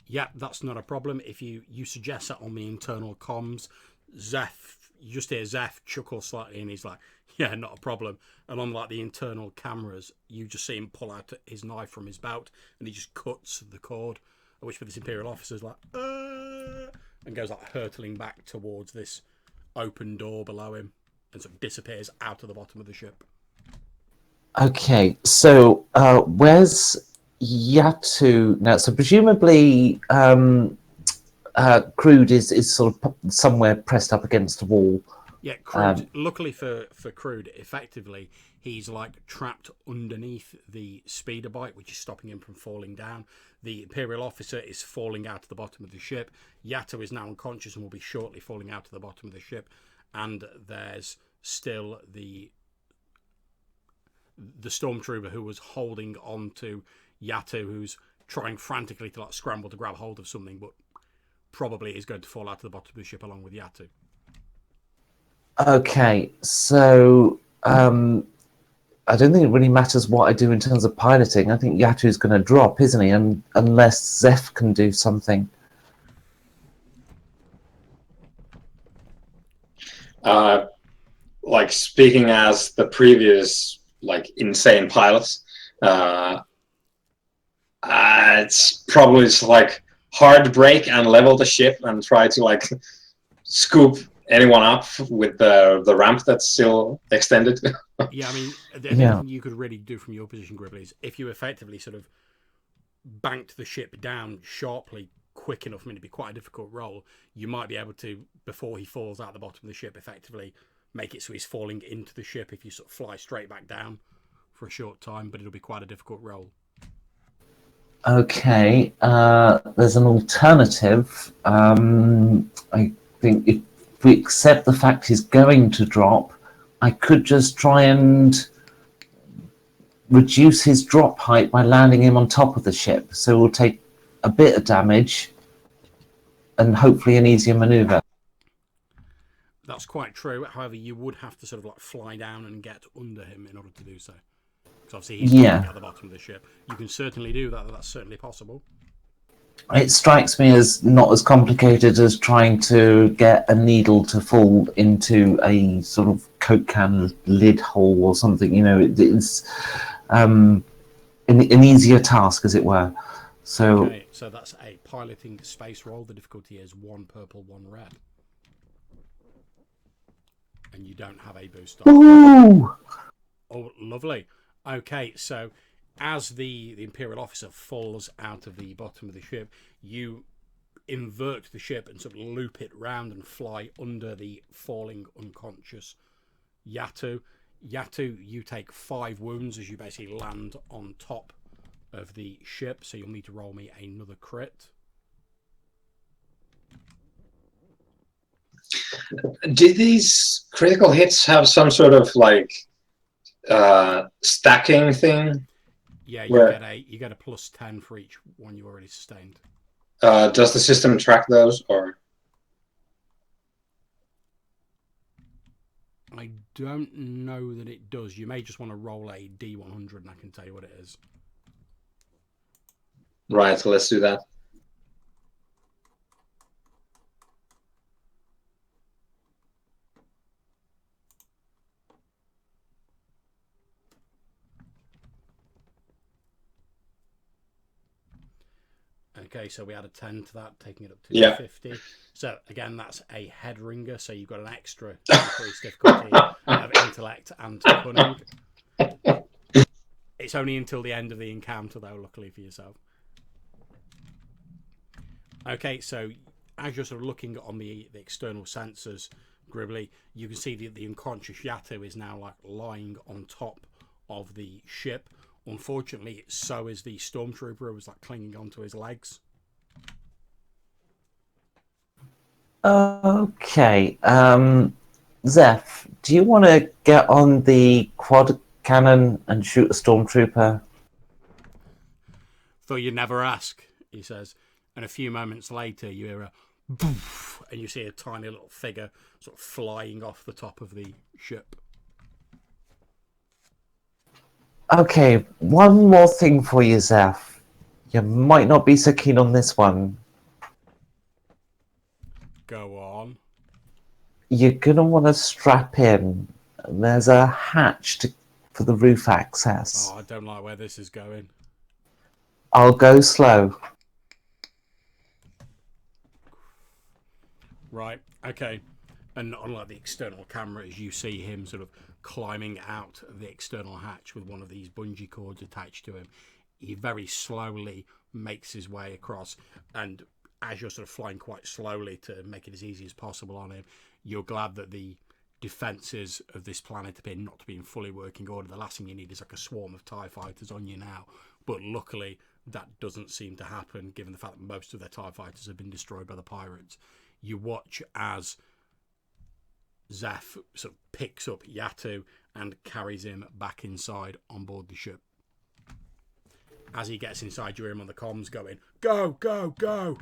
Yeah, that's not a problem. If you suggest that on the internal comms, you just hear Zeph chuckle slightly, and he's like, "Yeah, not a problem." And on like the internal cameras, you just see him pull out his knife from his belt, and he just cuts the cord. At which, this Imperial officer's like, and goes like hurtling back towards this open door below him, and sort of disappears out of the bottom of the ship. Okay, so where's Yatu now? So presumably, Crude is sort of somewhere pressed up against the wall. Yeah, Crude. Luckily for Crude, effectively, he's like trapped underneath the speeder bike, which is stopping him from falling down. The Imperial officer is falling out of the bottom of the ship. Yato is now unconscious and will be shortly falling out of the bottom of the ship. And there's still the stormtrooper who was holding on to Yato, who's trying frantically to like scramble to grab hold of something, but probably is going to fall out of the bottom of the ship along with Yato. Okay, so I don't think it really matters what I do in terms of piloting. I think Yatu's going to drop, isn't he? And unless Zeph can do something. Like speaking as the previous like insane pilots, it's probably just like hard brake and level the ship and try to like scoop anyone up with the ramp that's still extended. Yeah, I mean, the only thing you could really do from your position, Gribbly, is if you effectively sort of banked the ship down sharply, quick enough, I mean, it'd be quite a difficult roll, you might be able to, before he falls out the bottom of the ship, effectively make it so he's falling into the ship if you sort of fly straight back down for a short time, but it'll be quite a difficult roll. Okay, there's an alternative. I think if we accept the fact he's going to drop, I could just try and reduce his drop height by landing him on top of the ship. So we'll take a bit of damage and hopefully an easier maneuver. That's quite true. However, you would have to sort of like fly down and get under him in order to do so. Because obviously he's at the bottom of the ship. You can certainly do that. That's certainly possible. It strikes me as not as complicated as trying to get a needle to fall into a sort of Coke can lid hole or something. You know, it's an easier task, as it were. So, okay, so that's a piloting space roll. The difficulty is 1 purple, 1 red. And you don't have a boost on. Ooh! Oh, lovely. Okay, so as the Imperial officer falls out of the bottom of the ship, you invert the ship and sort of loop it round and fly under the falling unconscious Yatu. Yatu, you take 5 wounds as you basically land on top of the ship, so you'll need to roll me another crit. Did these critical hits have some sort of like stacking thing? Yeah, you get a plus 10 for each one you already sustained. Does the system track those, or? I don't know that it does. You may just want to roll a D100 and I can tell you what it is. Right, so let's do that. Okay, so we add a 10 to that, taking it up to 50. So again, that's a head ringer, so you've got an extra increased difficulty of intellect and cunning. It's only until the end of the encounter, though, luckily for yourself. Okay, so as you're sort of looking on the external sensors, Gribbly, you can see the unconscious Yato is now like lying on top of the ship. Unfortunately, so is the stormtrooper who was like clinging onto his legs. Okay, Zeph, do you want to get on the quad cannon and shoot a stormtrooper? Thought you'd never ask, he says. And a few moments later, you hear a Boof, and you see a tiny little figure sort of flying off the top of the ship. Okay, one more thing for you, Zeph. You might not be so keen on this one. Go on. You're gonna want to strap in. There's a hatch for the roof access. Oh, I don't like where this is going. I'll go slow. Right, okay. And unlike the external cameras, you see him sort of climbing out of the external hatch with one of these bungee cords attached to him. He very slowly makes his way across, and as you're sort of flying quite slowly to make it as easy as possible on him, you're glad that the defences of this planet appear not to be in fully working order. The last thing you need is like a swarm of TIE fighters on you now. But luckily, that doesn't seem to happen, given the fact that most of their TIE fighters have been destroyed by the pirates. You watch as Zeph sort of picks up Yatu and carries him back inside on board the ship. As he gets inside, you hear him on the comms going, "Go, go, go!"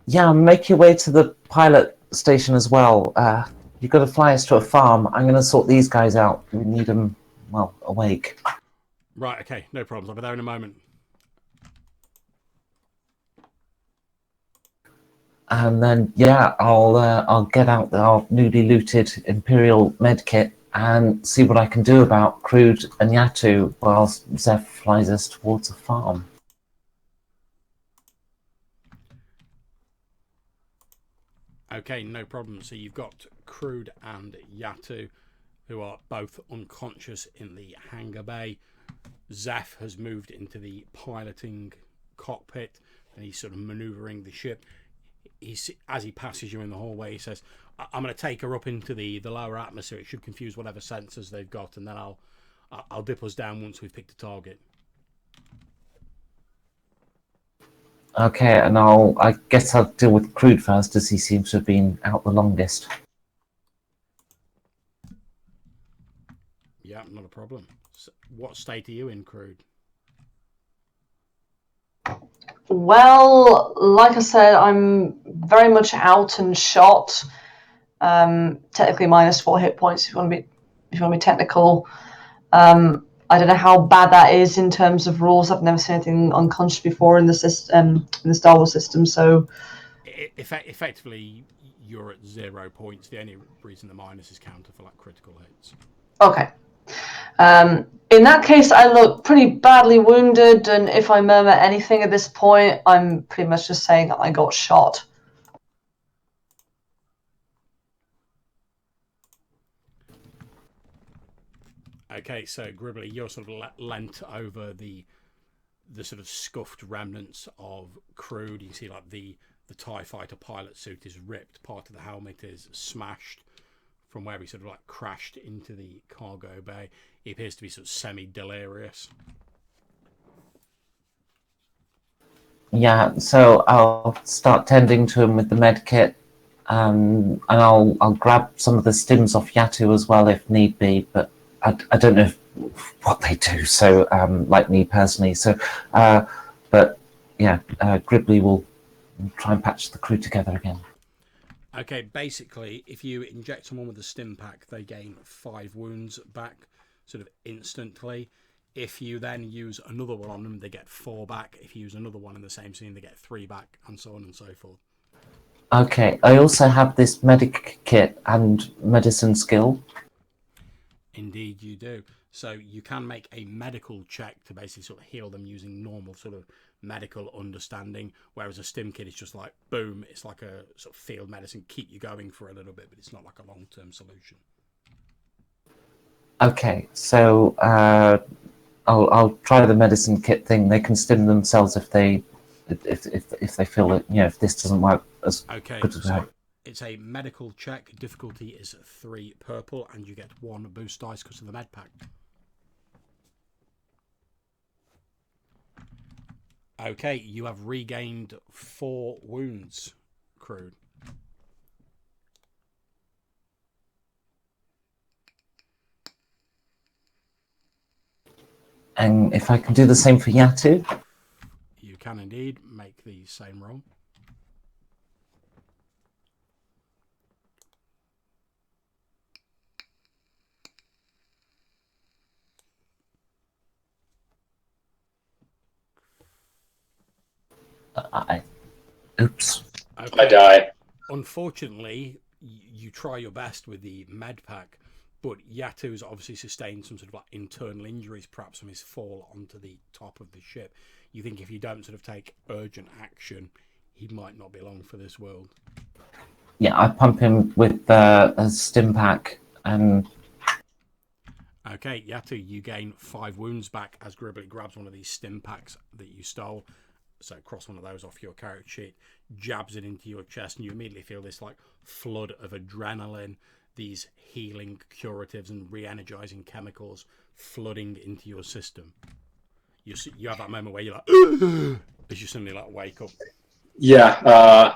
Yeah, make your way to the pilot station as well. You've got to fly us to a farm. I'm going to sort these guys out. We need them, well, awake. Right, okay, no problems. I'll be there in a moment. And then, yeah, I'll get out our newly looted Imperial medkit and see what I can do about Crude and Yatu whilst Zeph flies us towards a farm. Okay, no problem. So you've got Crude and Yatu, who are both unconscious in the hangar bay. Zeph has moved into the piloting cockpit, and he's sort of manoeuvring the ship. As he passes you in the hallway, he says, "I'm going to take her up into the lower atmosphere. It should confuse whatever sensors they've got, and then I'll dip us down once we've picked a target." Okay, and I guess I'll deal with Crude first, as he seems to have been out the longest. Yeah, not a problem. So what state are you in, Crude? Well, like I said, I'm very much out and shot. Technically -4 hit points if you want to be technical. I don't know how bad that is in terms of rules. I've never seen anything unconscious before in the system, in the Star Wars system. So, effectively, you're at 0 points. The only reason the minus is counter for like critical hits. okay. In that case, I look pretty badly wounded, and if I murmur anything at this point, I'm pretty much just saying that I got shot. Okay, so Gribbly, you're sort of lent over the sort of scuffed remnants of Crude. You see like the TIE fighter pilot suit is ripped, part of the helmet is smashed from where he sort of like crashed into the cargo bay. He appears to be sort of semi-delirious. Yeah, so I'll start tending to him with the med kit, and I'll grab some of the stims off Yatu as well if need be, but I don't know what they do, so like me personally. So, but yeah, Gribbly will try and patch the crew together again. Okay, basically, if you inject someone with a stim pack, they gain 5 wounds back, sort of instantly. If you then use another one on them, they get 4 back. If you use another one in the same scene, they get 3 back, and so on and so forth. Okay, I also have this medic kit and medicine skill. Indeed, you do. So you can make a medical check to basically sort of heal them using normal sort of medical understanding, whereas a stim kit is just like, boom, it's like a sort of field medicine, keep you going for a little bit, but it's not like a long-term solution. Okay, so I'll try the medicine kit thing. They can stim themselves if they feel that, you know, if this doesn't work as good as so it's a medical check. Difficulty is 3 purple, and you get 1 boost dice because of the med pack. Okay, you have regained 4 wounds, Crude. And if I can do the same for Yatu? You can indeed make the same roll. Oops. Okay. I die. Unfortunately, you try your best with the med pack, but Yatu's obviously sustained some sort of like internal injuries, perhaps from his fall onto the top of the ship. You think if you don't sort of take urgent action, he might not be long for this world. Yeah, I pump him with a stim pack and... Okay, Yatu, you gain 5 wounds back as Gribbly grabs one of these stim packs that you stole. So cross one of those off your character sheet, jabs it into your chest, and you immediately feel this like flood of adrenaline, these healing curatives and re-energizing chemicals flooding into your system. You have that moment where you're like, as you suddenly like wake up. Yeah,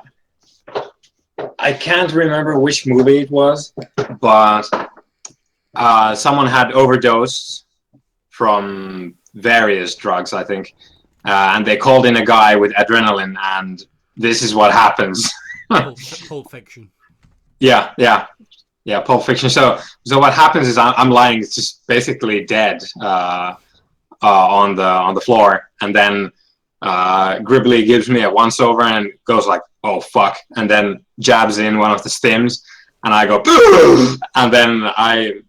I can't remember which movie it was, but someone had overdosed from various drugs, I think, and they called in a guy with adrenaline, and this is what happens. Pulp Fiction. Yeah, Pulp Fiction. So what happens is I'm lying, just basically dead on the floor, and then Gribbly gives me a once over and goes like, "Oh fuck," and then jabs in one of the stims, and I go, and then I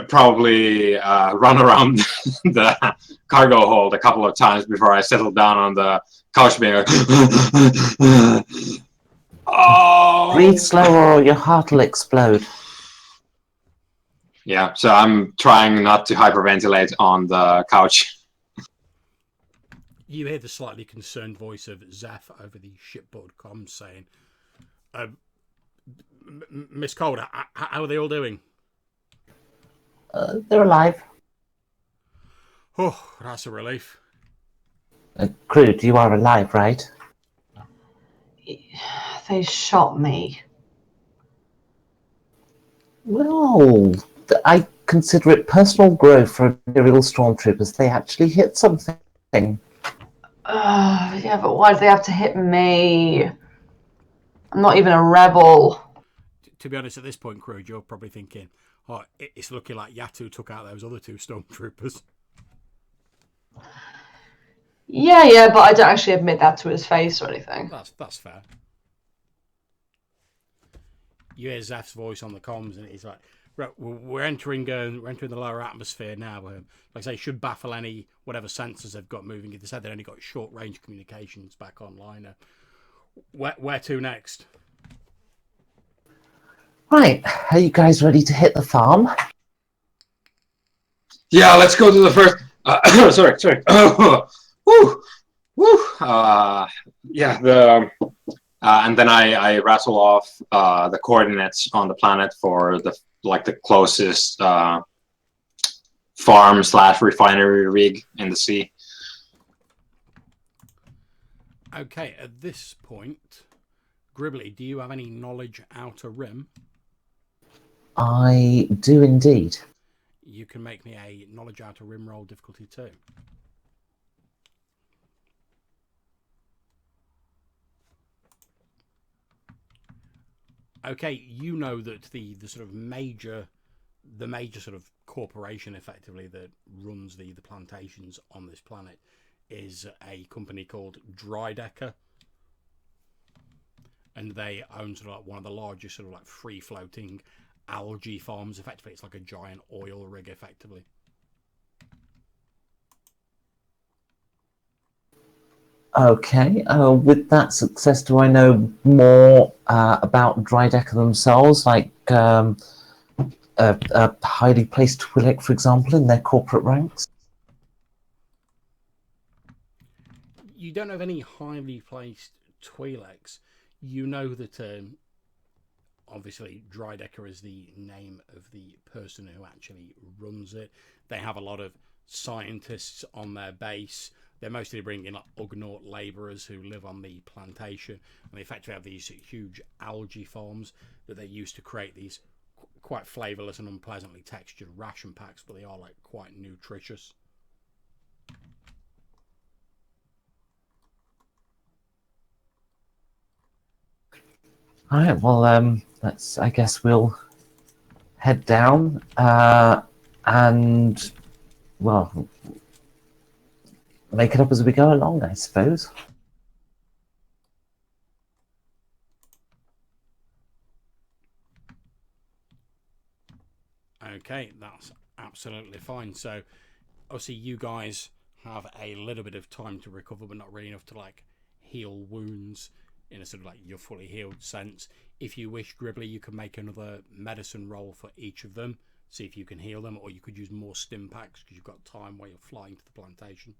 probably run around the cargo hold a couple of times before I settle down on the couch, being like, "Oh." Breathe slower or your heart will explode. Yeah, so I'm trying not to hyperventilate on the couch. You hear the slightly concerned voice of Zeph over the shipboard comms saying, Miss Calder, how are they all doing? They're alive. Oh, that's a relief. Crude, you are alive, right? They shot me. Well, I consider it personal growth for Imperial Stormtroopers. They actually hit something. Yeah, but why do they have to hit me? I'm not even a rebel. To be honest, at this point, Crude, you're probably thinking, oh, it's looking like Yatu took out those other 2 stormtroopers. Yeah, but I don't actually admit that to his face or anything. That's fair. You hear Zeph's voice on the comms, and he's like, right, we're entering the lower atmosphere now. Like I say, should baffle any whatever sensors they've got moving. They said they've only got short range communications back online. Where to next? Right, are you guys ready to hit the farm? Yeah, let's go to the first. Sorry. Woo, woo. Yeah, and then I rattle off the coordinates on the planet for the closest farm/refinery rig in the sea. Okay, at this point, Gribbly, do you have any knowledge Outer Rim? I do indeed. You can make me a knowledge Outer Rim roll, difficulty 2. Okay, you know that the sort of major sort of corporation effectively that runs the plantations on this planet is a company called Drydecker, and they own sort of like one of the largest sort of like free floating algae farms. Effectively, it's like a giant oil rig effectively. Okay, with that success, do I know more about Drydecker themselves, like a highly placed Twi'lek, for example, in their corporate ranks? You don't have any highly placed Twi'leks. You know that obviously Drydecker is the name of the person who actually runs it. They have a lot of scientists on their base. They're mostly bringing in like Ugnaught labourers who live on the plantation, and they effectively have these huge algae farms that they use to create these quite flavourless and unpleasantly textured ration packs, but they are like quite nutritious. All right, well, I guess we'll head down and, well, make it up as we go along, I suppose. Okay, that's absolutely fine. So, obviously, you guys have a little bit of time to recover, but not really enough to like heal wounds in a sort of like you're fully healed sense. If you wish, Gribbly, you can make another medicine roll for each of them, see if you can heal them, or you could use more stim packs because you've got time while you're flying to the plantation.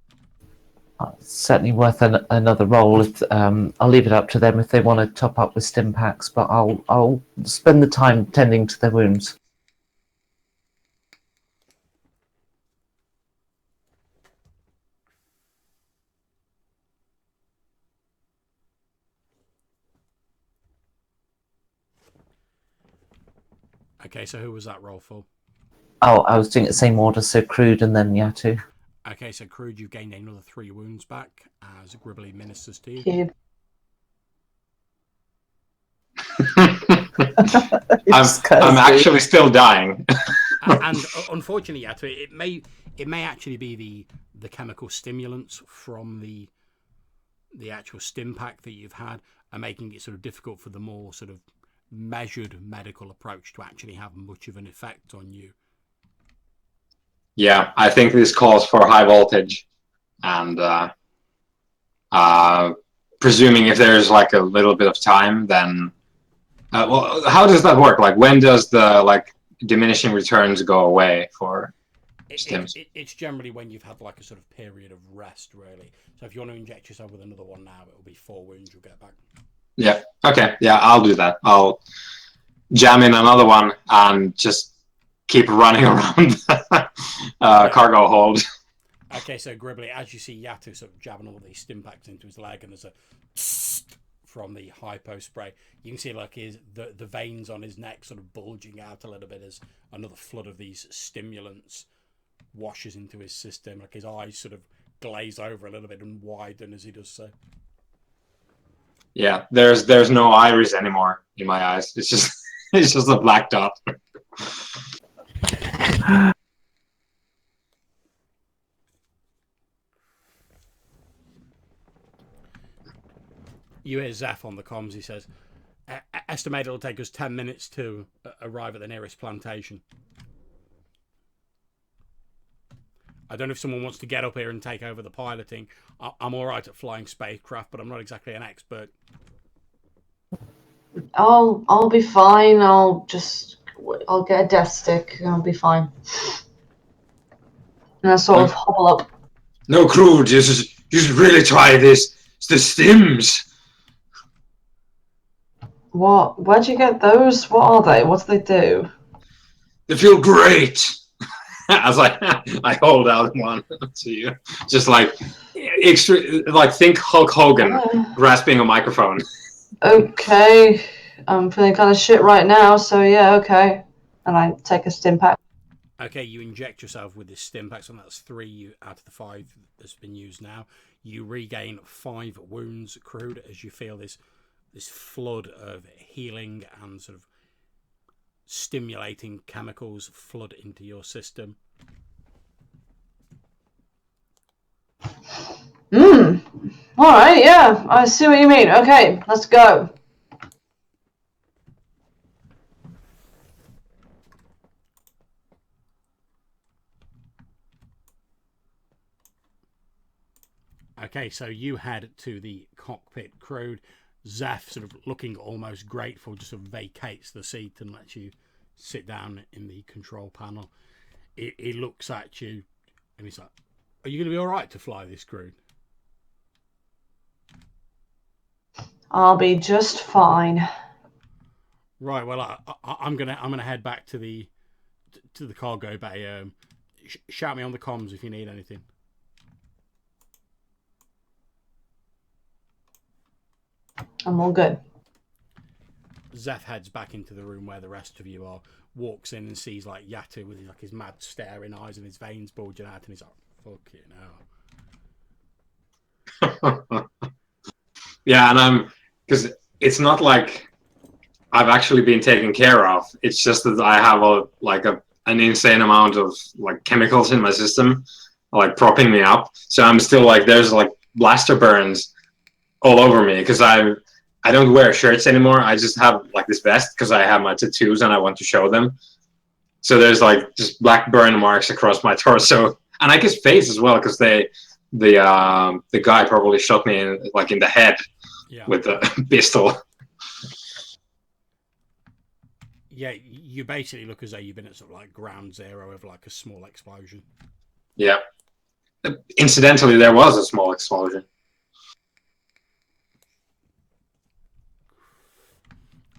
Certainly worth another roll. If I'll leave it up to them if they want to top up with stim packs, but I'll spend the time tending to their wounds. Okay, so who was that roll for? Oh, I was doing it the same order, so Crude and then Yatu. Okay, so Crude, you've gained another 3 wounds back as Gribbly ministers to you. Cube. I'm actually still dying. And unfortunately, Yatu, it may actually be the chemical stimulants from the actual stim pack that you've had are making it sort of difficult for the more sort of measured medical approach to actually have much of an effect on you. Yeah, I think this calls for high voltage, and presuming if there's like a little bit of time, then well, how does that work? Like, when does the like diminishing returns go away for stims? It's generally when you've had like a sort of period of rest, really. So if you want to inject yourself with another one now, it'll be 4 wounds you'll get back. Yeah. Okay. Yeah, I'll do that. I'll jam in another one and just keep running around cargo hold. Okay, so Gribbly, as you see Yatu sort of jabbing all these stim packs into his leg, and there's a from the hypo spray, you can see like the veins on his neck sort of bulging out a little bit as another flood of these stimulants washes into his system. Like his eyes sort of glaze over a little bit and widen as he does so. Yeah, there's no iris anymore in my eyes. It's just a black dot. You hear Zeph on the comms. He says, estimate it'll take us 10 minutes to arrive at the nearest plantation. I don't know if someone wants to get up here and take over the piloting. I'm all right at flying spacecraft, but I'm not exactly an expert. I'll be fine. I'll get a death stick. I'll be fine. And I sort of hobble up. No, Crude, you should really try this. It's the stims. What? Where'd you get those? What are they? What do they do? They feel great. As I hold out one to you, just like think Hulk Hogan grasping a microphone. Okay, I'm feeling kind of shit right now, so yeah, okay. And I take a stim pack. Okay, you inject yourself with this stim pack, so that's 3 out of the 5 that's been used now. You regain 5 wounds, Crude, as you feel this flood of healing and sort of stimulating chemicals flood into your system. Alright, yeah, I see what you mean. Okay, let's go. Okay, so you head to the cockpit, Crude. Zeph, sort of looking almost grateful, just sort of vacates the seat and lets you sit down in the control panel. He looks at you and he's like, are you going to be all right to fly this, Crude? I'll be just fine. Right, well, I'm gonna head back to the cargo bay. Shout me on the comms if you need anything. I'm all good. Zeph heads back into the room where the rest of you are, walks in and sees like Yatu with like his mad staring eyes and his veins bulging out, and he's like, fuck it now. Yeah, and because it's not like I've actually been taken care of. It's just that I have an insane amount of like chemicals in my system, like propping me up. So I'm still like there's like blaster burns all over me because I don't wear shirts anymore. I just have like this vest because I have my tattoos and I want to show them. So there's like just black burn marks across my torso, and I guess face as well, because the guy probably shot me in the head with a pistol. Yeah, you basically look as though you've been at sort of like ground zero of like a small explosion. Yeah. Incidentally, there was a small explosion.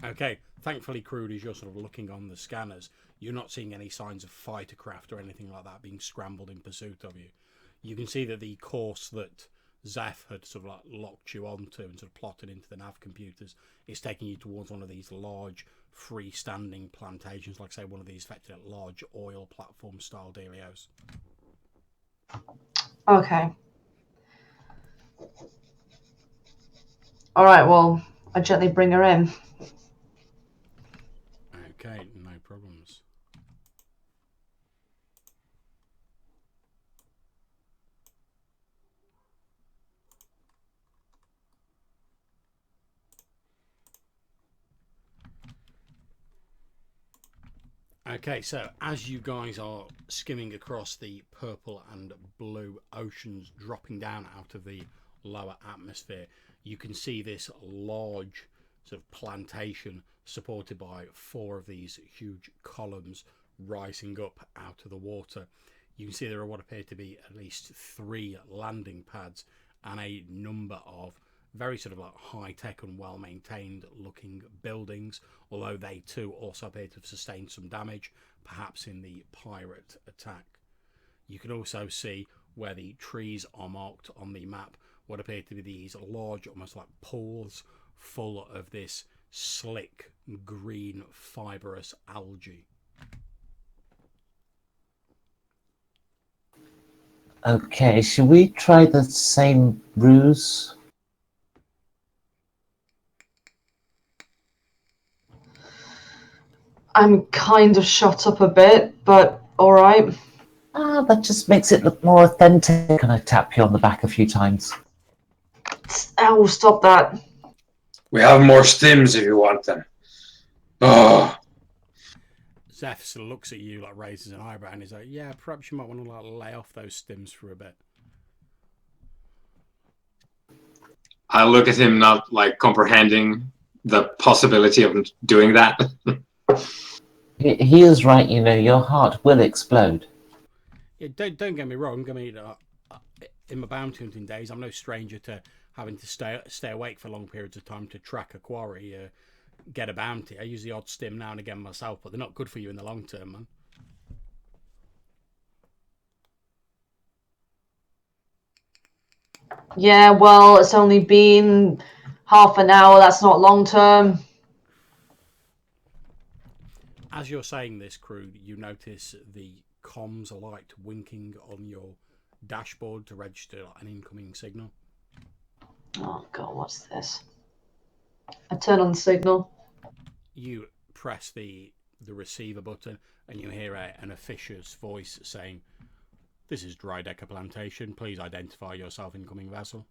Okay, thankfully, Crude, as you're sort of looking on the scanners, you're not seeing any signs of fighter craft or anything like that being scrambled in pursuit of you. You can see that the course that Zeph had sort of like locked you onto and sort of plotted into the nav computers is taking you towards one of these large freestanding plantations, like say one of these effectively large oil platform style dealios. Okay. All right, well, I gently bring her in. Okay, no problems. Okay, so as you guys are skimming across the purple and blue oceans dropping down out of the lower atmosphere, you can see this large sort of plantation supported by 4 of these huge columns rising up out of the water. You can see there are what appear to be at least 3 landing pads and a number of very sort of like high-tech and well-maintained looking buildings, although they too also appear to have sustained some damage, perhaps in the pirate attack. You can also see where the trees are marked on the map what appear to be these large, almost like pools, full of this slick green fibrous algae. Okay, should we try the same ruse? I'm kind of shot up a bit, but all right. That just makes it look more authentic. And I tap you on the back a few times. Ow, stop that. We have more stims if you want them. Oh. Zeph sort of looks at you, like raises an eyebrow, and is like, "Yeah, perhaps you might want to like lay off those stims for a bit." I look at him, not like comprehending the possibility of doing that. He is right, you know, your heart will explode. Yeah, don't get me wrong. I mean, in my bounty hunting days, I'm no stranger to having to stay awake for long periods of time to track a quarry, get a bounty. I use the odd stim now and again myself, but they're not good for you in the long term, man. Yeah, well, it's only been half an hour. That's not long term. As you're saying this, Crude, you notice the comms light winking on your dashboard to register an incoming signal. Oh god, what's this? I turn on the signal. You press the receiver button and you hear an officious voice saying, "This is Drydecker Plantation. Please identify yourself, incoming vessel."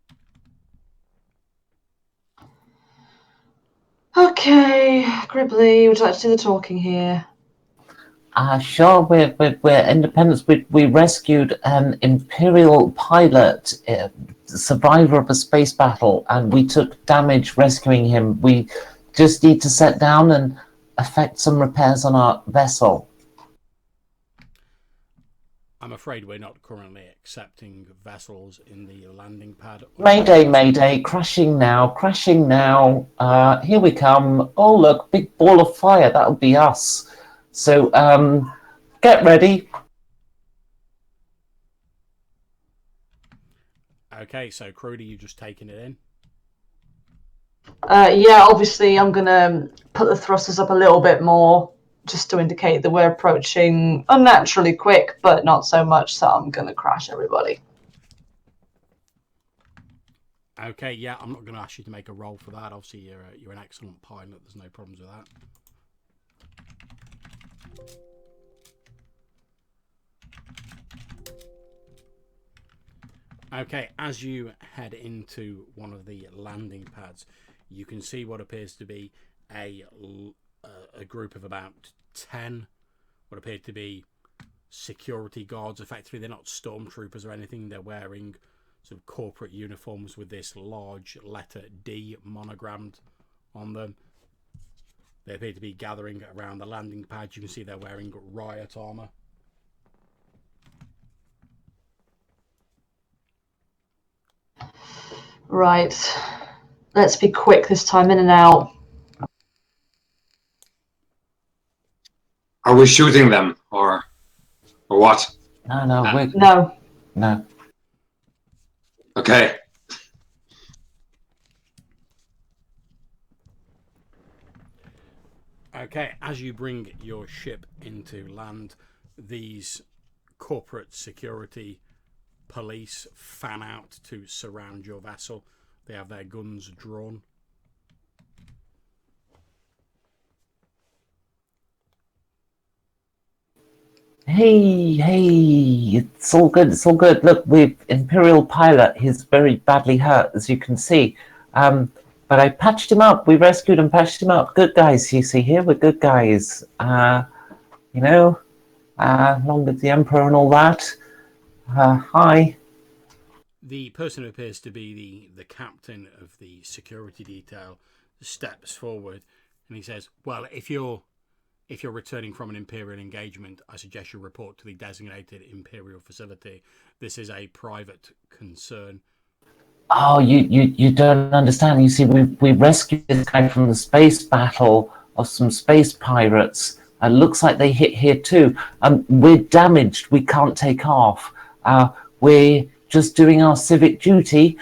Okay, Gribbly, would you like to do the talking here? Sure, we're independents. We rescued an Imperial pilot, survivor of a space battle, and we took damage rescuing him. We just need to set down and effect some repairs on our vessel. I'm afraid we're not currently accepting vessels in the landing pad. Mayday, mayday, crashing now, crashing now. Here we come. Oh, look, big ball of fire. That'll be us. So, get ready. Okay, so Crudy, you just taking it in? Yeah, obviously I'm going to put the thrusters up a little bit more just to indicate that we're approaching unnaturally quick, but not so much, so I'm going to crash everybody. Okay, yeah, I'm not going to ask you to make a roll for that. Obviously, you're an excellent pilot. There's no problems with that. Okay, as you head into one of the landing pads, you can see what appears to be a group of about 10 what appear to be security guards. Effectively, they're not stormtroopers or anything. They're wearing sort of corporate uniforms with this large letter D monogrammed on them. They appear to be gathering around the landing pad. You can see they're wearing riot armor. Right. Let's be quick this time, in and out. Are we shooting them or what? No. No. Okay. Okay, as you bring your ship into land, these corporate security police fan out to surround your vessel. They have their guns drawn. Hey, it's all good, Look, we've Imperial pilot, he's very badly hurt, as you can see. But I patched him up, we rescued and patched him up. Good guys, you see here, we're good guys. You know, along with the Emperor and all that. Hi. The person who appears to be the captain of the security detail steps forward and he says, well, if you're returning from an Imperial engagement, I suggest you report to the designated Imperial facility. This is a private concern. Oh, you don't understand. You see, we rescued this guy from the space battle of some space pirates. Looks like they hit here too. We're damaged. We can't take off. We're just doing our civic duty.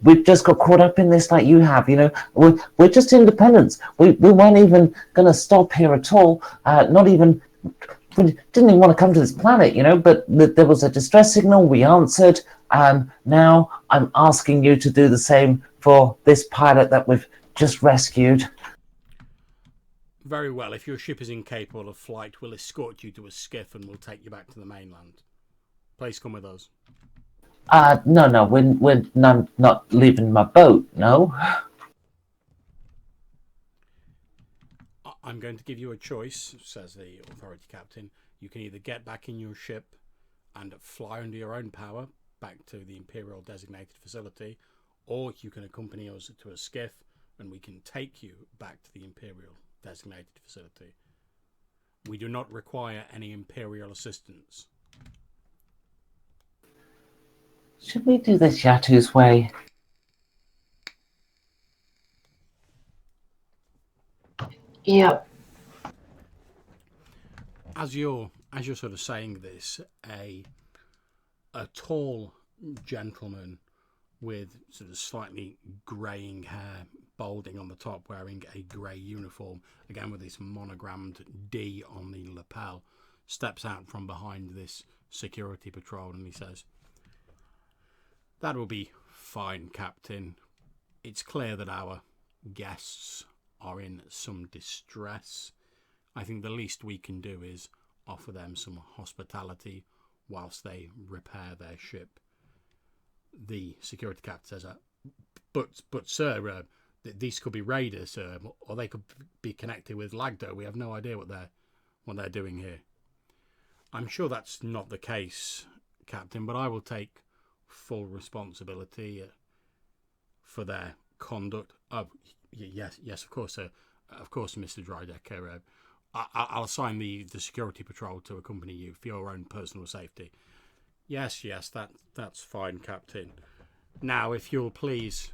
We've just got caught up in this like you have, you know. We're just independents. We weren't even going to stop here at all. We didn't even want to come to this planet, you know, but there was a distress signal. We answered. Now I'm asking you to do the same for this pilot that we've just rescued. Very well. If your ship is incapable of flight, we'll escort you to a skiff and we'll take you back to the mainland. Please come with us. No, we're not leaving my boat, no. I'm going to give you a choice, says the authority captain. You can either get back in your ship and fly under your own power back to the Imperial designated facility, or you can accompany us to a skiff and we can take you back to the Imperial designated facility. We do not require any Imperial assistance. Should we do this Yatu's way? Yep. As you're sort of saying this, a tall gentleman with sort of slightly greying hair, balding on the top, wearing a grey uniform, again with this monogrammed D on the lapel, steps out from behind this security patrol and he says, "That will be fine, Captain. It's clear that our guests are in some distress. I think the least we can do is offer them some hospitality whilst they repair their ship." The security captain says, but sir, these could be raiders, or they could be connected with Lagdo. We have no idea what they're doing here. I'm sure that's not the case, Captain, but I will take full responsibility for their conduct. Oh, yes, of course, sir. Of course, Mr. Drydecker. I'll assign the security patrol to accompany you for your own personal safety. Yes, that's fine, Captain. Now, if you'll please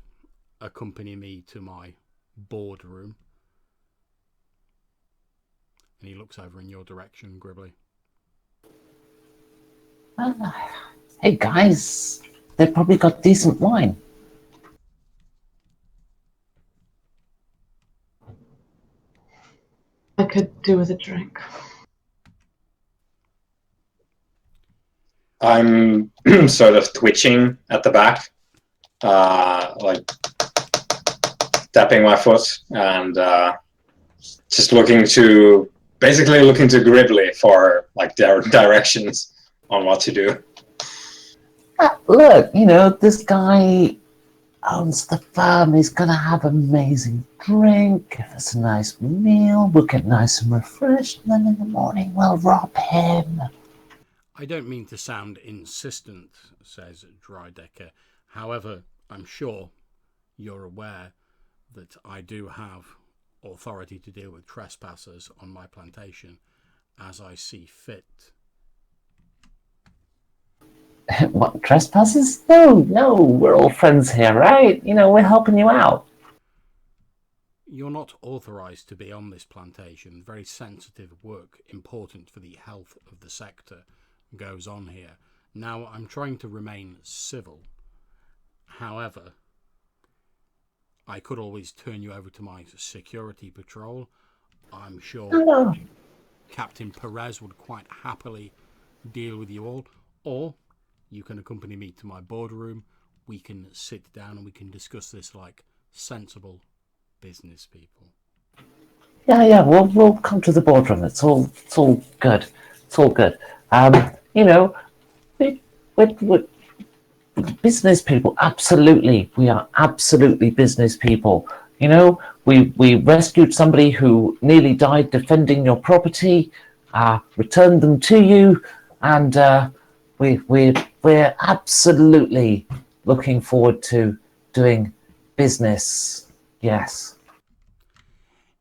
accompany me to my boardroom. And he looks over in your direction, Gribbly. Hey guys, they've probably got decent wine. I could do with a drink. I'm sort of twitching at the back, like tapping my foot and just looking to Gribbly for like directions on what to do. Look, you know, this guy, owns the firm. He's going to have amazing drink, give us a nice meal, we'll get nice and refreshed, and then in the morning we'll rob him. I don't mean to sound insistent, says Drydecker. However, I'm sure you're aware that I do have authority to deal with trespassers on my plantation as I see fit. What, trespassers? No, we're all friends here, right? You know, we're helping you out. You're not authorised to be on this plantation. Very sensitive work, important for the health of the sector, goes on here. Now, I'm trying to remain civil. However, I could always turn you over to my security patrol. I'm sure Captain Perez would quite happily deal with you all. Or you can accompany me to my boardroom. We can sit down and we can discuss this like sensible business people. Yeah, we'll come to the boardroom. It's all good. It's all good. You know, we're business people. Absolutely, we are absolutely business people. You know, we rescued somebody who nearly died defending your property, returned them to you, and we're absolutely looking forward to doing business. Yes.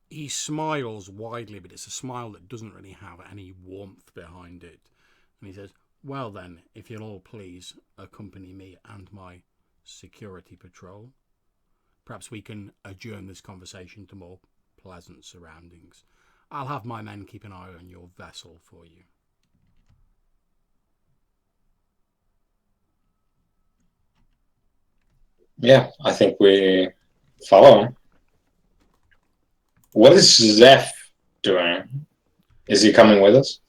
He smiles widely, but it's a smile that doesn't really have any warmth behind it. And he says, well then, if you'll all please accompany me and my security patrol, perhaps we can adjourn this conversation to more pleasant surroundings. I'll have my men keep an eye on your vessel for you. Yeah, I think we follow him. What is Zeph doing? Is he coming with us?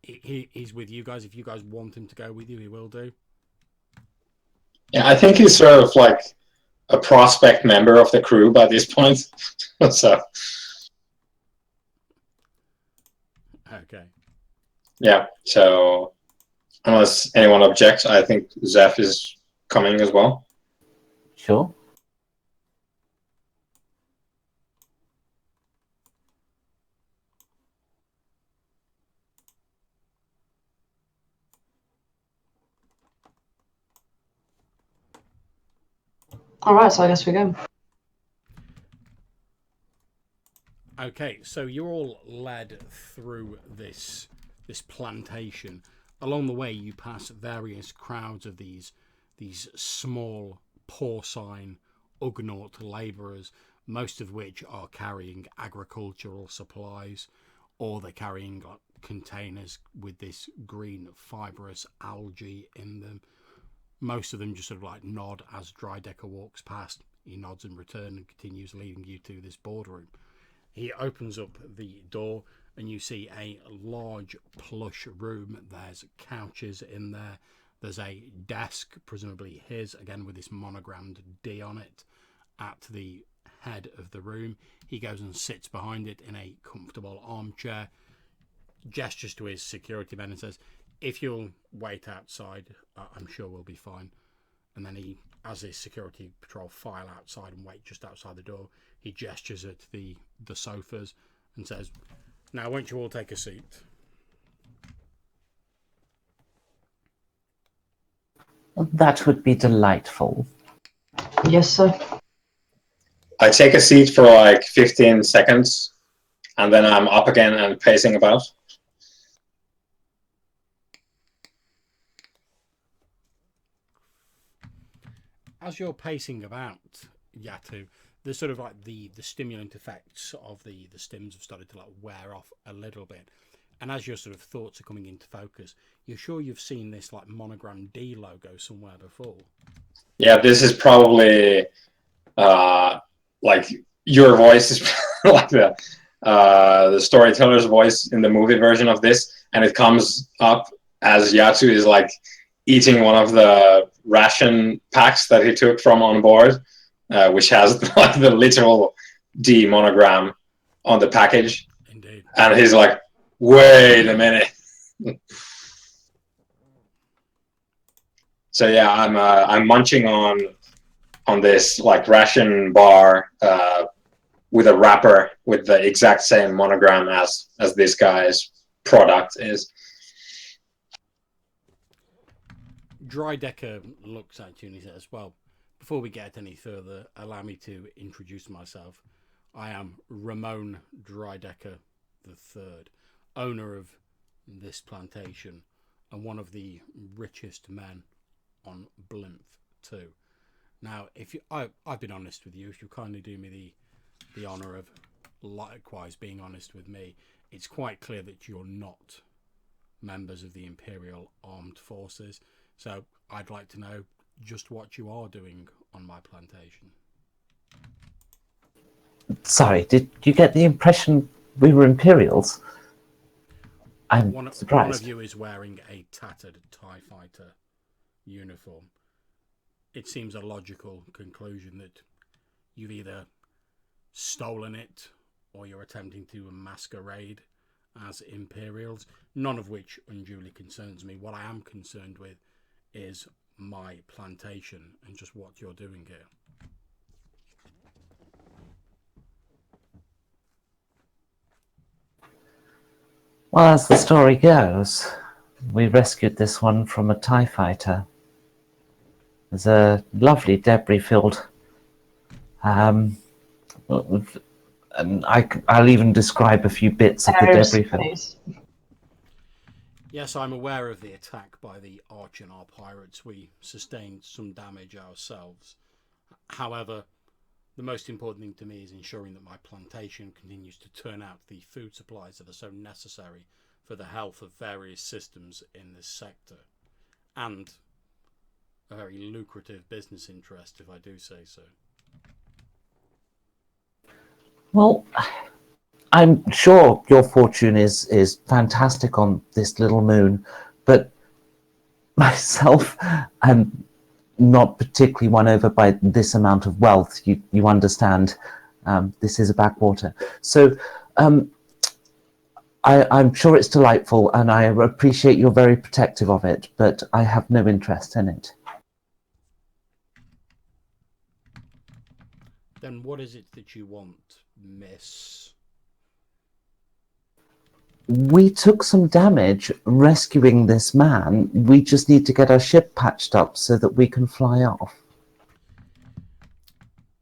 He's with you guys. If you guys want him to go with you, he will do. Yeah, I think he's sort of like a prospect member of the crew by this point. So, okay. Yeah, so unless anyone objects, I think Zeph is coming as well. Sure. All right, so I guess we go. Okay, so you're all led through this plantation. Along the way, you pass various crowds of these small porcine Ugnaught labourers, most of which are carrying agricultural supplies, or they're carrying containers with this green fibrous algae in them. Most of them just sort of like nod as Drydecker walks past. He nods in return and continues leading you to this boardroom. He opens up the door and you see a large plush room. There's couches in there. There's a desk, presumably his, again with this monogrammed D on it, at the head of the room. He goes and sits behind it in a comfortable armchair, gestures to his security men and says, if you'll wait outside, I'm sure we'll be fine. And then he, as his security patrol file outside and wait just outside the door, he gestures at the sofas and says, now won't you all take a seat? That would be delightful. Yes, sir. I take a seat for like 15 seconds, and then I'm up again and pacing about. As you're pacing about, Yatu, the sort of like the stimulant effects of the stims have started to like wear off a little bit. And as your sort of thoughts are coming into focus, you're sure you've seen this like monogram D logo somewhere before. Yeah, this is probably like your voice is like the storyteller's voice in the movie version of this, and it comes up as Yatsu is like eating one of the ration packs that he took from on board, which has like the literal D monogram on the package. Indeed. And he's like, wait a minute. So yeah, I'm munching on this like ration bar with a wrapper with the exact same monogram as this guy's product is. Drydecker looks at you and he says, well, before we get any further, allow me to introduce myself. I am Ramon Drydecker III, owner of this plantation and one of the richest men on Blimph II. Now, if you, I've been honest with you. If you kindly do me the honour of likewise being honest with me, it's quite clear that you're not members of the Imperial Armed Forces. So I'd like to know just what you are doing on my plantation. Sorry, did you get the impression we were Imperials? I'm surprised. One of you is wearing a tattered TIE fighter uniform. It seems a logical conclusion that you've either stolen it or you're attempting to masquerade as Imperials, none of which unduly concerns me. What I am concerned with is my plantation and just what you're doing here. Well, as the story goes, we rescued this one from a TIE fighter. There's a lovely debris-filled, and I'll even describe a few bits of the debris field. Yes, I'm aware of the attack by the Archinar pirates. We sustained some damage ourselves. However, the most important thing to me is ensuring that my plantation continues to turn out the food supplies that are so necessary for the health of various systems in this sector. And a very lucrative business interest, if I do say so. Well, I'm sure your fortune is fantastic on this little moon, but myself, I'm not particularly won over by this amount of wealth. You understand, this is a backwater. So I'm sure it's delightful, and I appreciate you're very protective of it, but I have no interest in it. Then what is it that you want, miss? We took some damage rescuing this man. We just need to get our ship patched up so that we can fly off.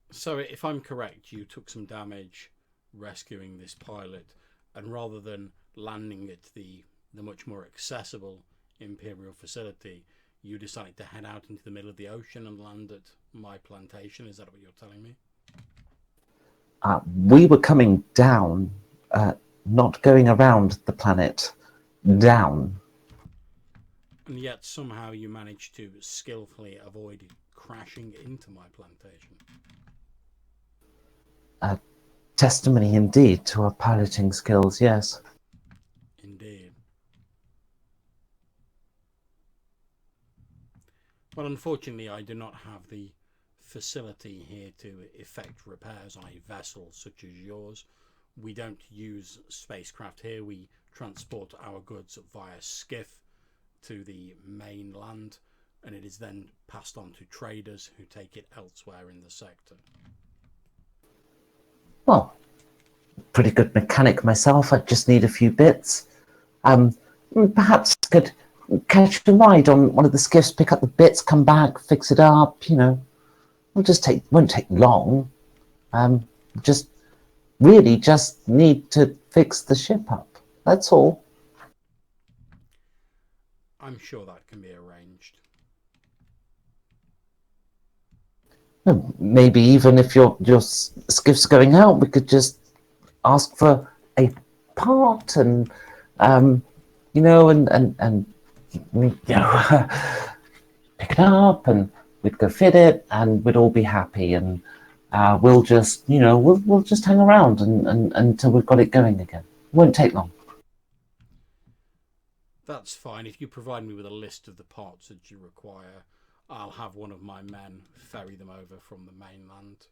So if I'm correct, you took some damage rescuing this pilot, and rather than landing at the much more accessible Imperial facility, you decided to head out into the middle of the ocean and land at my plantation. Is that what you're telling me? We were coming down, not going around the planet, down. And yet somehow you managed to skillfully avoid crashing into my plantation. Testimony indeed to our piloting skills, yes. Indeed. Well, unfortunately, I do not have the facility here to effect repairs on a vessel such as yours. We don't use spacecraft here. We transport our goods via skiff to the mainland, and it is then passed on to traders who take it elsewhere in the sector. Well, pretty good mechanic myself. I just need a few bits. Perhaps could catch a ride on one of the skiffs, pick up the bits, come back, fix it up. You know, won't take long. Just need to fix the ship up. That's all. I'm sure that can be arranged. Maybe even if your skiff's going out, we could just ask for a part and and you know, pick it up, and we'd go fit it, and we'd all be happy, and we'll just we'll just hang around and until we've got it going again. It won't take long. That's fine. If you provide me with a list of the parts that you require, I'll have one of my men ferry them over from the mainland.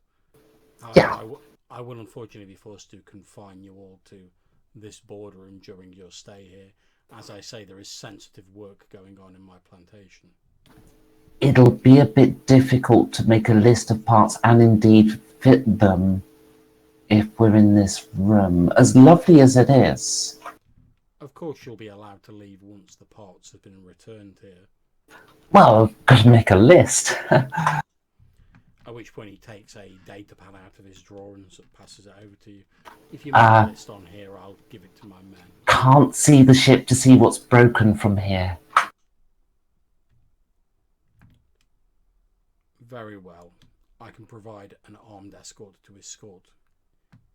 However, I will unfortunately be forced to confine you all to this boardroom during your stay here. As I say, there is sensitive work going on in my plantation. it'll be a bit difficult to make a list of parts and indeed fit them if we're in this room, as lovely as it is. Of course, you'll be allowed to leave once the parts have been returned here. Well, I've got to make a list. At which point he takes a data pad out of his drawer and sort of passes it over to you. If you make a list on here, I'll give it to my men. Can't see the ship to see what's broken from here. Very well. I can provide an armed escort to escort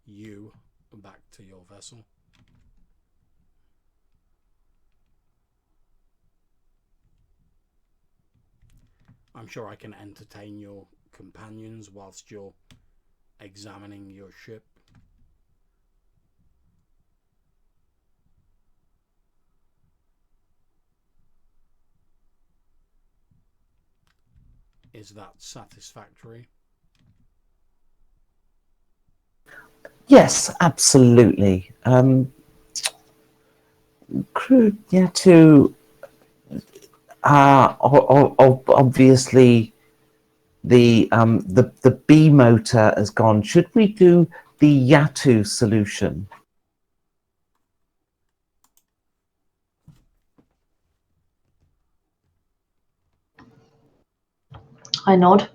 you back to your vessel. I'm sure I can entertain your companions whilst you're examining your ship. Is that satisfactory? Yes, absolutely. Crew, yeah, to obviously the B motor has gone. Should we do the Yatu solution? I nod.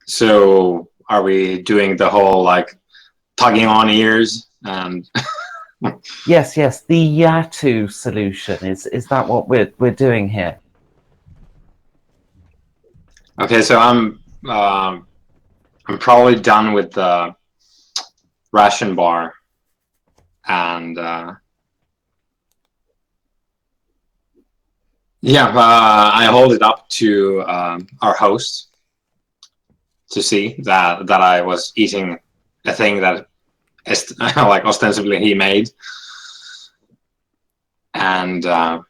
So are we doing the whole like tugging on ears and Yes, the Yatu solution. Is that what we're doing here? okay, so I'm probably done with the ration bar, and I hold it up to our host to see that I was eating a thing that like ostensibly he made, and I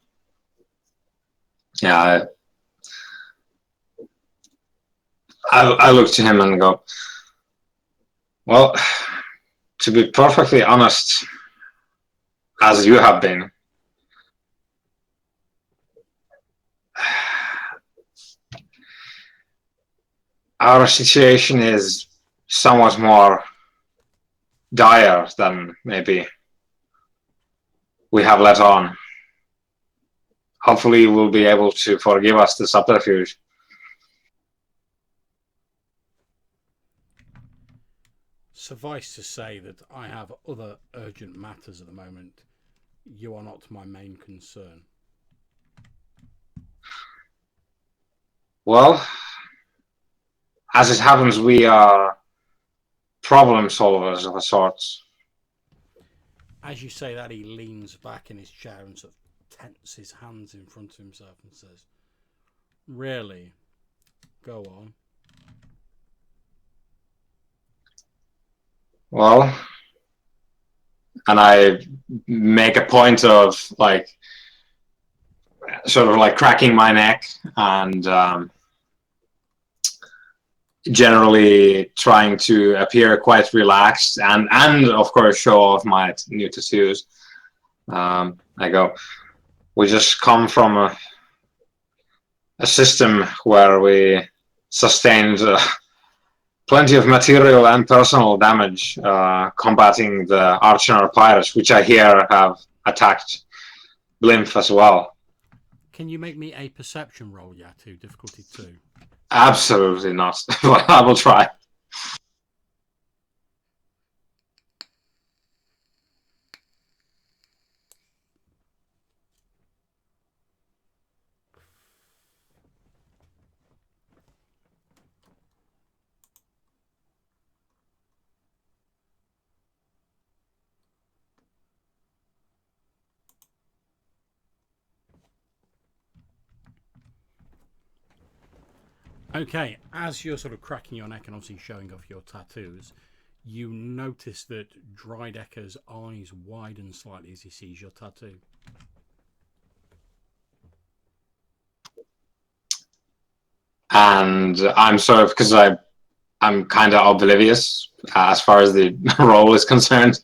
look to him and go, well, to be perfectly honest, as you have been, our situation is somewhat more dire than maybe we have let on. Hopefully you will be able to forgive us the subterfuge. Suffice to say that I have other urgent matters at the moment. You are not my main concern. Well, as it happens, we are problem solvers of a sort. As you say that, he leans back in his chair and sort of tenses his hands in front of himself and says, really? Go on. Well, and I make a point of like sort of like cracking my neck and generally trying to appear quite relaxed and of course show off my new tattoos. I go, we just come from a system where we sustained plenty of material and personal damage combating the Archonor pirates, which I hear have attacked Blimph as well. Can you make me a perception roll, Yatu? Difficulty 2. Absolutely not. I will try. Okay, as you're sort of cracking your neck and obviously showing off your tattoos, you notice that Drydecker's eyes widen slightly as he sees your tattoo. And I'm sort of, because I'm kind of oblivious as far as the role is concerned.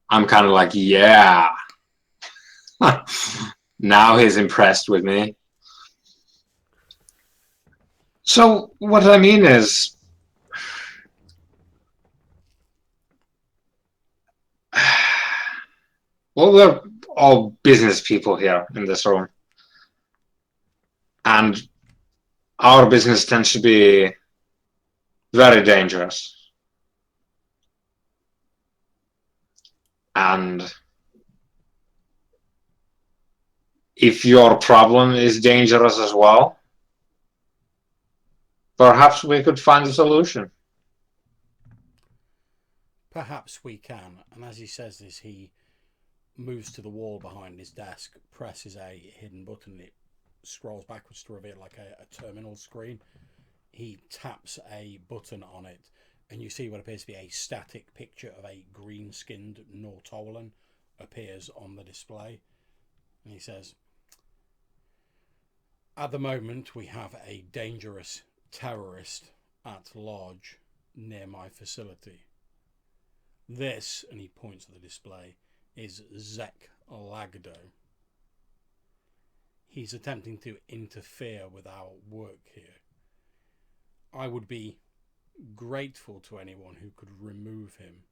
I'm kind of like, yeah. Now he's impressed with me. So what I mean is, well, we're all business people here in this room, and our business tends to be very dangerous. And if your problem is dangerous as well, perhaps we could find a solution. Perhaps we can. And as he says this, he moves to the wall behind his desk, presses a hidden button, and it scrolls backwards to reveal like a terminal screen. He taps a button on it, and you see what appears to be a static picture of a green-skinned Nortolan appears on the display. And he says, "At the moment, we have a dangerous terrorist at large near my facility. This," and he points at the display, "is Zek Lagdo. He's attempting to interfere with our work here. I would be grateful to anyone who could remove him."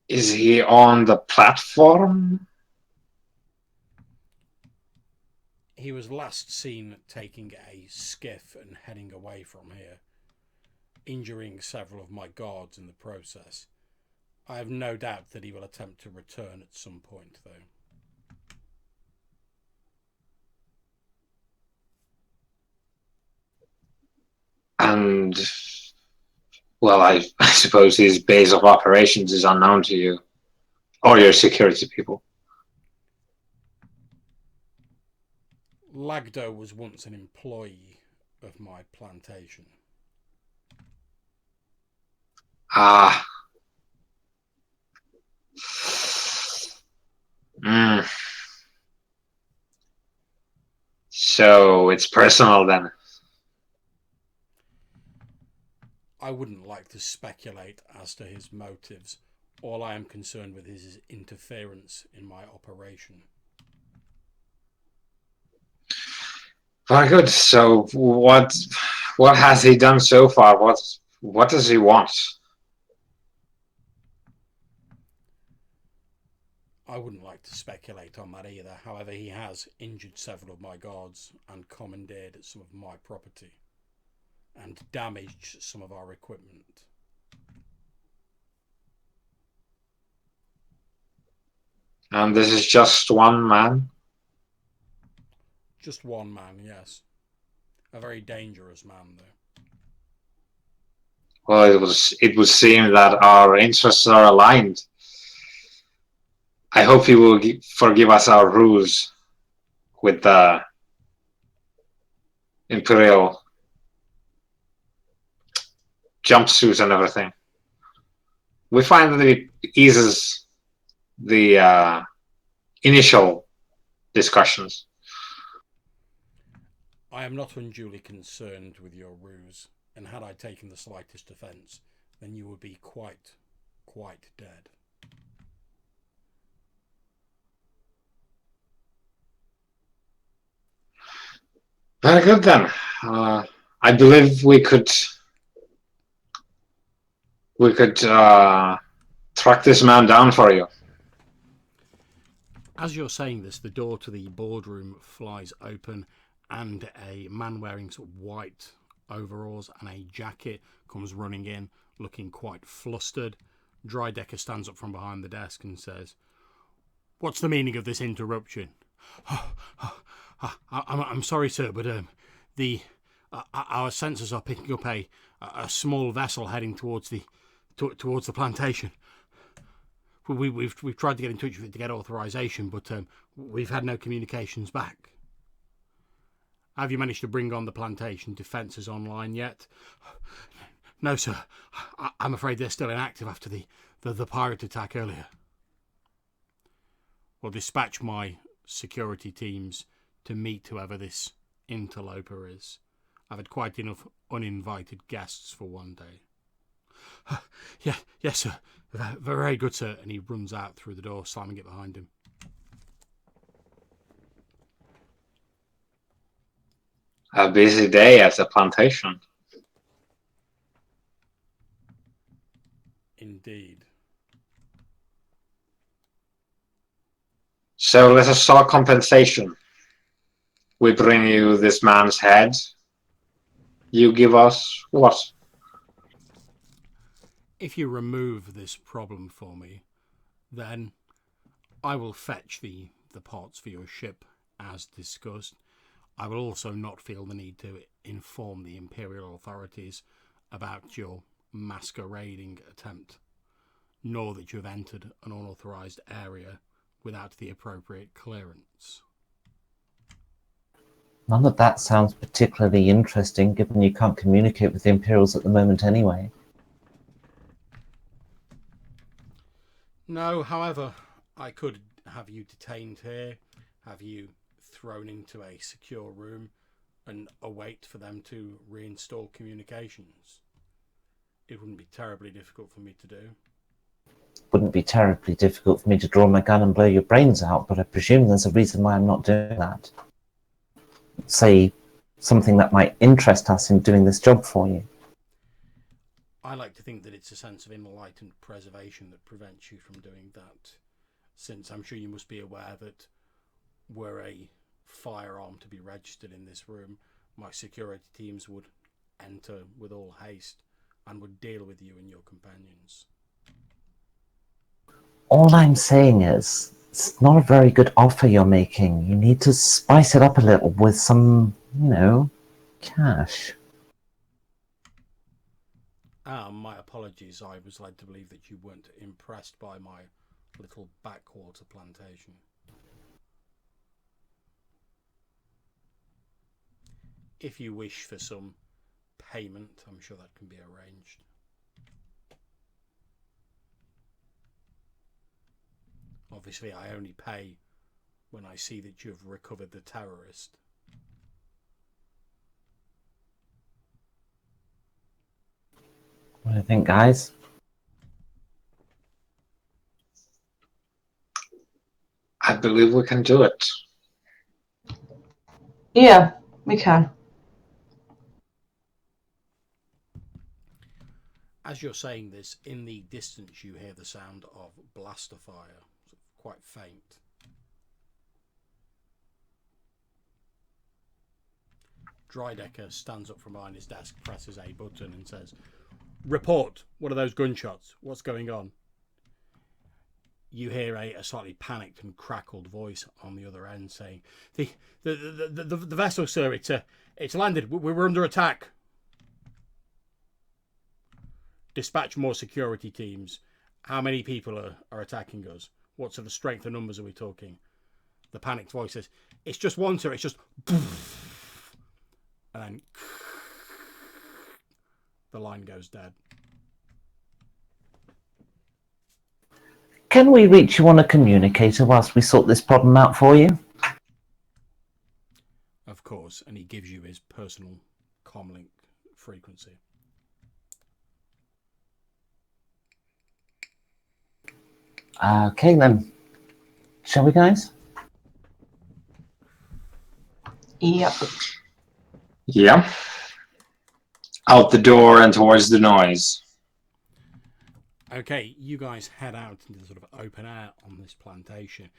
Is he on the platform? He was last seen taking a skiff and heading away from here, injuring several of my guards in the process. I have no doubt that he will attempt to return at some point, though. And, well, I suppose his base of operations is unknown to you, or your security people. Lagdo was once an employee of my plantation. Ah. Mm. So it's personal then. I wouldn't like to speculate as to his motives. All I am concerned with is his interference in my operation. Very good. So what has he done so far? What does he want? I wouldn't like to speculate on that either. However, he has injured several of my guards and commandeered some of my property and damaged some of our equipment. And this is just one man? Just one man, yes. A very dangerous man, though. Well, it would seem that our interests are aligned. I hope he will forgive us our ruse with the Imperial jumpsuit and everything. We find that it eases the initial discussions. I am not unduly concerned with your ruse, and had I taken the slightest offence, then you would be quite dead. Very good then. I believe we could track this man down for you. As you're saying this, the door to the boardroom flies open, and a man wearing sort of white overalls and a jacket comes running in, looking quite flustered. Drydecker stands up from behind the desk and says, "What's the meaning of this interruption?" I'm sorry, sir, but our sensors are picking up a small vessel heading towards the plantation. We've tried to get in touch with it to get authorization, but we've had no communications back. Have you managed to bring on the plantation defences online yet? No, sir. I'm afraid they're still inactive after the pirate attack earlier. Well, dispatch my security teams to meet whoever this interloper is. I've had quite enough uninvited guests for one day. Yes, sir. Very good, sir. And he runs out through the door, slamming it behind him. A busy day at the plantation. Indeed. So let us talk compensation. We bring you this man's head. You give us what? If you remove this problem for me, then I will fetch the parts for your ship as discussed. I will also not feel the need to inform the Imperial authorities about your masquerading attempt, nor that you have entered an unauthorized area without the appropriate clearance. None of that sounds particularly interesting, given you can't communicate with the Imperials at the moment anyway. No, however, I could have you detained here, have you thrown into a secure room, and await for them to reinstall communications. It wouldn't be terribly difficult for me to do. Wouldn't be terribly difficult for me to draw my gun and blow your brains out, but I presume there's a reason why I'm not doing that. Say, something that might interest us in doing this job for you. I like to think that it's a sense of enlightened preservation that prevents you from doing that, since I'm sure you must be aware that were a firearm to be registered in this room, my security teams would enter with all haste and would deal with you and your companions. All I'm saying is, it's not a very good offer you're making. You need to spice it up a little with some, cash. My apologies. I was led to believe that you weren't impressed by my little backwater plantation. If you wish for some payment, I'm sure that can be arranged. Obviously, I only pay when I see that you've recovered the terrorist. What do you think, guys? I believe we can do it. Yeah, we can. As you're saying this, in the distance you hear the sound of blaster fire, quite faint. Drydecker stands up from behind his desk, presses a button and says, "Report! What are those gunshots? What's going on?" You hear a slightly panicked and crackled voice on the other end saying, The vessel, sir, it's landed. We're under attack." "Dispatch more security teams. How many people are attacking us? What sort of strength and numbers are we talking?" The panicked voice says, "It's just one, sir. It's just..." And then the line goes dead. Can we reach you on a communicator whilst we sort this problem out for you? Of course, and he gives you his personal comlink frequency. Okay then. Shall we, guys? Yep. Yeah. Out the door and towards the noise. Okay, you guys head out into the sort of open air on this plantation.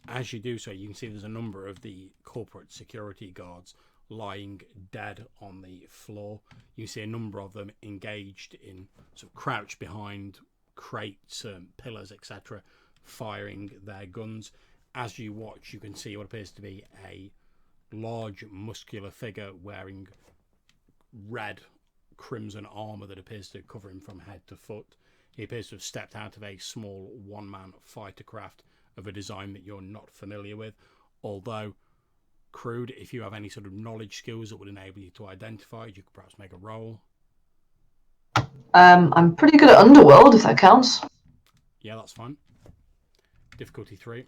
As you do so, you can see there's a number of the corporate security guards lying dead on the floor. You see a number of them engaged in sort of crouched behind crates, pillars, etc., firing their guns. As you watch, you can see what appears to be a large, muscular figure wearing red crimson armour that appears to cover him from head to foot. He appears to have stepped out of a small one-man fighter craft of a design that you're not familiar with, although crude. If you have any sort of knowledge skills that would enable you to identify it, you could perhaps make a roll. I'm pretty good at Underworld, if that counts. Yeah, that's fine. Difficulty 3.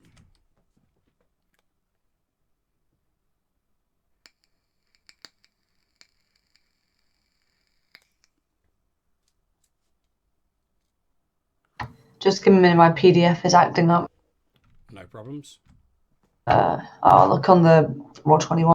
Just give me a minute, my PDF is acting up. No problems. I'll look on the Roll21.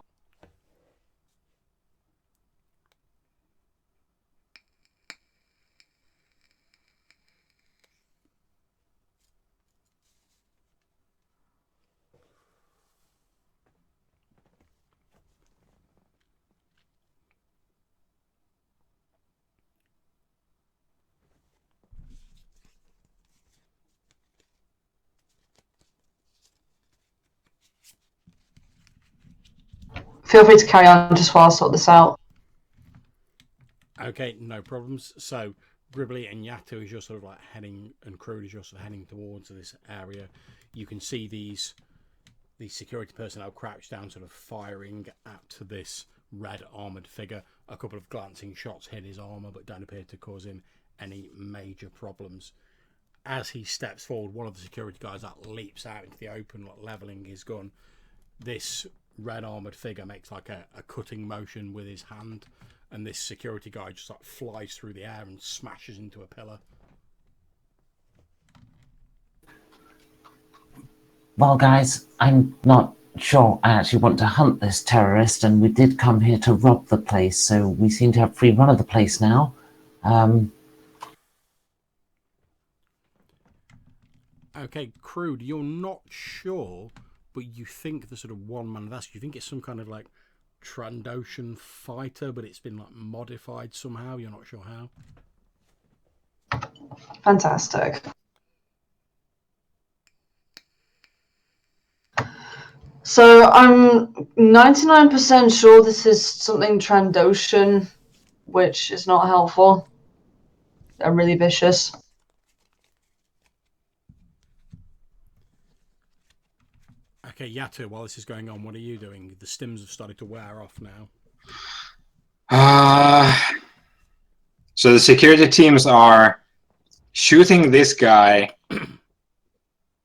Feel free to carry on just while I sort this out. Okay, no problems. So Gribbly and Yato, as you're sort of like heading, and Crude, as you're sort of heading towards this area, you can see these security personnel crouched down, sort of firing at this red armoured figure. A couple of glancing shots hit his armour, but don't appear to cause him any major problems. As he steps forward, one of the security guys that leaps out into the open, like levelling his gun. This red armoured figure makes like a cutting motion with his hand, and this security guy just like flies through the air and smashes into a pillar. Well, guys, I'm not sure I actually want to hunt this terrorist, and we did come here to rob the place, so we seem to have free run of the place now. Okay, Crude, you're not sure, but you think the sort of one-man vest, you think it's some kind of like Trandoshan fighter, but it's been like modified somehow. You're not sure how. Fantastic. So I'm 99% sure this is something Trandoshan, which is not helpful. They're really vicious. Okay, Yato, while this is going on, what are you doing? The stims have started to wear off now. So the security teams are shooting this guy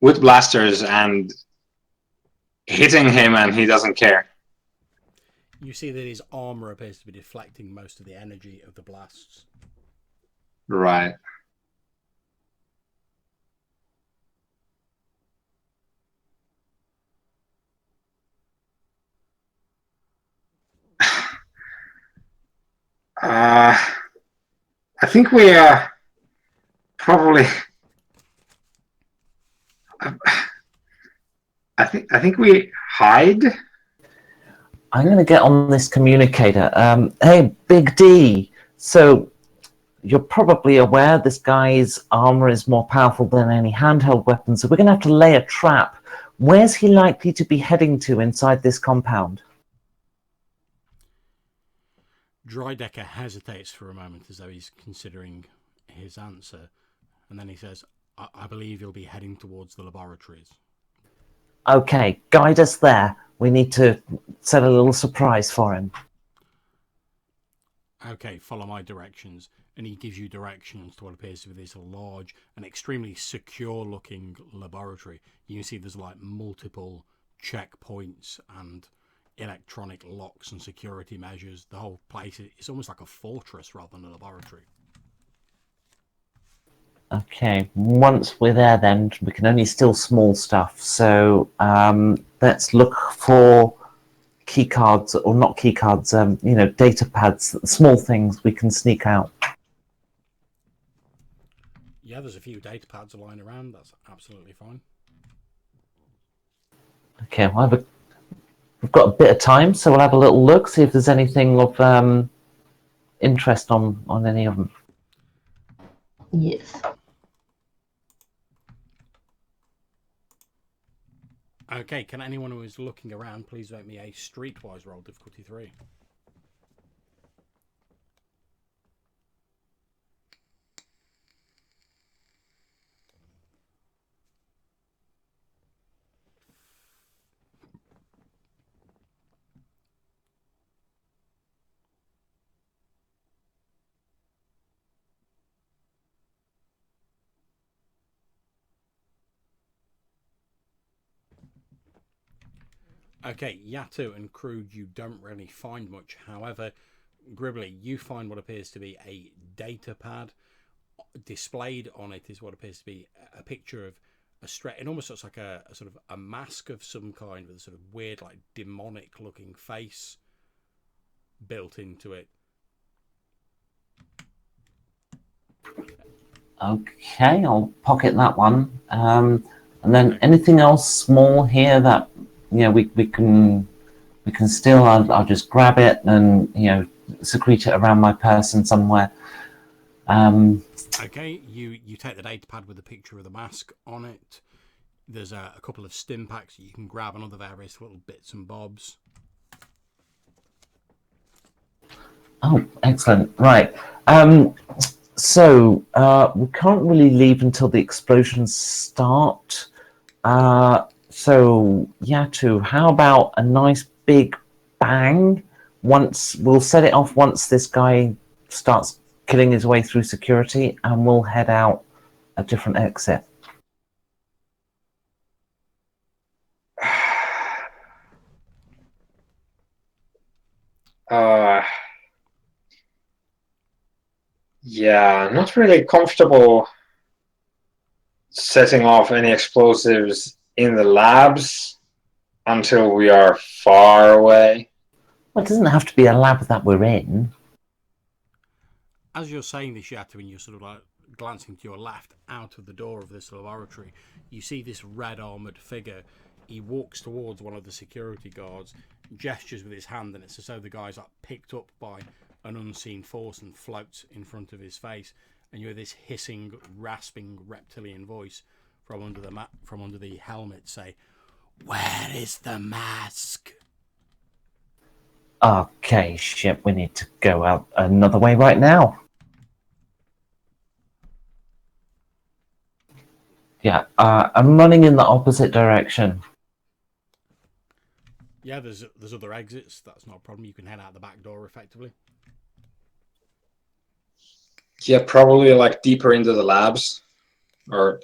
with blasters and hitting him, and he doesn't care. You see that his armor appears to be deflecting most of the energy of the blasts. Right. I think we probably. I think we hide. I'm going to get on this communicator. Hey, Big D. So you're probably aware this guy's armor is more powerful than any handheld weapon, so we're going to have to lay a trap. Where's he likely to be heading to inside this compound? Drydecker hesitates for a moment as though he's considering his answer, and then he says, I believe he'll be heading towards the laboratories. Okay, guide us there. We need to set a little surprise for him. Okay, follow my directions. And he gives you directions to what appears to be this large and extremely secure looking laboratory. You can see there's like multiple checkpoints and electronic locks and security measures. The whole place is almost like a fortress rather than a laboratory. Okay, once we're there then, we can only steal small stuff. So let's look for key cards, or not key cards, data pads, small things we can sneak out. Yeah, there's a few data pads lying around. That's absolutely fine. Okay, we've got a bit of time, so we'll have a little look, see if there's anything of interest on any of them. Yes. Okay, can anyone who is looking around please make me a streetwise roll, difficulty 3. Okay, Yato and Crude, you don't really find much. However, Gribbly, you find what appears to be a data pad. displayed on it is what appears to be a picture of it almost looks like a sort of a mask of some kind with a sort of weird, like, demonic looking face built into it. Okay, I'll pocket that one. And then anything else small here that we can steal? I'll just grab it and secrete it around my person somewhere. Okay, you take the data pad with a picture of the mask on it. There's a couple of stim packs you can grab and other various little bits and bobs. Oh, excellent. Right. So we can't really leave until the explosions start. So Yatu, how about a nice big bang? We'll set it off once this guy starts killing his way through security, and we'll head out a different exit. Yeah, not really comfortable setting off any explosives in the labs until we are far away. Well, it doesn't have to be a lab that we're in. As you're saying this, Yatu, and you're sort of like glancing to your left out of the door of this laboratory, you see this red armoured figure. He walks towards one of the security guards, gestures with his hand, and it's as though the guy's like picked up by an unseen force and floats in front of his face. And you hear this hissing, rasping reptilian voice from under the helmet say, "Where is the mask?" Okay, shit, we need to go out another way right now. Yeah, I'm running in the opposite direction. Yeah, there's other exits. That's not a problem. You can head out the back door effectively. Yeah, probably like deeper into the labs. Or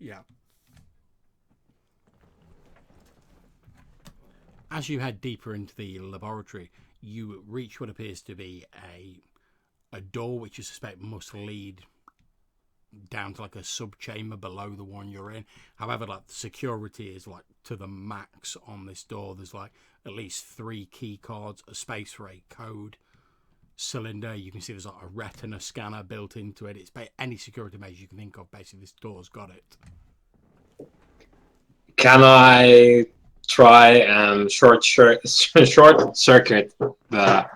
yeah. As you head deeper into the laboratory, you reach what appears to be a door which you suspect must lead down to like a sub-chamber below the one you're in. However, like, the security is like to the max on this door. There's like at least 3 key cards, a space for a code cylinder. You can see there's like a retina scanner built into it. It's any security measure you can think of. Basically, this door's got it. can I try and short circuit the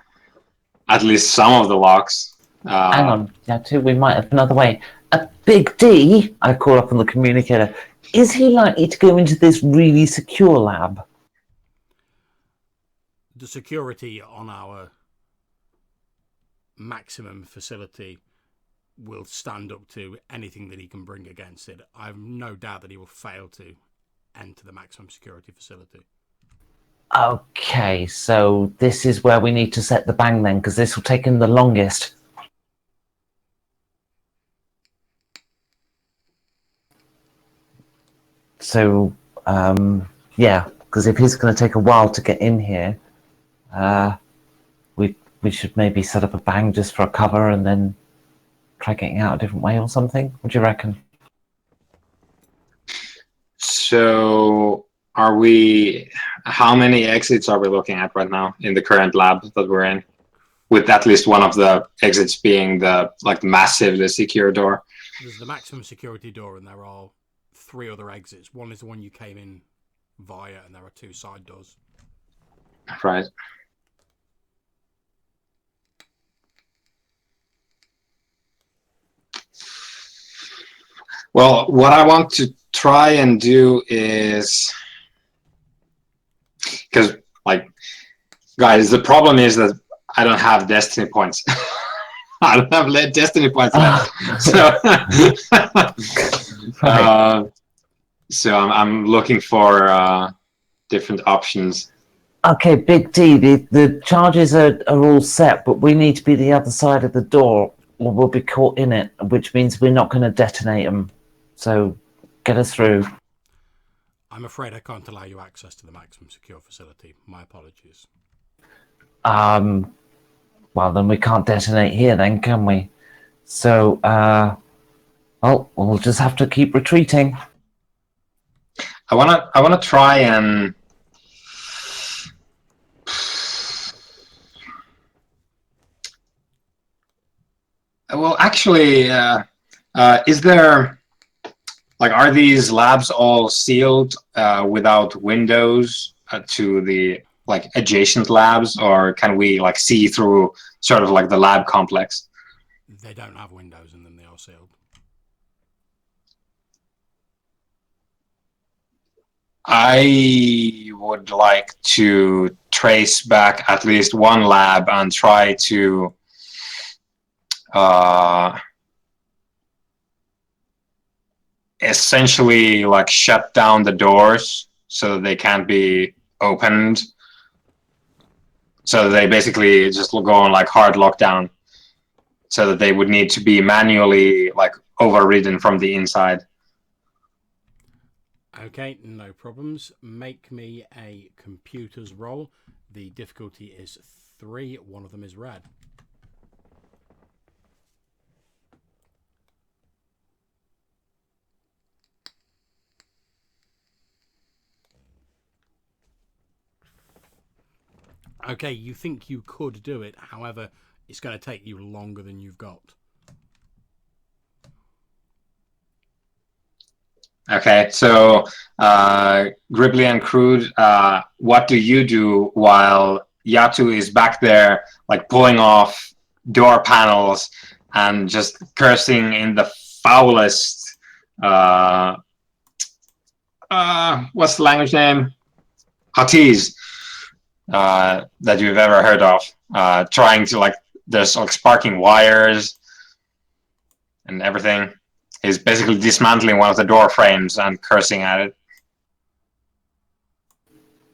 at least some of the locks? Hang on, Yatu, we might have another way. A Big D, I call up on the communicator. Is he likely to go into this really secure lab? The security on our maximum facility will stand up to anything that he can bring against it. I have no doubt that he will fail to enter the maximum security facility. Okay, so this is where we need to set the bang then, because this will take him the longest. So, yeah, because if he's going to take a while to get in here, we should maybe set up a bang just for a cover and then try getting out a different way or something. What do you reckon? So are we, how many exits are we looking at right now in the current lab that we're in? With at least one of the exits being the massively secure door. There's the maximum security door, and there are 3 other exits. One is the one you came in via, and there are 2 side doors. Right. Well, what I want to try and do is, because, guys, the problem is that I don't have destiny points. I don't have destiny points left. So I'm looking for different options. Okay, Big D, the charges are all set, but we need to be the other side of the door or we'll be caught in it, which means we're not going to detonate them. So get us through. I'm afraid I can't allow you access to the maximum secure facility. My apologies. Well, then we can't detonate here then, can we? So, well, we'll just have to keep retreating. I wanna try and well, actually, is there like are these labs all sealed without windows to the like adjacent labs, or can we like see through sort of like the lab complex? They don't have windows in them, they are sealed. I would like to trace back at least one lab and try to essentially like shut down the doors so that they can't be opened. So they basically just go on like hard lockdown, so that they would need to be manually like overridden from the inside. Okay, no problems. Make me a computers roll. The difficulty is 3. One of them is red. Okay, you think you could do it, however, it's going to take you longer than you've got. Okay, so Gribbly and Crude, what do you do while Yatu is back there, like pulling off door panels and just cursing in the foulest, what's the language name? Hatties that you've ever heard of, trying to like, there's like sparking wires and everything. He's basically dismantling one of the door frames and cursing at it.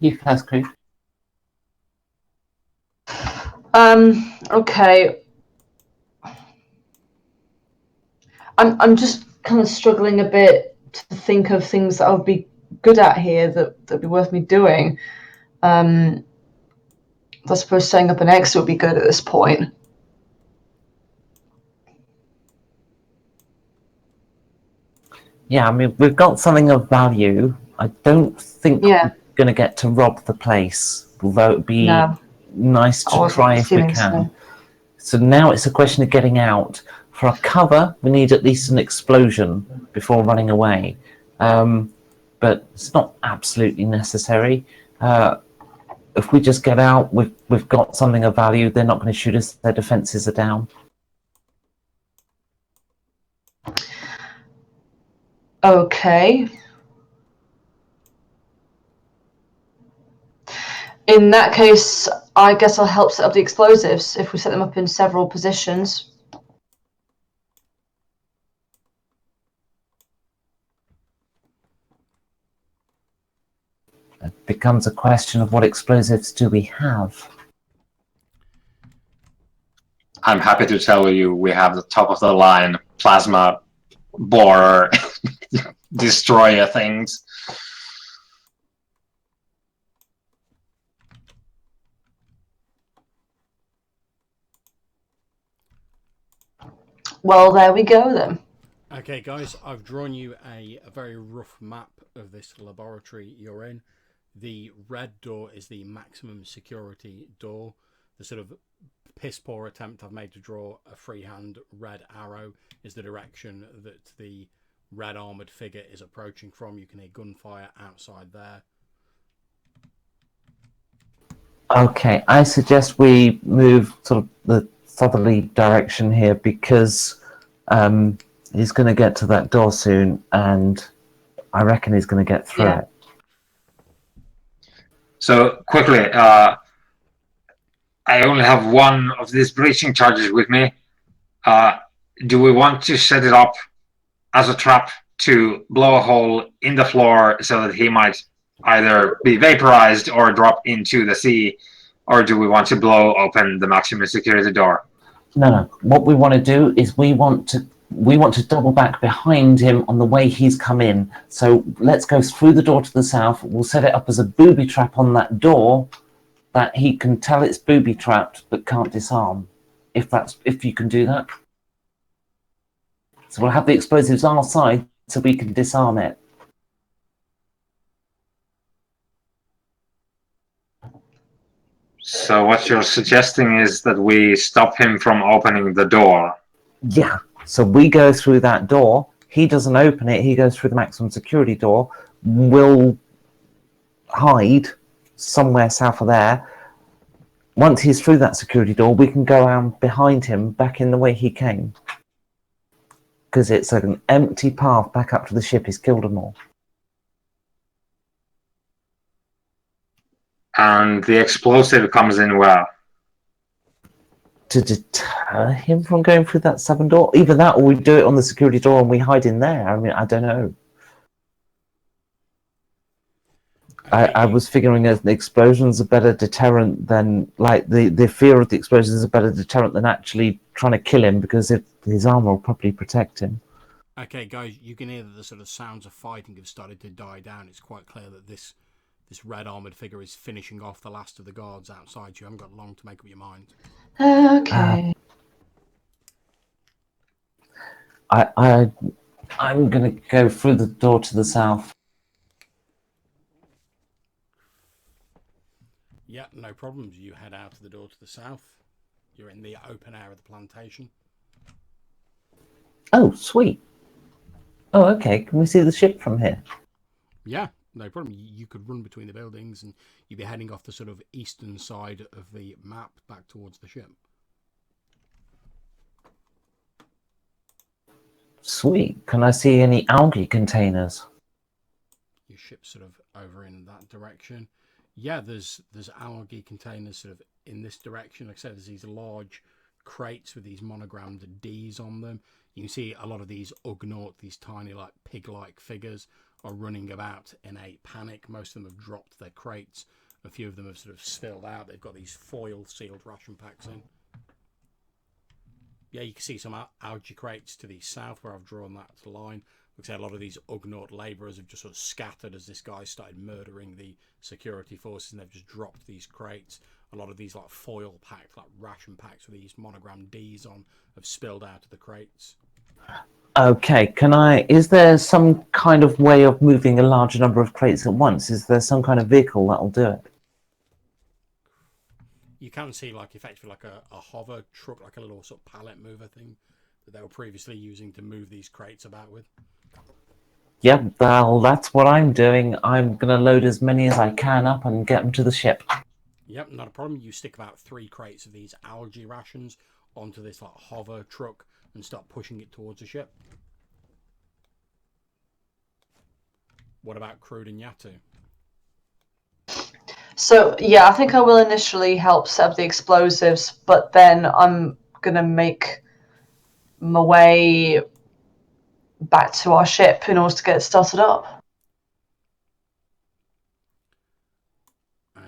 You first, Crew. Okay. I'm just kind of struggling a bit to think of things that I would be good at here that'd be worth me doing. I suppose setting up an exit would be good at this point. Yeah, I mean, we've got something of value. I don't think Yeah. we're going to get to rob the place, although it'd be No. nice I to wasn't try if we assuming can. So now it's a question of getting out. For our cover, we need at least an explosion before running away. But it's not absolutely necessary. If we just get out, we've got something of value. They're not going to shoot us. Their defenses are down. Okay. In that case, I guess I'll help set up the explosives if we set them up in several positions. It becomes a question of what explosives do we have? I'm happy to tell you we have the top of the line plasma borer destroyer things. Well, there we go then. Okay, guys, I've drawn you a very rough map of this laboratory you're in. The red door is the maximum security door. The sort of piss poor attempt I've made to draw a freehand red arrow is the direction that the red armoured figure is approaching from. You can hear gunfire outside there. Okay, I suggest we move sort of the southerly direction here because he's going to get to that door soon, and I reckon he's going to get through it. So quickly, I only have one of these breaching charges with me. Do we want to set it up as a trap to blow a hole in the floor so that he might either be vaporized or drop into the sea, or do we want to blow open the maximum security door? No. What we want to do is we want to double back behind him on the way he's come in. So let's go through the door to the south. We'll set it up as a booby trap on that door that he can tell it's booby trapped but can't disarm. If you can do that. So we'll have the explosives on our side so we can disarm it. So what you're suggesting is that we stop him from opening the door. Yeah. So we go through that door. He doesn't open it. He goes through the maximum security door. We'll hide somewhere south of there. Once he's through that security door, we can go around behind him back in the way he came. Because it's an empty path back up to the ship. He's killed them all. And the explosive comes in where? To deter him from going through that southern door? Either that or we do it on the security door and we hide in there. I mean, I don't know. I was figuring that the explosion's a better deterrent than, like, the fear of the explosion is a better deterrent than actually trying to kill him, because his armor will probably protect him. Okay, guys, you can hear that the sort of sounds of fighting have started to die down. It's quite clear that this red armoured figure is finishing off the last of the guards outside. You haven't got long to make up your mind. Okay. I'm gonna go through the door to the south. Yeah, no problems. You head out to the door to the south. You're in the open air of the plantation. Oh, sweet. Oh, okay. Can we see the ship from here? Yeah, no problem. You could run between the buildings and you'd be heading off the sort of eastern side of the map back towards the ship. Sweet. Can I see any algae containers? Your ship's sort of over in that direction. Yeah, there's algae containers sort of in this direction. Like I said, there's these large crates with these monogrammed D's on them. You can see a lot of these Ugnaught, these tiny like pig-like figures, are running about in a panic. Most of them have dropped their crates. A few of them have sort of spilled out. They've got these foil-sealed ration packs in. Yeah, you can see some algae crates to the south where I've drawn that line. Looks like a lot of these Ugnaught labourers have just sort of scattered as this guy started murdering the security forces, and they've just dropped these crates. A lot of these like foil packs, like ration packs with these monogrammed D's on, have spilled out of the crates. Okay, is there some kind of way of moving a large number of crates at once? Is there some kind of vehicle that'll do it? You can see like effectively like a hover truck, like a little sort of pallet mover thing that they were previously using to move these crates about with. Yeah, well, that's what I'm doing. I'm going to load as many as I can up and get them to the ship. Yep, not a problem. You stick about 3 crates of these algae rations onto this like hover truck and start pushing it towards the ship. What about Crude and Yatu? So, yeah, I think I will initially help set up the explosives, but then I'm going to make my way back to our ship in order to get it started up.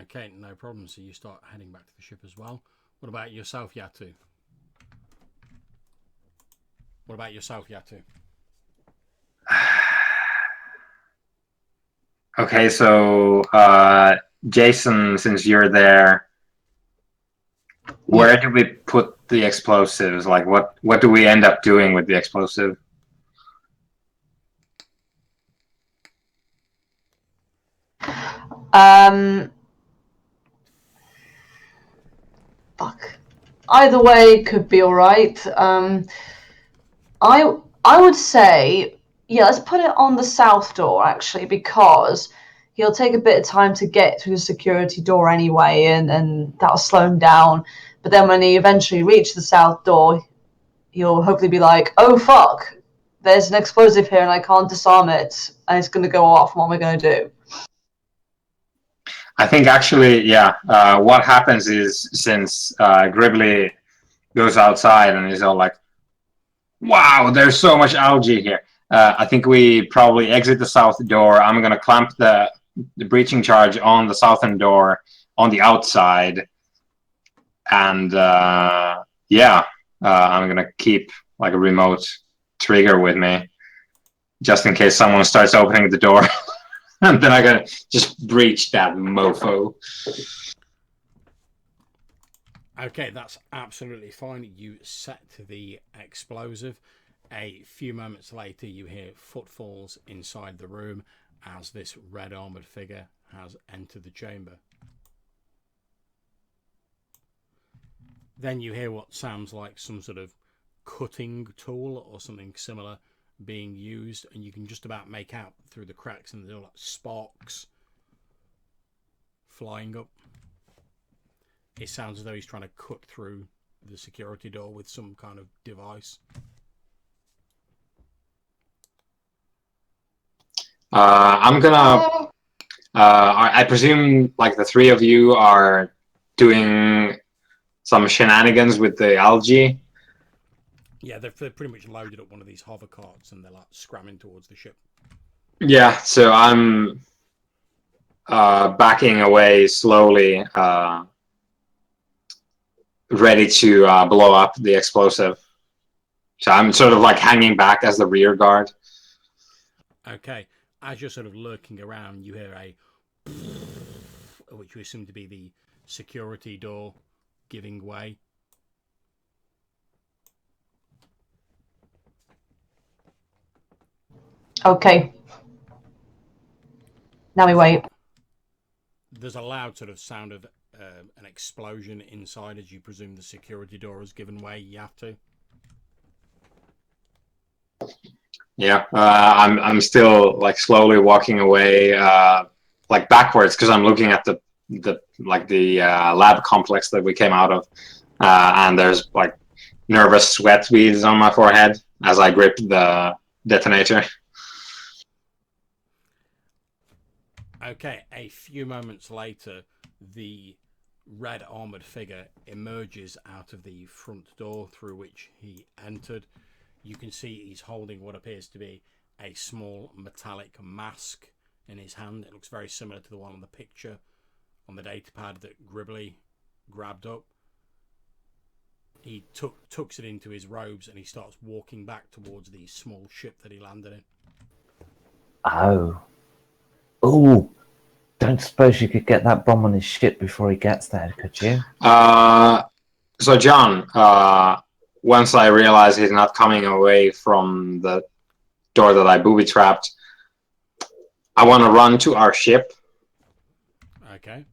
Okay, no problem. So you start heading back to the ship as well. What about yourself, Yatu? What about yourself, Yatu? Okay, so Jason, since you're there, where do we put the explosives? Like, what do we end up doing with the explosive? Fuck. Either way could be all right. I would say, yeah, let's put it on the south door actually, because he'll take a bit of time to get through the security door anyway, and that'll slow him down. But then when he eventually reaches the south door, he'll hopefully be like, "Oh fuck, there's an explosive here and I can't disarm it, and it's gonna go off. What am I gonna do?" I think actually, yeah. What happens is, since Gribbly goes outside and he's all like, "Wow, there's so much algae here." I think we probably exit the south door. I'm gonna clamp the breaching charge on the southern door on the outside, and yeah, I'm gonna keep like a remote trigger with me, just in case someone starts opening the door. And then I gotta just breach that mofo. Okay, that's absolutely fine. You set the explosive. A few moments later, you hear footfalls inside the room as this red armoured figure has entered the chamber. Then you hear what sounds like some sort of cutting tool or something similar being used, and you can just about make out through the cracks, and there are like sparks flying up. It sounds as though he's trying to cut through the security door with some kind of device. I'm gonna. I presume like the three of you are doing some shenanigans with the algae. Yeah, they've pretty much loaded up one of these hover carts and they're like scramming towards the ship. Yeah, so I'm backing away slowly, ready to blow up the explosive. So I'm sort of like hanging back as the rear guard. Okay, as you're sort of lurking around, you hear a which we assume to be the security door giving way. Okay. Now we wait. There's a loud sort of sound of an explosion inside as you presume the security door has given way. You have to. Yeah, I'm still like slowly walking away, like backwards, because I'm looking at the lab complex that we came out of, and there's like nervous sweat beads on my forehead as I grip the detonator. Okay, a few moments later, the red armoured figure emerges out of the front door through which he entered. You can see he's holding what appears to be a small metallic mask in his hand. It looks very similar to the one on the picture on the datapad that Gribbly grabbed up. He tucks it into his robes and he starts walking back towards the small ship that he landed in. Oh. Oh. Don't suppose you could get that bomb on his ship before he gets there, could you? So John, once I realize he's not coming away from the door that I booby-trapped, I want to run to our ship. Okay.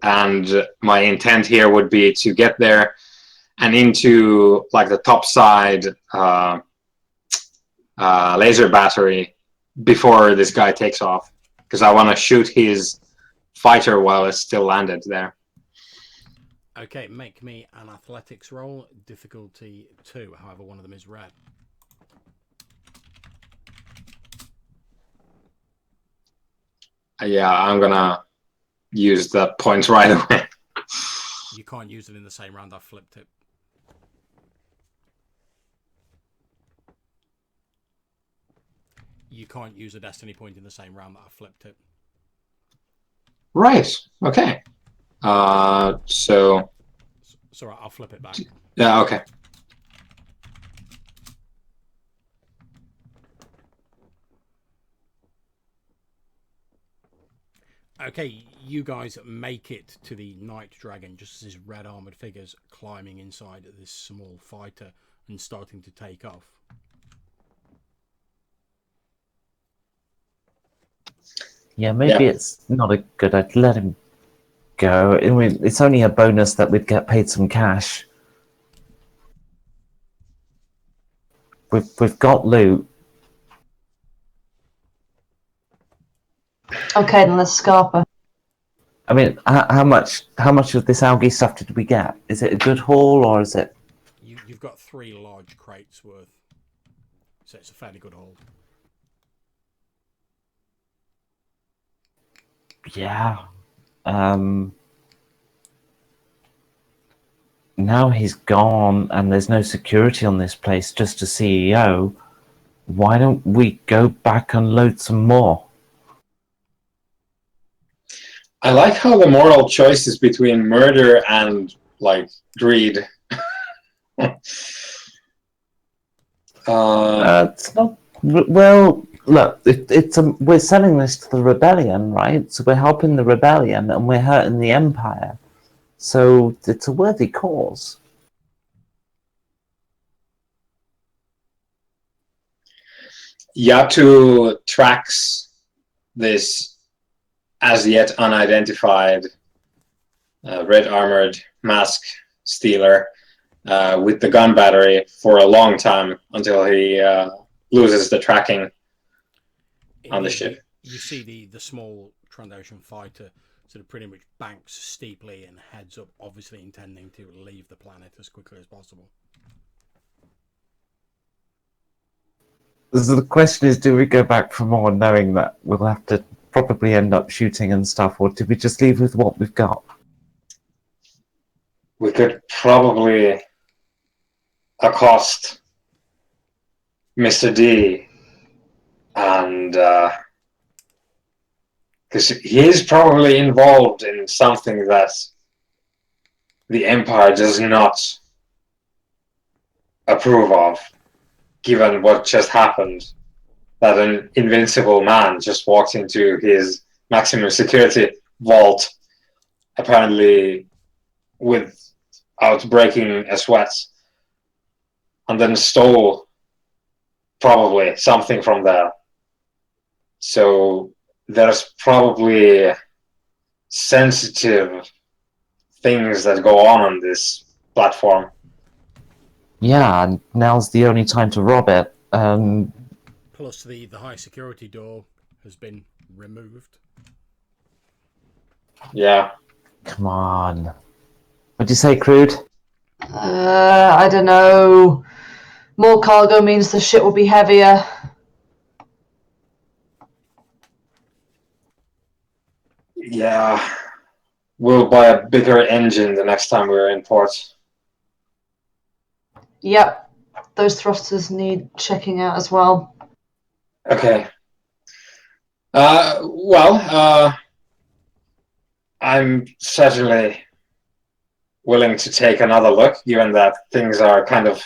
And my intent here would be to get there and into like the top side laser battery before this guy takes off, because I want to shoot his fighter while it's still landed there. Okay, make me an athletics roll, difficulty 2, however one of them is red. Yeah, I'm gonna use the points right away. You can't use it in the same round. I've flipped it. You can't use a destiny point in the same round that I flipped it. Right. Okay. So. It's alright. I'll flip it back. Yeah. Okay. Okay, you guys make it to the Night Dragon just as this red armoured figure's climbing inside this small fighter and starting to take off. Yeah, maybe it's not a good idea to let him go. I mean, it's only a bonus that we'd get paid some cash. We've got loot. Okay, then let's scarper. I mean, how much of this algae stuff did we get? Is it a good haul or is it? You've got 3 large crates worth, so it's a fairly good haul. Yeah. Now he's gone and there's no security on this place, just a CEO. Why don't we go back and load some more? I like how the moral choice is between murder and like greed. It's not. Well, look, we're selling this to the rebellion, right? So we're helping the rebellion and we're hurting the empire. So it's a worthy cause. Yatu tracks this as yet unidentified red armored mask stealer with the gun battery for a long time until he loses the tracking on the ship. You see the small Trandoshan fighter sort of pretty much banks steeply and heads up, obviously intending to leave the planet as quickly as possible. So the question is, do we go back for more knowing that we'll have to probably end up shooting and stuff, or do we just leave with what we've got? We could probably accost Mr. D and because he is probably involved in something that the Empire does not approve of, given what just happened. That an invincible man just walked into his maximum security vault, apparently without breaking a sweat, and then stole probably something from there. So there's probably sensitive things that go on this platform. Yeah, and now's the only time to rob it. Plus, the high security door has been removed. Yeah. Come on. What'd you say, Crude? I don't know. More cargo means the ship will be heavier. Yeah. We'll buy a bigger engine the next time we're in port. Yep. Those thrusters need checking out as well. Okay. I'm certainly willing to take another look, given that things are kind of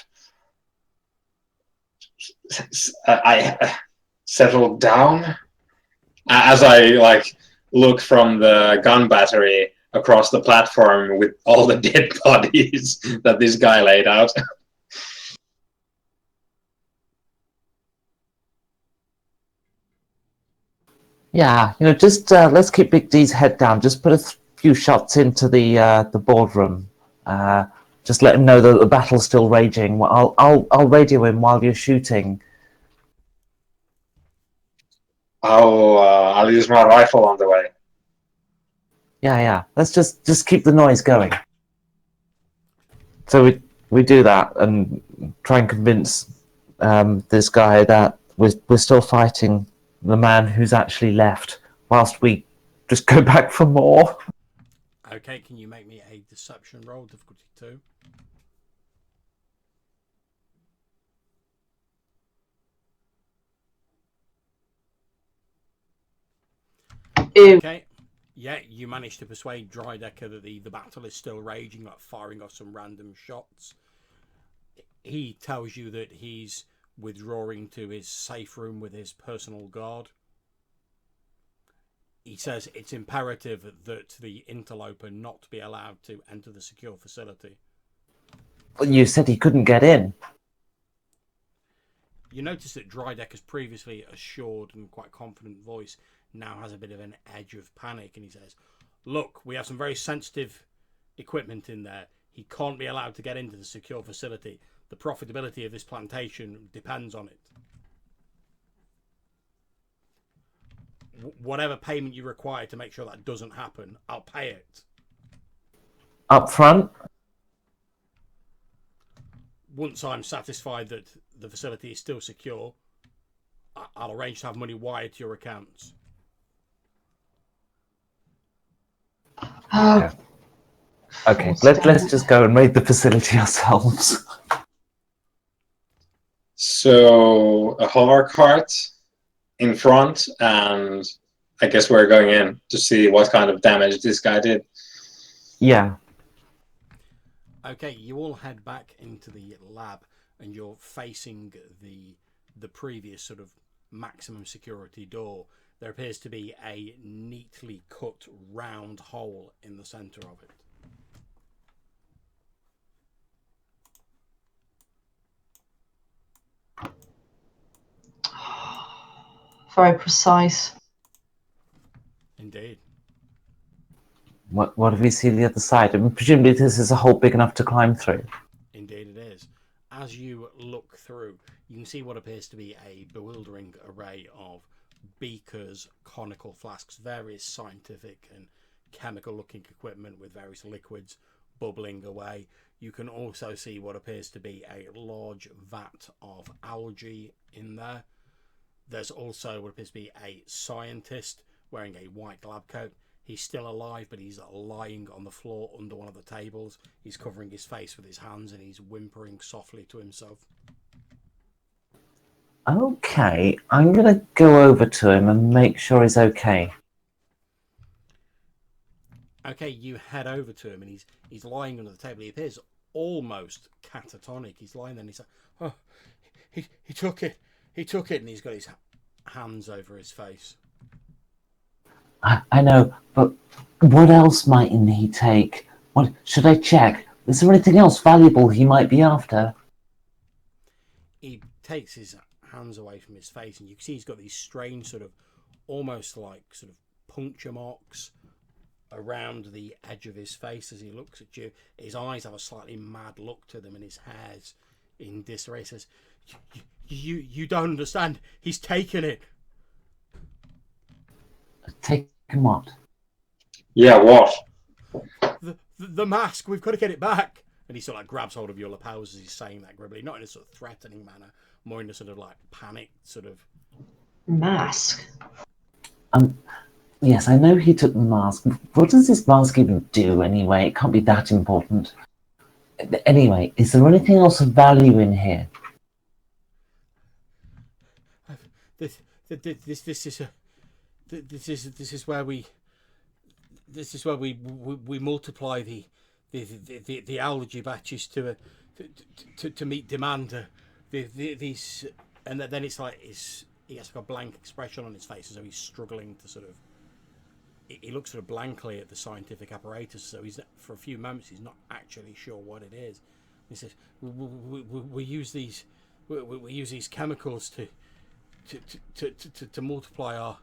I settled down as I look from the gun battery across the platform with all the dead bodies that this guy laid out. Yeah, just let's keep Big D's head down. Just put a few shots into the boardroom. Just let him know that the battle's still raging. I'll radio him while you're shooting. I'll use my rifle on the way. Yeah. Let's just keep the noise going. So we do that and try and convince this guy that we're still fighting the man who's actually left, whilst we just go back for more. Okay, can you make me a deception roll, difficulty 2? Okay. Yeah, you managed to persuade Drydecker that the battle is still raging, firing off some random shots. He tells you that he's withdrawing to his safe room with his personal guard. He says it's imperative that the interloper not be allowed to enter the secure facility. But you said he couldn't get in. You notice that Drydecker's previously assured and quite confident voice now has a bit of an edge of panic, and he says, "Look, we have some very sensitive equipment in there. He can't be allowed to get into the secure facility. The profitability of this plantation depends on it. Whatever payment you require to make sure that doesn't happen, I'll pay it. Up front? Once I'm satisfied that the facility is still secure, I'll arrange to have money wired to your accounts." Okay, let's just go and raid the facility ourselves. So a hover cart in front, and I guess we're going in to see what kind of damage this guy did. Yeah. Okay, you all head back into the lab, and you're facing the previous sort of maximum security door. There appears to be a neatly cut round hole in the center of it. Very precise. Indeed. What do we see the other side? I mean, presumably this is a hole big enough to climb through. Indeed it is. As you look through, you can see what appears to be a bewildering array of beakers, conical flasks, various scientific and chemical looking equipment with various liquids bubbling away. You can also see what appears to be a large vat of algae in there. There's also what appears to be a scientist wearing a white lab coat. He's still alive, but he's lying on the floor under one of the tables. He's covering his face with his hands and he's whimpering softly to himself. Okay, I'm going to go over to him and make sure he's okay. Okay, you head over to him and he's lying under the table. He appears almost catatonic. He's lying there and he's like, oh, he took it. He took it, and he's got his hands over his face. I know, but what else might he take? What should I check? Is there anything else valuable he might be after? He takes his hands away from his face, and you can see he's got these strange sort of, almost like sort of puncture marks around the edge of his face as he looks at you. His eyes have a slightly mad look to them, and his hair's in disarray. He says, You don't understand. He's taken it. Taken what? Yeah, what? The mask. We've got to get it back. And he sort of like grabs hold of your lapels as he's saying that gribbly, not in a sort of threatening manner, more in a sort of like panicked sort of Mask. Yes, I know he took the mask. What does this mask even do anyway? It can't be that important. Anyway, is there anything else of value in here? This is where we multiply the algae batches to meet demand. These, and then it's like he has like a blank expression on his face as though he's struggling to sort of. He looks sort of blankly at the scientific apparatus, so he's for a few moments he's not actually sure what it is. He says, "We use these chemicals to multiply our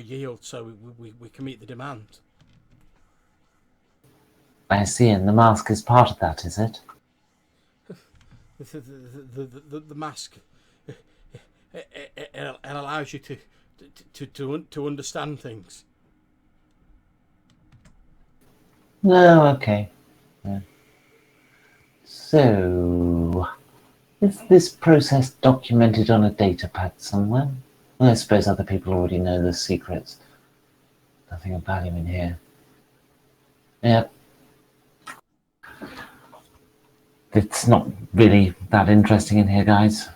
yield, so we can meet the demand." I see, and the mask is part of that, is it? The mask it allows you to understand things. No, okay. Yeah. So, is this process documented on a data pad somewhere? Well, I suppose other people already know the secrets. Nothing of value in here. Yeah. It's not really that interesting in here, guys.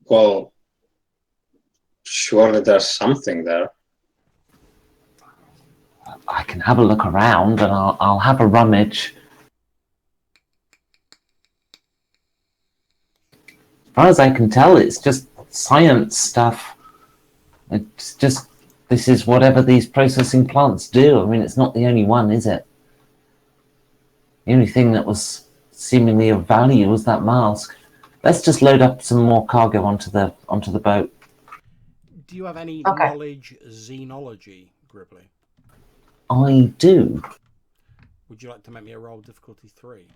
Well, surely there's something there. I can have a look around and I'll have a rummage. As far as I can tell, it's just science stuff. It's just, this is whatever these processing plants do. I mean, it's not the only one, is it? The only thing that was seemingly of value was that mask. Let's just load up some more cargo onto the boat. Do you have any knowledge xenology, Gribbly? I do. Would you like to make me a roll difficulty 3?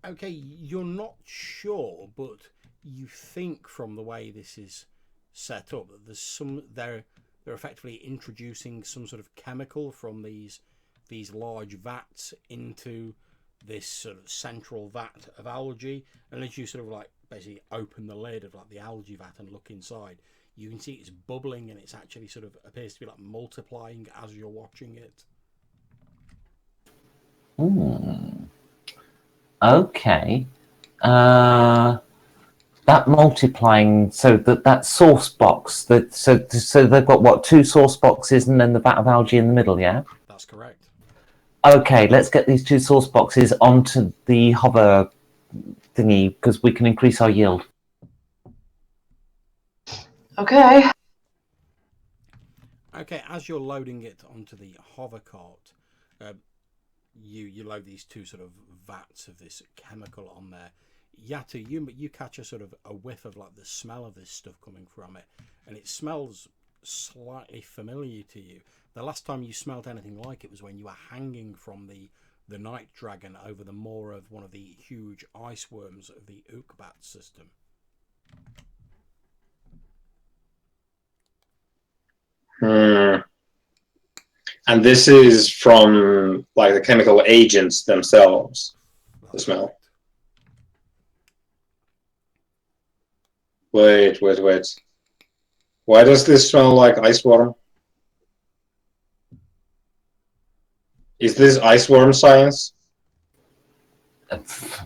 Okay, you're not sure, but you think from the way this is set up that there's they're effectively introducing some sort of chemical from these large vats into this sort of central vat of algae, and as you sort of like basically open the lid of like the algae vat and look inside, you can see it's bubbling and it's actually sort of appears to be like multiplying as you're watching it. Okay. That multiplying, so that source box, so they've got what, 2 source boxes and then the vat of algae in the middle, yeah? That's correct. Okay, let's get these 2 source boxes onto the hover thingy because we can increase our yield. Okay. Okay, as you're loading it onto the hover cart, you load these two sort of vats of this chemical on there. Yatu, you catch a sort of a whiff of like the smell of this stuff coming from it, and it smells slightly familiar to you. The last time you smelled anything like it was when you were hanging from the night dragon over the maw of one of the huge ice worms of the Ukbat system. And this is from like the chemical agents themselves. The smell. Wait. Why does this smell like ice worm? Is this ice worm science?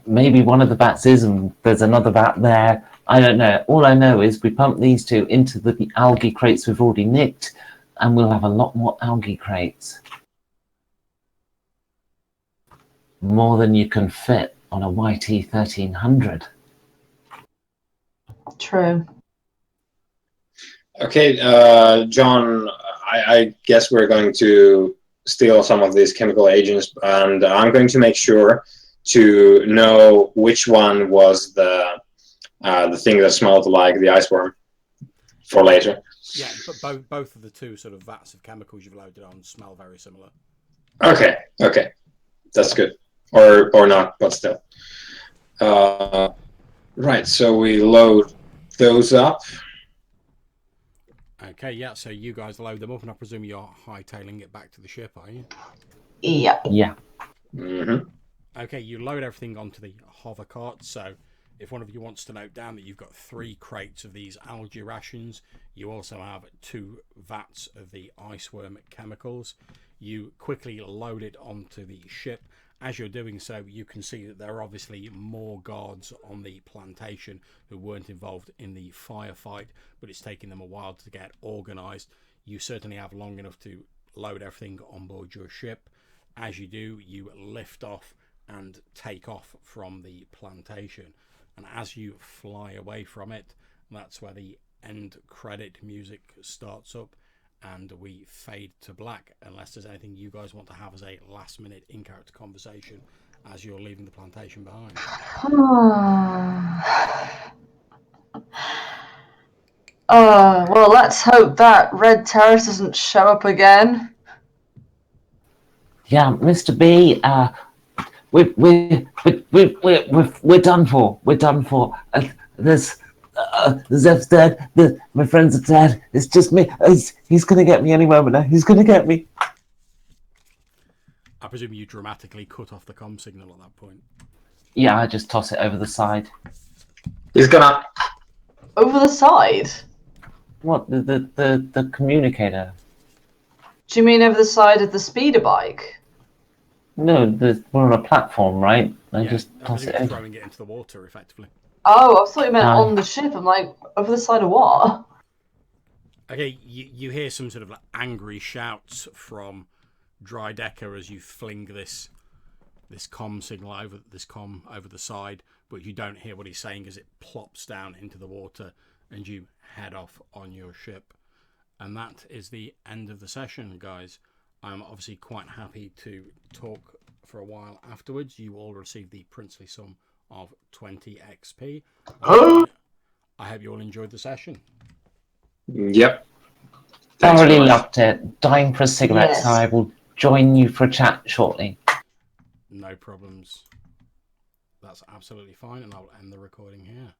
Maybe one of the vats is, and there's another vat there. I don't know. All I know is we pump these two into the algae crates we've already nicked, and we'll have a lot more algae crates. More than you can fit on a YT 1300. True. Okay, John, I guess we're going to steal some of these chemical agents, and I'm going to make sure to know which one was the thing that smelled like the ice worm for later. Yeah, but both of the two sort of vats of chemicals you've loaded on smell very similar. Okay, that's good, or not, but still. Right, so we load those up. Okay, yeah, so you guys load them up, and I presume you're hightailing it back to the ship, are you? Yeah. Yeah. Mm-hmm. Okay, you load everything onto the hover cart, so if one of you wants to note down that you've got 3 crates of these algae rations, you also have 2 vats of the ice worm chemicals. You quickly load it onto the ship. As you're doing so, you can see that there are obviously more guards on the plantation who weren't involved in the firefight, but it's taking them a while to get organised. You certainly have long enough to load everything on board your ship. As you do, you lift off and take off from the plantation. And as you fly away from it, that's where the end credit music starts up, and we fade to black, unless there's anything you guys want to have as a last minute in-character conversation as you're leaving the plantation behind. Well, let's hope that Red Terrace doesn't show up again. Yeah, Mr. B, we're done for. We're done for. Zev's dead. My friends are dead. It's just me. He's gonna get me any moment now. He's gonna get me. I presume you dramatically cut off the comm signal at that point. Yeah, I just toss it over the side. He's gonna. Over the side? What? The communicator? Do you mean over the side of the speeder bike? No, we're on a platform, right? I just I toss presume it you're over. throwing it into the water, effectively. Oh, I thought you meant on the ship. I'm like, over the side of what? Okay, you hear some sort of like angry shouts from Drydecker as you fling this comm signal over the side, but you don't hear what he's saying as it plops down into the water, and you head off on your ship. And that is the end of the session, guys. I'm obviously quite happy to talk for a while afterwards. You all received the princely sum of 20 XP. I hope you all enjoyed the session. Yep. Thoroughly loved it. Dying for a cigarette, Yes. so I will join you for a chat shortly. No problems. That's absolutely fine, and I'll end the recording here.